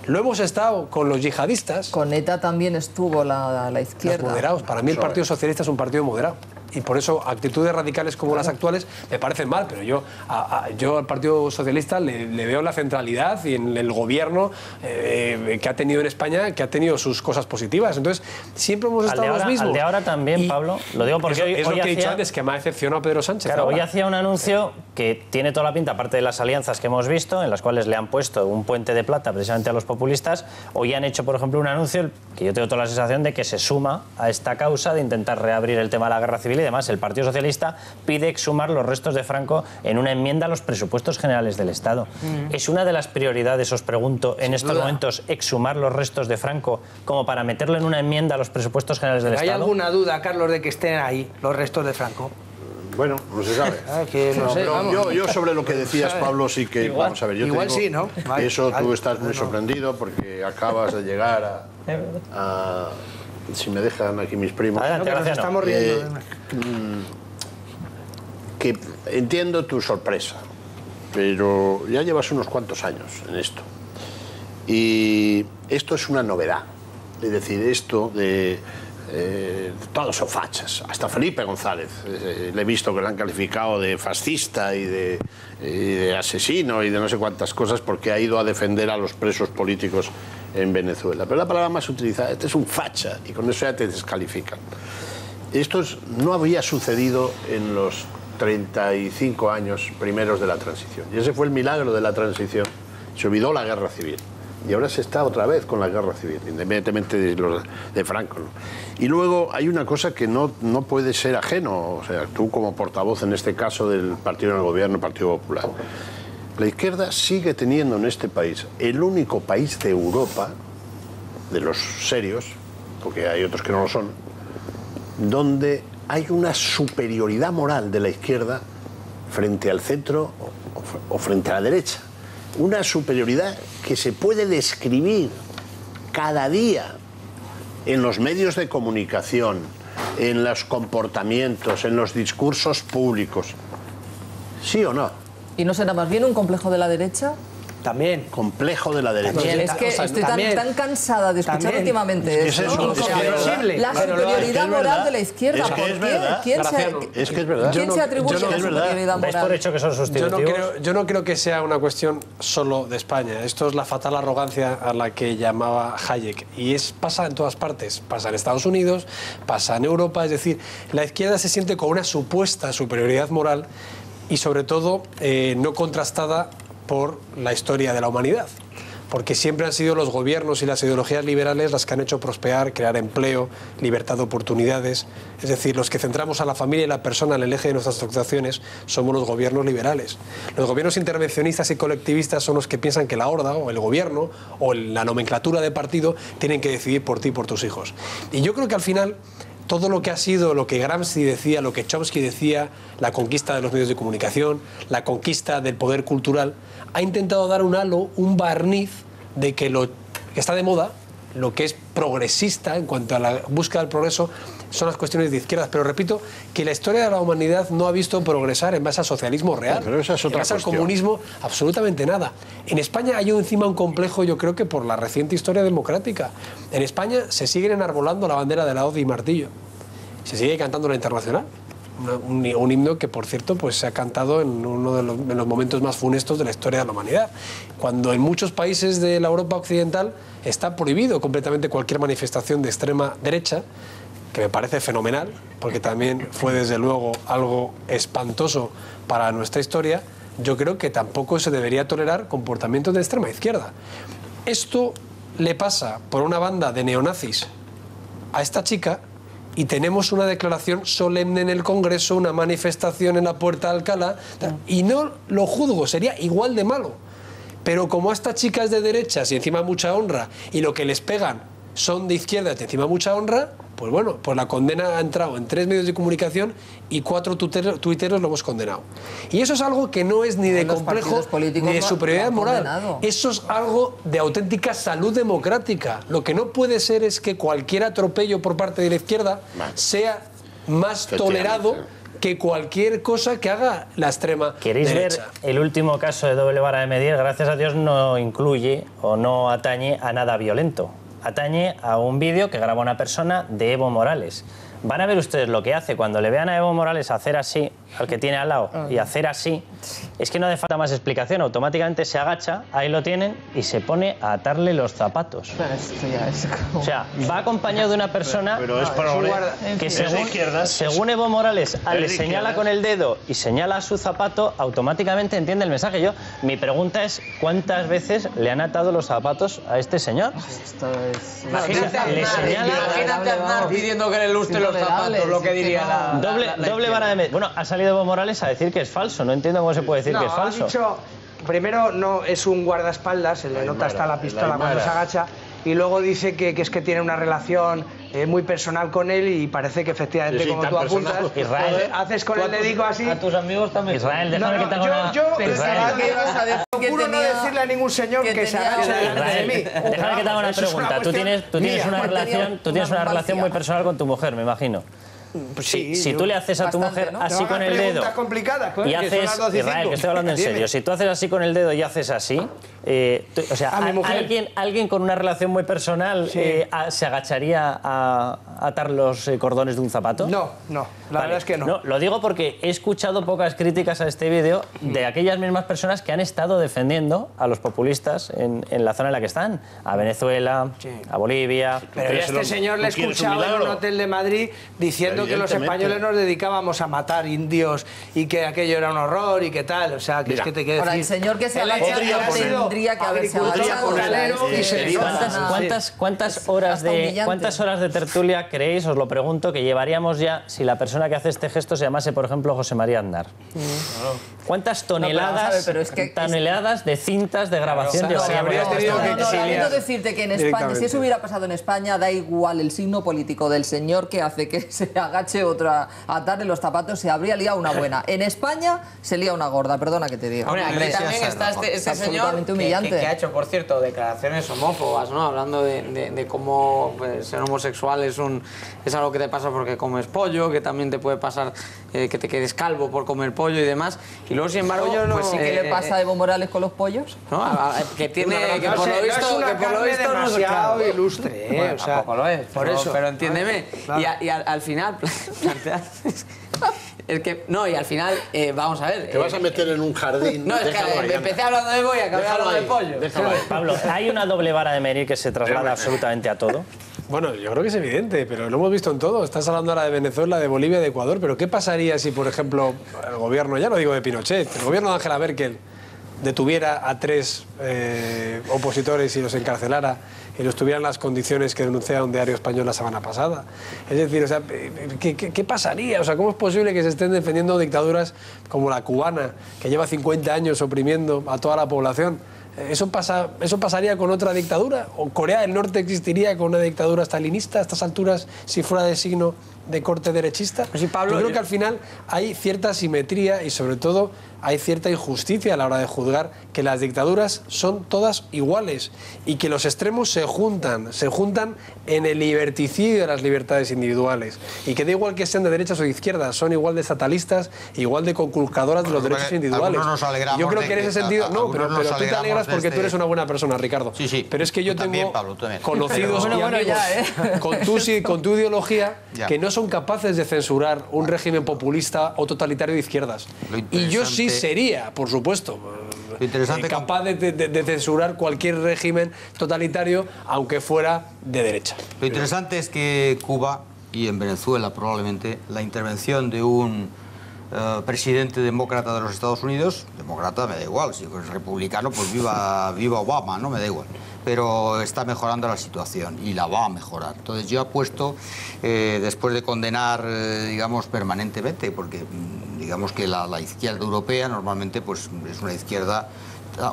Lo hemos estado con los yihadistas. Con ETA también estuvo la izquierda. Los moderados. Para mí el Partido Socialista es un partido moderado. Y por eso actitudes radicales como las actuales me parecen mal, pero yo al Partido Socialista le veo la centralidad y en el gobierno que ha tenido en España, que ha tenido sus cosas positivas. Entonces, siempre hemos estado los mismos. Al de ahora también, Pablo, lo digo porque es lo que he dicho antes, que me ha decepcionado a Pedro Sánchez. Claro, hoy hacía un anuncio que tiene toda la pinta, aparte de las alianzas que hemos visto, en las cuales le han puesto un puente de plata precisamente a los populistas. Hoy han hecho, por ejemplo, un anuncio que yo tengo toda la sensación de que se suma a esta causa de intentar reabrir el tema de la guerra civil. Y además el Partido Socialista pide exhumar los restos de Franco en una enmienda a los presupuestos generales del Estado. ¿Es una de las prioridades, os pregunto, en estos momentos, exhumar los restos de Franco como para meterlo en una enmienda a los presupuestos generales del Estado? ¿Hay alguna duda, Carlos, de que estén ahí los restos de Franco? Bueno, no se sabe. Yo sobre lo que decías, Pablo, sí que... Igual, vamos a ver, yo igual te digo, sí, ¿no? Vale, eso vale, tú estás muy sorprendido porque acabas de llegar a si me dejan aquí mis primos... Adelante, nos estamos riendo. Que entiendo tu sorpresa, pero ya llevas unos cuantos años en esto. Y esto es una novedad. Es decir, esto de... todos son fachas, hasta Felipe González le he visto que lo han calificado de fascista y de asesino y de no sé cuántas cosas porque ha ido a defender a los presos políticos en Venezuela, pero la palabra más utilizada, este es un facha, y con eso ya te descalifican. Esto no había sucedido en los 35 años primeros de la transición, y ese fue el milagro de la transición. Se olvidó la guerra civil y ahora se está otra vez con la guerra civil, independientemente de Franco, ¿no? Y luego hay una cosa que no puede ser ajeno, o sea, tú como portavoz en este caso del partido en el gobierno, el Partido Popular. La izquierda sigue teniendo en este país, el único país de Europa, de los serios, porque hay otros que no lo son, donde hay una superioridad moral de la izquierda frente al centro o frente a la derecha. Una superioridad que se puede describir cada día en los medios de comunicación, en los comportamientos, en los discursos públicos. ¿Sí o no? ¿Y no será más bien un complejo de la derecha? También. Complejo de la derecha. También, es que estoy tan cansada de escuchar últimamente eso. La superioridad moral de la izquierda. ¿Por qué? Es que es verdad. ¿Quién se atribuye la superioridad moral? por hecho que son sustitutivos? Yo no creo que sea una cuestión solo de España. Esto es la fatal arrogancia a la que llamaba Hayek. Y pasa en todas partes. Pasa en Estados Unidos, pasa en Europa. Es decir, la izquierda se siente con una supuesta superioridad moral y sobre todo no contrastada por la historia de la humanidad, porque siempre han sido los gobiernos y las ideologías liberales las que han hecho prosperar, crear empleo, libertad de oportunidades. Es decir, los que centramos a la familia y la persona en el eje de nuestras actuaciones somos los gobiernos liberales. Los gobiernos intervencionistas y colectivistas son los que piensan que la horda o el gobierno o la nomenclatura de partido tienen que decidir por ti y por tus hijos. Y yo creo que al final todo lo que ha sido, lo que Gramsci decía, lo que Chomsky decía, la conquista de los medios de comunicación, la conquista del poder cultural, ha intentado dar un halo, un barniz de que lo que está de moda, lo que es progresista en cuanto a la búsqueda del progreso, son las cuestiones de izquierdas. Pero repito que la historia de la humanidad no ha visto progresar en base al socialismo real, pero esa es otra en base cuestión. al comunismo, absolutamente nada. En España hay encima un complejo, yo creo que por la reciente historia democrática. En España se siguen enarbolando la bandera de la hoz y martillo. Se sigue cantando la Internacional. Un himno que, por cierto, pues se ha cantado en uno de los momentos más funestos de la historia de la humanidad, cuando en muchos países de la Europa occidental está prohibido completamente cualquier manifestación de extrema derecha, que me parece fenomenal, porque también fue desde luego algo espantoso para nuestra historia. Yo creo que tampoco se debería tolerar comportamientos de extrema izquierda. Esto le pasa por una banda de neonazis a esta chica, y tenemos una declaración solemne en el Congreso, una manifestación en la Puerta de Alcalá, y no lo juzgo, sería igual de malo. Pero como a esta chica es de derechas y encima mucha honra, y lo que les pegan son de izquierdas y encima mucha honra, pues bueno, pues la condena ha entrado en 3 medios de comunicación y 4 tuiteros lo hemos condenado. Y eso es algo que no es ni de complejo ni de superioridad moral. Eso es algo de auténtica salud democrática. Lo que no puede ser es que cualquier atropello por parte de la izquierda sea más tolerado que cualquier cosa que haga la extrema ¿Queréis derecha. ver el último caso de doble vara de medir? Gracias a Dios no incluye o no atañe a nada violento. Atañe a un vídeo que graba una persona de Evo Morales. Van a ver ustedes lo que hace cuando le vean a Evo Morales hacer así, al que tiene al lado, y hacer así. Es que no hace falta más explicación, automáticamente se agacha, ahí lo tienen, y se pone a atarle los zapatos. Esto ya es como... O sea, va acompañado de una persona que según Evo Morales le señala con el dedo y señala su zapato, automáticamente entiende el mensaje. Mi pregunta es, ¿cuántas veces le han atado los zapatos a este señor? Esto es... Imagínate a Aznar pidiendo que le lustre los zapatos, lo que diría la doble vara de medir. Bueno, ha salido Evo Morales a decir que es falso. No entiendo cómo se puede decir que es falso. Ha dicho, primero, no es un guardaespaldas, se le nota hasta la pistola cuando se agacha, y luego dice que es que tiene una relación muy personal con él y parece que efectivamente, como tú apuntas, Israel, haces con el dedico así. A tus amigos también. Israel, déjame que te haga una... Yo Israel, procuro no decirle a ningún señor que se agache delante de mí. Déjame que te haga una pregunta. Tú tienes una relación muy personal con tu mujer, me imagino. Pues sí, si tú le haces a tu mujer así con el dedo y haces, Israel, que estoy hablando en serio, si tú haces así con el dedo y haces así, o sea, alguien con una relación muy personal ¿se agacharía a atar los cordones de un zapato? No, la verdad es que no. Lo digo porque he escuchado pocas críticas a este vídeo de aquellas mismas personas que han estado defendiendo a los populistas en la zona en la que están, a Venezuela, a Bolivia... Pero este señor le he escuchado en un hotel de Madrid diciendo que los españoles nos dedicábamos a matar indios y que aquello era un horror y que tal, o sea, que es que te quiero decir... Ahora, el señor que se agacha tendría que haberse agachado. ¿Cuántas horas de tertulia creéis, os lo pregunto, que llevaríamos ya si la persona que hace este gesto se llamase, por ejemplo, José María Aznar? ¿Cuántas toneladas de cintas de grabación llevaríamos? Lamento decirte que en España, si eso hubiera pasado en España, da igual el signo político del señor que hace que se agache otra a atarle los zapatos, se habría liado una buena. En España se lía una gorda, perdona que te diga. Hombre, aquí también está este señor que ha hecho, por cierto, declaraciones homófobas, ¿no? Hablando de cómo pues, ser homosexual es algo que te pasa porque comes pollo, que también te puede pasar que te quedes calvo por comer pollo y demás. Y luego, sin embargo, pues sí, ¿qué le pasa a Evo Morales con los pollos? ¿No? Que tiene que por lo visto no es demasiado ilustre, bueno, o sea, tampoco lo es, por eso. Pero entiéndeme, claro. Y al final es que, no, y al final, vamos a ver... Te vas a meter en un jardín... No, es que empecé hablando de Evo y acabé hablando de pollo. Pablo, ¿hay una doble vara de medir que se traslada absolutamente a todo? Bueno, yo creo que es evidente, pero lo hemos visto en todo. Estás hablando ahora de Venezuela, de Bolivia, de Ecuador, pero ¿qué pasaría si, por ejemplo, el gobierno, ya no digo de Pinochet, el gobierno de Angela Merkel detuviera a 3 opositores y los encarcelara y los tuviera en las condiciones que denunciaba un diario español la semana pasada? Es decir, o sea, ¿qué pasaría? O sea, ¿cómo es posible que se estén defendiendo dictaduras como la cubana, que lleva 50 años oprimiendo a toda la población? ¿Eso pasaría con otra dictadura? ¿O Corea del Norte existiría con una dictadura stalinista a estas alturas si fuera de signo de corte derechista? Sí, Pablo, yo creo que al final hay cierta asimetría y sobre todo hay cierta injusticia a la hora de juzgar que las dictaduras son todas iguales y que los extremos se juntan en el liberticidio de las libertades individuales y que da igual que sean de derechas o de izquierdas, son igual de estatalistas, igual de conculcadoras de los derechos individuales. Yo creo que en ese sentido, no, pero tú te alegras porque tú eres una buena persona, Ricardo. Sí. Pero es que yo tengo Pablo, conocidos y amigos con tu ideología que no son capaces de censurar un régimen populista o totalitario de izquierdas. Y yo sí sería, por supuesto, capaz de censurar cualquier régimen totalitario, aunque fuera de derecha. Lo interesante es que Cuba y en Venezuela probablemente la intervención de un presidente demócrata de los Estados Unidos, demócrata me da igual, si es republicano pues viva Obama, no me da igual, pero está mejorando la situación y la va a mejorar. Entonces yo apuesto, después de condenar, digamos, permanentemente, porque digamos que la izquierda europea normalmente pues es una izquierda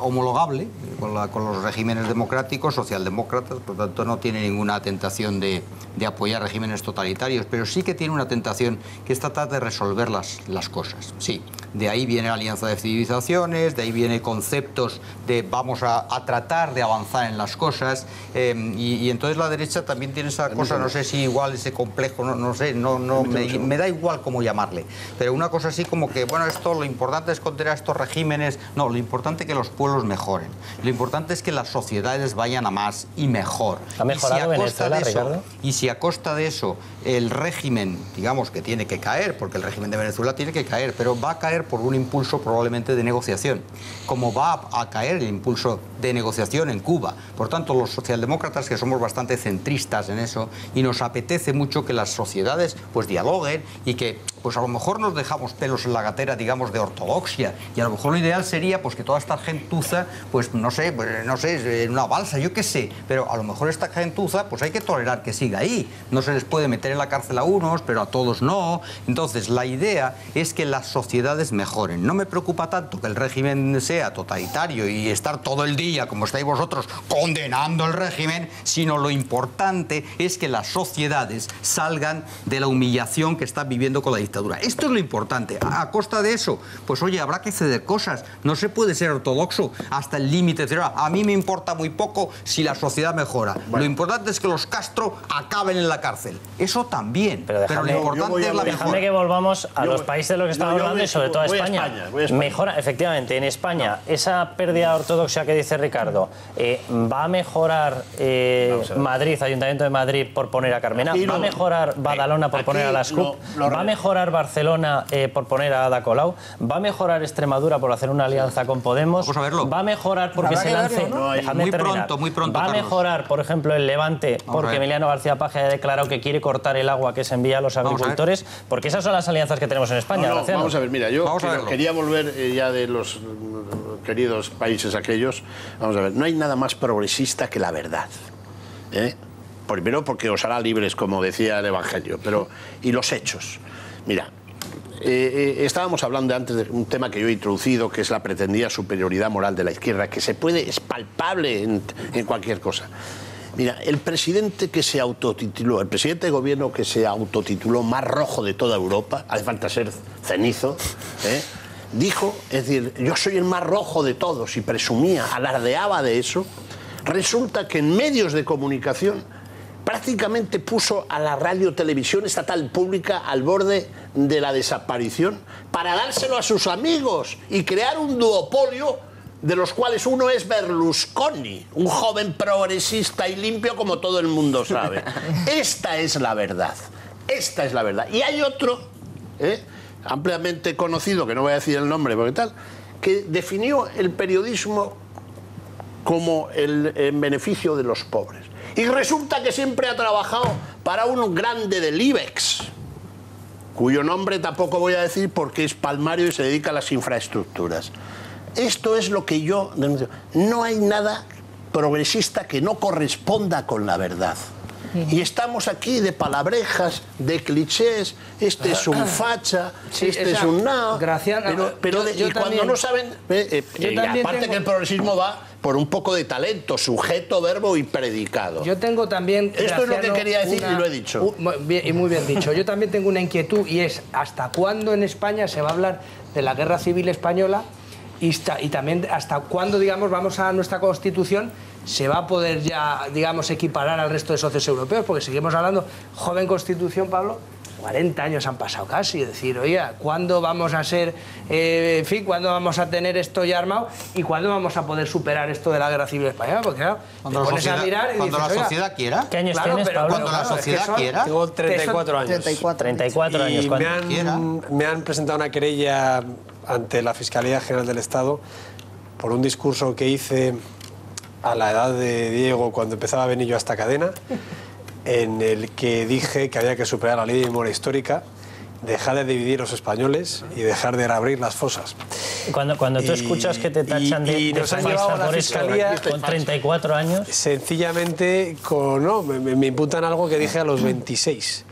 homologable con los regímenes democráticos, socialdemócratas, por tanto no tiene ninguna tentación de apoyar regímenes totalitarios, pero sí que tiene una tentación que es tratar de resolver las cosas. Sí, de ahí viene la alianza de civilizaciones, de ahí viene conceptos de vamos a tratar de avanzar en las cosas, y entonces la derecha también tiene esa cosa, no sé si igual ese complejo, no sé, me da igual cómo llamarle, pero una cosa así como que, bueno, lo importante es condenar estos regímenes, no, lo importante es que los pueblos mejoren, lo importante es que las sociedades vayan a más y mejor. ¿Ha mejorado Venezuela, Ricardo? Y si a costa de eso el régimen, digamos que tiene que caer, porque el régimen de Venezuela tiene que caer, pero va a caer por un impulso probablemente de negociación, como va a caer el impulso de negociación en Cuba. Por tanto, los socialdemócratas, que somos bastante centristas en eso, y nos apetece mucho que las sociedades pues dialoguen y que pues a lo mejor nos dejamos pelos en la gatera, digamos, de ortodoxia, y a lo mejor lo ideal sería pues que toda esta gente gentuza, pues no sé, en una balsa, yo qué sé, pero a lo mejor esta gentuza, pues hay que tolerar que siga ahí. No se les puede meter en la cárcel a unos, pero a todos no. Entonces, la idea es que las sociedades mejoren. No me preocupa tanto que el régimen sea totalitario y estar todo el día, como estáis vosotros, condenando el régimen, sino lo importante es que las sociedades salgan de la humillación que están viviendo con la dictadura. Esto es lo importante. A costa de eso, pues oye, habrá que ceder cosas. No se puede ser ortodoxo hasta el límite. A mí me importa muy poco si la sociedad mejora. Bueno. Lo importante es que los Castro acaben en la cárcel. Eso también. Pero lo importante es la mejora. Déjame que volvamos a los países de los que estamos hablando y sobre todo a España. Mejora, efectivamente, en España, esa pérdida de ortodoxia que dice Ricardo, ¿va a mejorar Madrid, Ayuntamiento de Madrid, por poner a Carmena? ¿Va a mejorar Badalona por poner a las CUP? ¿Va a mejorar Barcelona por poner a Ada Colau? ¿Va a mejorar Extremadura por hacer una alianza con Podemos? Vamos a verlo. ¿Va a mejorar porque se lance? Muy pronto, ¿Va a mejorar, por ejemplo, el Levante porque Emiliano García Paje ha declarado que quiere cortar el agua que se envía a los agricultores? Porque esas son las alianzas que tenemos en España. Vamos a ver, mira, yo quería volver ya de los queridos países aquellos. Vamos a ver, no hay nada más progresista que la verdad. Primero porque os hará libres, como decía el Evangelio, y los hechos. Mira, estábamos hablando antes de un tema que yo he introducido, que es la pretendida superioridad moral de la izquierda, que es palpable en cualquier cosa. Mira, el presidente que se autotituló, el presidente de gobierno que se autotituló más rojo de toda Europa, hace falta ser cenizo, dijo, es decir, yo soy el más rojo de todos, y presumía, alardeaba de eso. Resulta que en medios de comunicación prácticamente puso a la radio-televisión estatal pública al borde de la desaparición para dárselo a sus amigos y crear un duopolio de los cuales uno es Berlusconi, un joven progresista y limpio como todo el mundo sabe. Esta es la verdad. Esta es la verdad. Y hay otro, ampliamente conocido, que no voy a decir el nombre porque tal, que definió el periodismo como en beneficio de los pobres. Y resulta que siempre ha trabajado para un grande del IBEX, cuyo nombre tampoco voy a decir porque es palmario y se dedica a las infraestructuras. Esto es lo que yo denuncio. No hay nada progresista que no corresponda con la verdad. Y estamos aquí de palabrejas, de clichés, este es un facha, este es un nao. Pero cuando no saben... aparte que el progresismo va por un poco de talento, sujeto, verbo y predicado. Yo tengo también... Esto es lo que quería decir y lo he dicho. Y muy bien dicho. Yo también tengo una inquietud y es ¿hasta cuándo en España se va a hablar de la Guerra Civil Española? Y también hasta cuándo, digamos, vamos a nuestra Constitución, se va a poder ya, digamos, equiparar al resto de socios europeos, porque seguimos hablando, joven Constitución, Pablo, 40 años han pasado casi, es decir, oye, ¿cuándo vamos a ser, en fin, cuándo vamos a tener esto ya armado y cuándo vamos a poder superar esto de la Guerra Civil Española? Porque claro, cuando la sociedad quiera. ¿Qué años tienes, Pablo? Cuando la sociedad quiera. Tengo 34 años. 34 años. Y me han presentado una querella ante la Fiscalía General del Estado por un discurso que hice a la edad de Diego cuando empezaba a venir yo a esta cadena, en el que dije que había que superar la ley de memoria histórica, dejar de dividir los españoles y dejar de reabrir las fosas. Cuando tú escuchas que te tachan de nos han llevado a la Fiscalía con 34 años... Sencillamente, me imputan algo que dije a los 26.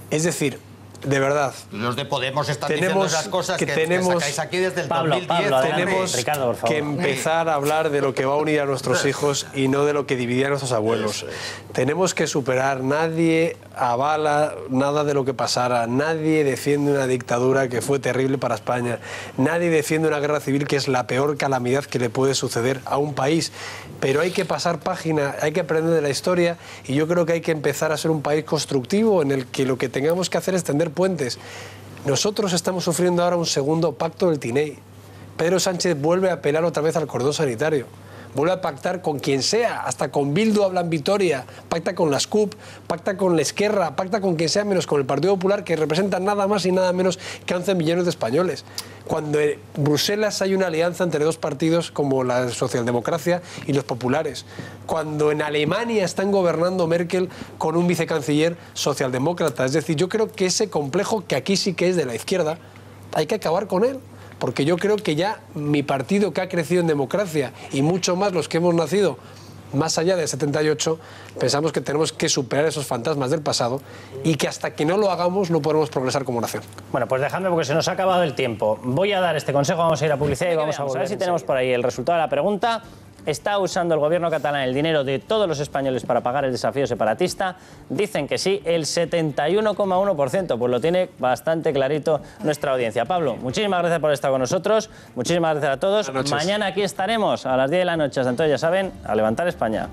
Es decir, de verdad. Los de Podemos están diciendo esas cosas que sacáis aquí desde el 2010. Tenemos Ricardo, por favor. que empezar a hablar de lo que va a unir a nuestros hijos y no de lo que dividía a nuestros abuelos. Tenemos que superar. Nadie avala nada de lo que pasara. Nadie defiende una dictadura que fue terrible para España. Nadie defiende una guerra civil que es la peor calamidad que le puede suceder a un país. Pero hay que pasar página, hay que aprender de la historia y yo creo que hay que empezar a ser un país constructivo en el que lo que tengamos que hacer es tender puentes. Nosotros estamos sufriendo ahora un segundo pacto del Tinei. Pedro Sánchez vuelve a apelar otra vez al cordón sanitario. Vuelve a pactar con quien sea, hasta con Bildu habla en Vitoria, pacta con las CUP, pacta con la Esquerra, pacta con quien sea menos con el Partido Popular, que representa nada más y nada menos que 11 millones de españoles. Cuando en Bruselas hay una alianza entre dos partidos como la socialdemocracia y los populares. Cuando en Alemania están gobernando Merkel con un vicecanciller socialdemócrata. Es decir, yo creo que ese complejo, que aquí sí que es de la izquierda, hay que acabar con él. porque yo creo que ya mi partido, que ha crecido en democracia, y mucho más los que hemos nacido más allá del 78, pensamos que tenemos que superar esos fantasmas del pasado y que hasta que no lo hagamos no podremos progresar como nación. Bueno, pues dejadme porque se nos ha acabado el tiempo. Voy a dar este consejo, vamos a ir a publicidad y vamos a volver. A ver si tenemos por ahí el resultado de la pregunta. ¿Está usando el gobierno catalán el dinero de todos los españoles para pagar el desafío separatista? Dicen que sí, el 71,1%, pues lo tiene bastante clarito nuestra audiencia. Pablo, muchísimas gracias por estar con nosotros, muchísimas gracias a todos. Mañana aquí estaremos a las 10 de la noche, hasta entonces ya saben, a levantar España.